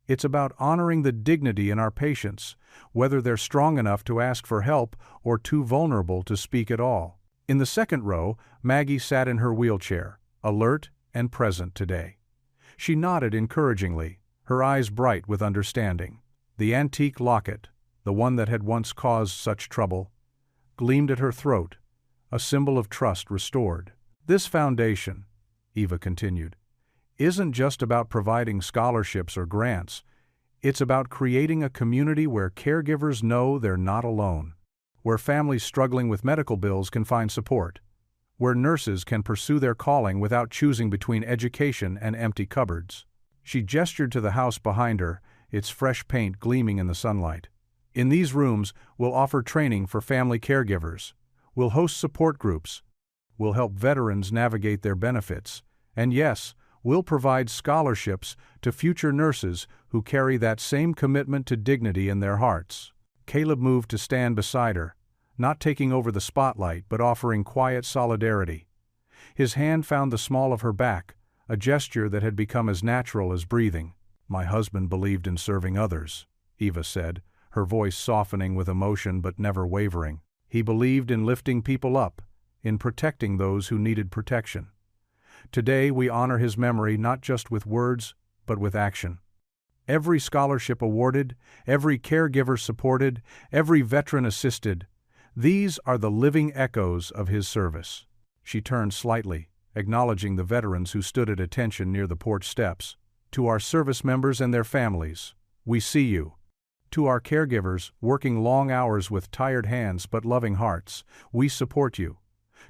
It's about honoring the dignity in our patients, whether they're strong enough to ask for help or too vulnerable to speak at all. In the second row, Maggie sat in her wheelchair, alert and present today. She nodded encouragingly, her eyes bright with understanding. The antique locket, the one that had once caused such trouble, gleamed at her throat, a symbol of trust restored. This foundation, Eva continued, isn't just about providing scholarships or grants. It's about creating a community where caregivers know they're not alone, where families struggling with medical bills can find support, where nurses can pursue their calling without choosing between education and empty cupboards. She gestured to the house behind her, its fresh paint gleaming in the sunlight. In these rooms, we'll offer training for family caregivers. We'll host support groups. We'll help veterans navigate their benefits. And yes, we'll provide scholarships to future nurses who carry that same commitment to dignity in their hearts. Caleb moved to stand beside her, not taking over the spotlight but offering quiet solidarity. His hand found the small of her back, a gesture that had become as natural as breathing. "My husband believed in serving others," Eva said, her voice softening with emotion but never wavering. "He believed in lifting people up, in protecting those who needed protection. Today we honor his memory not just with words, but with action. Every scholarship awarded, every caregiver supported, every veteran assisted, these are the living echoes of his service." She turned slightly, acknowledging the veterans who stood at attention near the porch steps. "To our service members and their families, we see you. To our caregivers, working long hours with tired hands but loving hearts, we support you.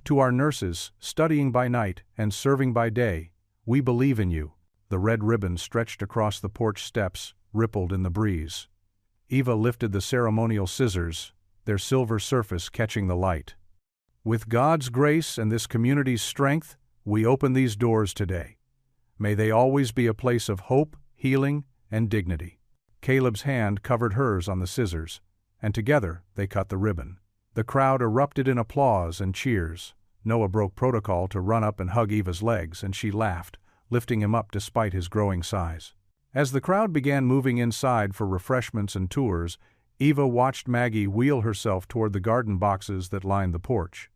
To our nurses, studying by night and serving by day, we believe in you." The red ribbon stretched across the porch steps, rippled in the breeze. Eva lifted the ceremonial scissors, their silver surface catching the light. "With God's grace and this community's strength, we open these doors today. May they always be a place of hope, healing, and dignity." Caleb's hand covered hers on the scissors, and together they cut the ribbon. The crowd erupted in applause and cheers. Noah broke protocol to run up and hug Eva's legs, and she laughed, lifting him up despite his growing size. As the crowd began moving inside for refreshments and tours, Eva watched Maggie wheel herself toward the garden boxes that lined the porch.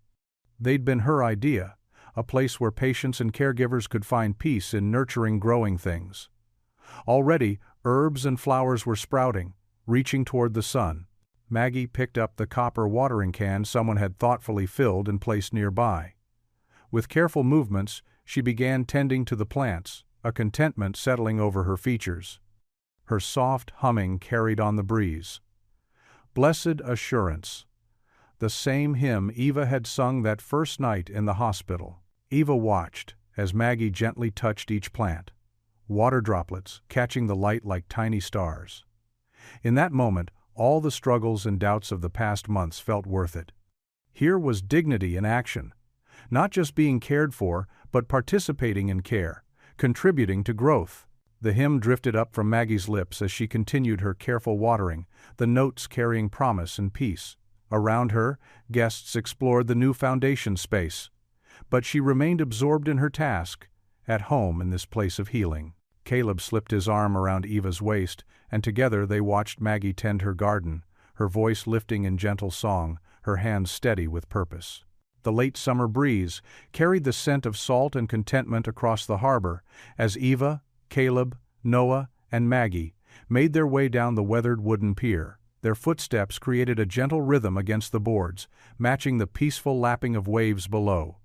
They'd been her idea, a place where patients and caregivers could find peace in nurturing growing things. Already, herbs and flowers were sprouting, reaching toward the sun. Maggie picked up the copper watering can someone had thoughtfully filled and placed nearby. With careful movements, she began tending to the plants, a contentment settling over her features. Her soft humming carried on the breeze. "Blessed Assurance," the same hymn Eva had sung that first night in the hospital. Eva watched as Maggie gently touched each plant, water droplets catching the light like tiny stars. In that moment, all the struggles and doubts of the past months felt worth it. Here was dignity in action, not just being cared for, but participating in care, contributing to growth. The hymn drifted up from Maggie's lips as she continued her careful watering, the notes carrying promise and peace. Around her, guests explored the new foundation space. But she remained absorbed in her task, at home in this place of healing. Caleb slipped his arm around Eva's waist, and together they watched Maggie tend her garden, her voice lifting in gentle song, her hands steady with purpose. The late summer breeze carried the scent of salt and contentment across the harbor as Eva, Caleb, Noah, and Maggie made their way down the weathered wooden pier. Their footsteps created a gentle rhythm against the boards, matching the peaceful lapping of waves below.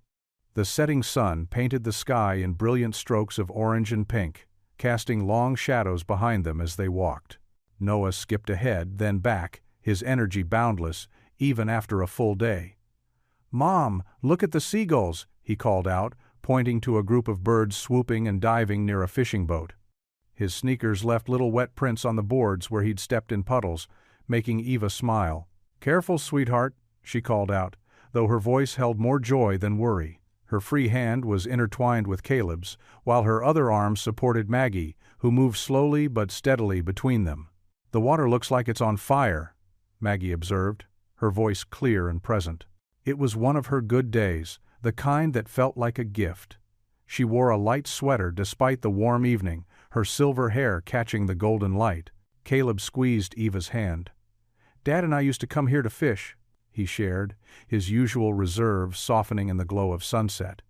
The setting sun painted the sky in brilliant strokes of orange and pink, casting long shadows behind them as they walked. Noah skipped ahead, then back, his energy boundless, even after a full day. "Mom, look at the seagulls," he called out, pointing to a group of birds swooping and diving near a fishing boat. His sneakers left little wet prints on the boards where he'd stepped in puddles, making Eva smile. "Careful, sweetheart," she called out, though her voice held more joy than worry. Her free hand was intertwined with Caleb's, while her other arm supported Maggie, who moved slowly but steadily between them. "The water looks like it's on fire," Maggie observed, her voice clear and present. It was one of her good days, the kind that felt like a gift. She wore a light sweater despite the warm evening, her silver hair catching the golden light. Caleb squeezed Eva's hand. "Dad and I used to come here to fish," he shared, his usual reserve softening in the glow of sunset.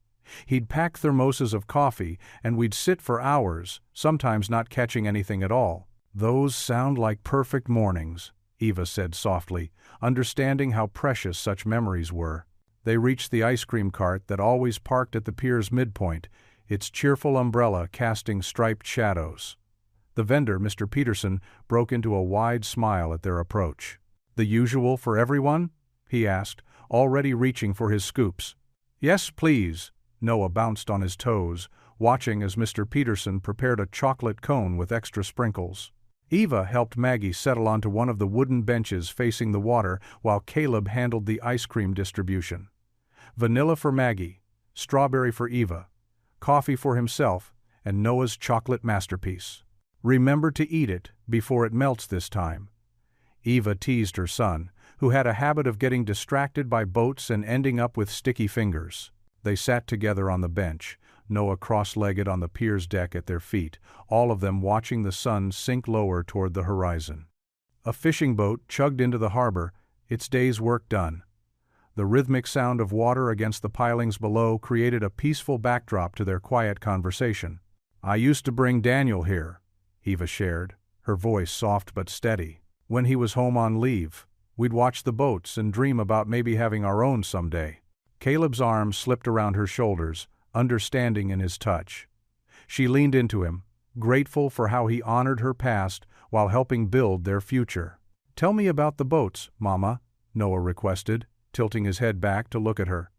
"He'd pack thermoses of coffee, and we'd sit for hours, sometimes not catching anything at all." "Those sound like perfect mornings," Eva said softly, understanding how precious such memories were. They reached the ice cream cart that always parked at the pier's midpoint, its cheerful umbrella casting striped shadows. The vendor, Mr. Peterson, broke into a wide smile at their approach. "The usual for everyone?" he asked, already reaching for his scoops. "Yes, please." Noah bounced on his toes, watching as Mr. Peterson prepared a chocolate cone with extra sprinkles. Eva helped Maggie settle onto one of the wooden benches facing the water while Caleb handled the ice cream distribution. Vanilla for Maggie, strawberry for Eva, coffee for himself, and Noah's chocolate masterpiece. "Remember to eat it before it melts this time." Eva teased her son, who had a habit of getting distracted by boats and ending up with sticky fingers. They sat together on the bench, Noah cross-legged on the pier's deck at their feet, all of them watching the sun sink lower toward the horizon. A fishing boat chugged into the harbor, its day's work done. The rhythmic sound of water against the pilings below created a peaceful backdrop to their quiet conversation. "I used to bring Daniel here," Eva shared, her voice soft but steady. "When he was home on leave, we'd watch the boats and dream about maybe having our own someday." Caleb's arm slipped around her shoulders, understanding in his touch. She leaned into him, grateful for how he honored her past while helping build their future. "Tell me about the boats, Mama," Noah requested, tilting his head back to look at her.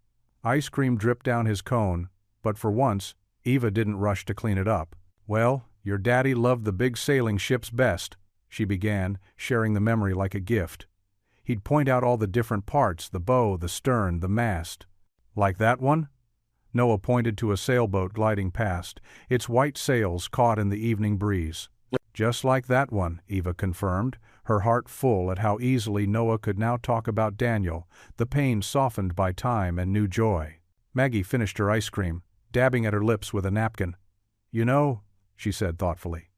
Ice cream dripped down his cone, but for once, Eva didn't rush to clean it up. "Well, your daddy loved the big sailing ships best," she began, sharing the memory like a gift. "He'd point out all the different parts, the bow, the stern, the mast." "Like that one?" Noah pointed to a sailboat gliding past, its white sails caught in the evening breeze. "Just like that one," Eva confirmed, her heart full at how easily Noah could now talk about Daniel, the pain softened by time and new joy. Maggie finished her ice cream, dabbing at her lips with a napkin. "You know," she said thoughtfully,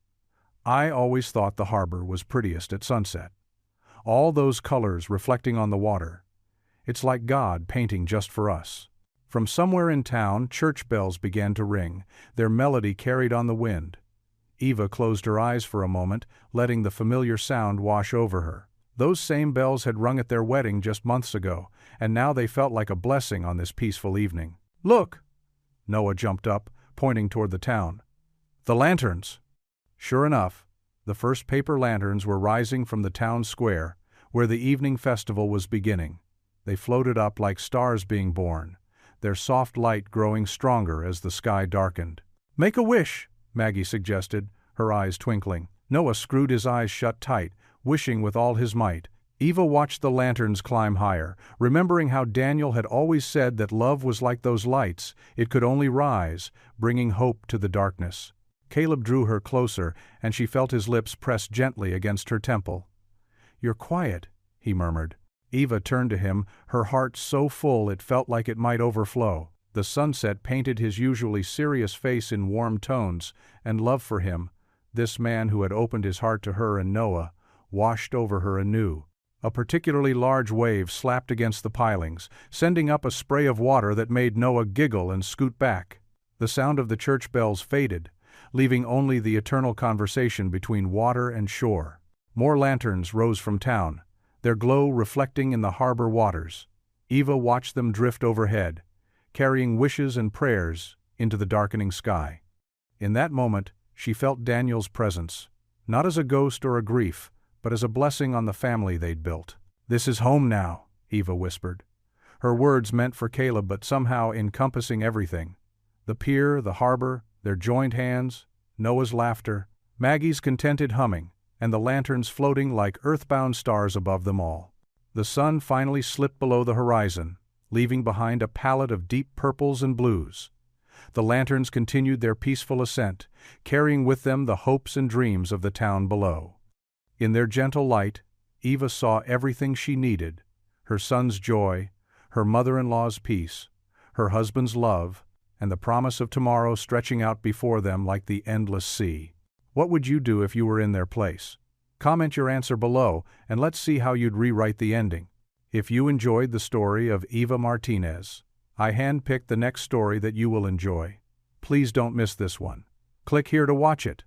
"I always thought the harbor was prettiest at sunset. All those colors reflecting on the water. It's like God painting just for us." From somewhere in town, church bells began to ring, their melody carried on the wind. Eva closed her eyes for a moment, letting the familiar sound wash over her. Those same bells had rung at their wedding just months ago, and now they felt like a blessing on this peaceful evening. "Look!" Noah jumped up, pointing toward the town. "The lanterns!" Sure enough, the first paper lanterns were rising from the town square, where the evening festival was beginning. They floated up like stars being born, their soft light growing stronger as the sky darkened. "Make a wish," Maggie suggested, her eyes twinkling. Noah screwed his eyes shut tight, wishing with all his might. Eva watched the lanterns climb higher, remembering how Daniel had always said that love was like those lights, it could only rise, bringing hope to the darkness. Caleb drew her closer, and she felt his lips press gently against her temple. "You're quiet," he murmured. Eva turned to him, her heart so full it felt like it might overflow. The sunset painted his usually serious face in warm tones, and love for him, this man who had opened his heart to her and Noah, washed over her anew. A particularly large wave slapped against the pilings, sending up a spray of water that made Noah giggle and scoot back. The sound of the church bells faded, leaving only the eternal conversation between water and shore. More lanterns rose from town, their glow reflecting in the harbor waters. Eva watched them drift overhead, carrying wishes and prayers into the darkening sky. In that moment, she felt Daniel's presence, not as a ghost or a grief, but as a blessing on the family they'd built. "This is home now," Eva whispered. Her words meant for Caleb but somehow encompassing everything. The pier, the harbor, their joined hands, Noah's laughter, Maggie's contented humming, and the lanterns floating like earthbound stars above them all. The sun finally slipped below the horizon, leaving behind a palette of deep purples and blues. The lanterns continued their peaceful ascent, carrying with them the hopes and dreams of the town below. In their gentle light, Eva saw everything she needed: her son's joy, her mother-in-law's peace, her husband's love, and the promise of tomorrow stretching out before them like the endless sea. What would you do if you were in their place? Comment your answer below, and let's see how you'd rewrite the ending. If you enjoyed the story of Eva Martinez, I handpicked the next story that you will enjoy. Please don't miss this one. Click here to watch it.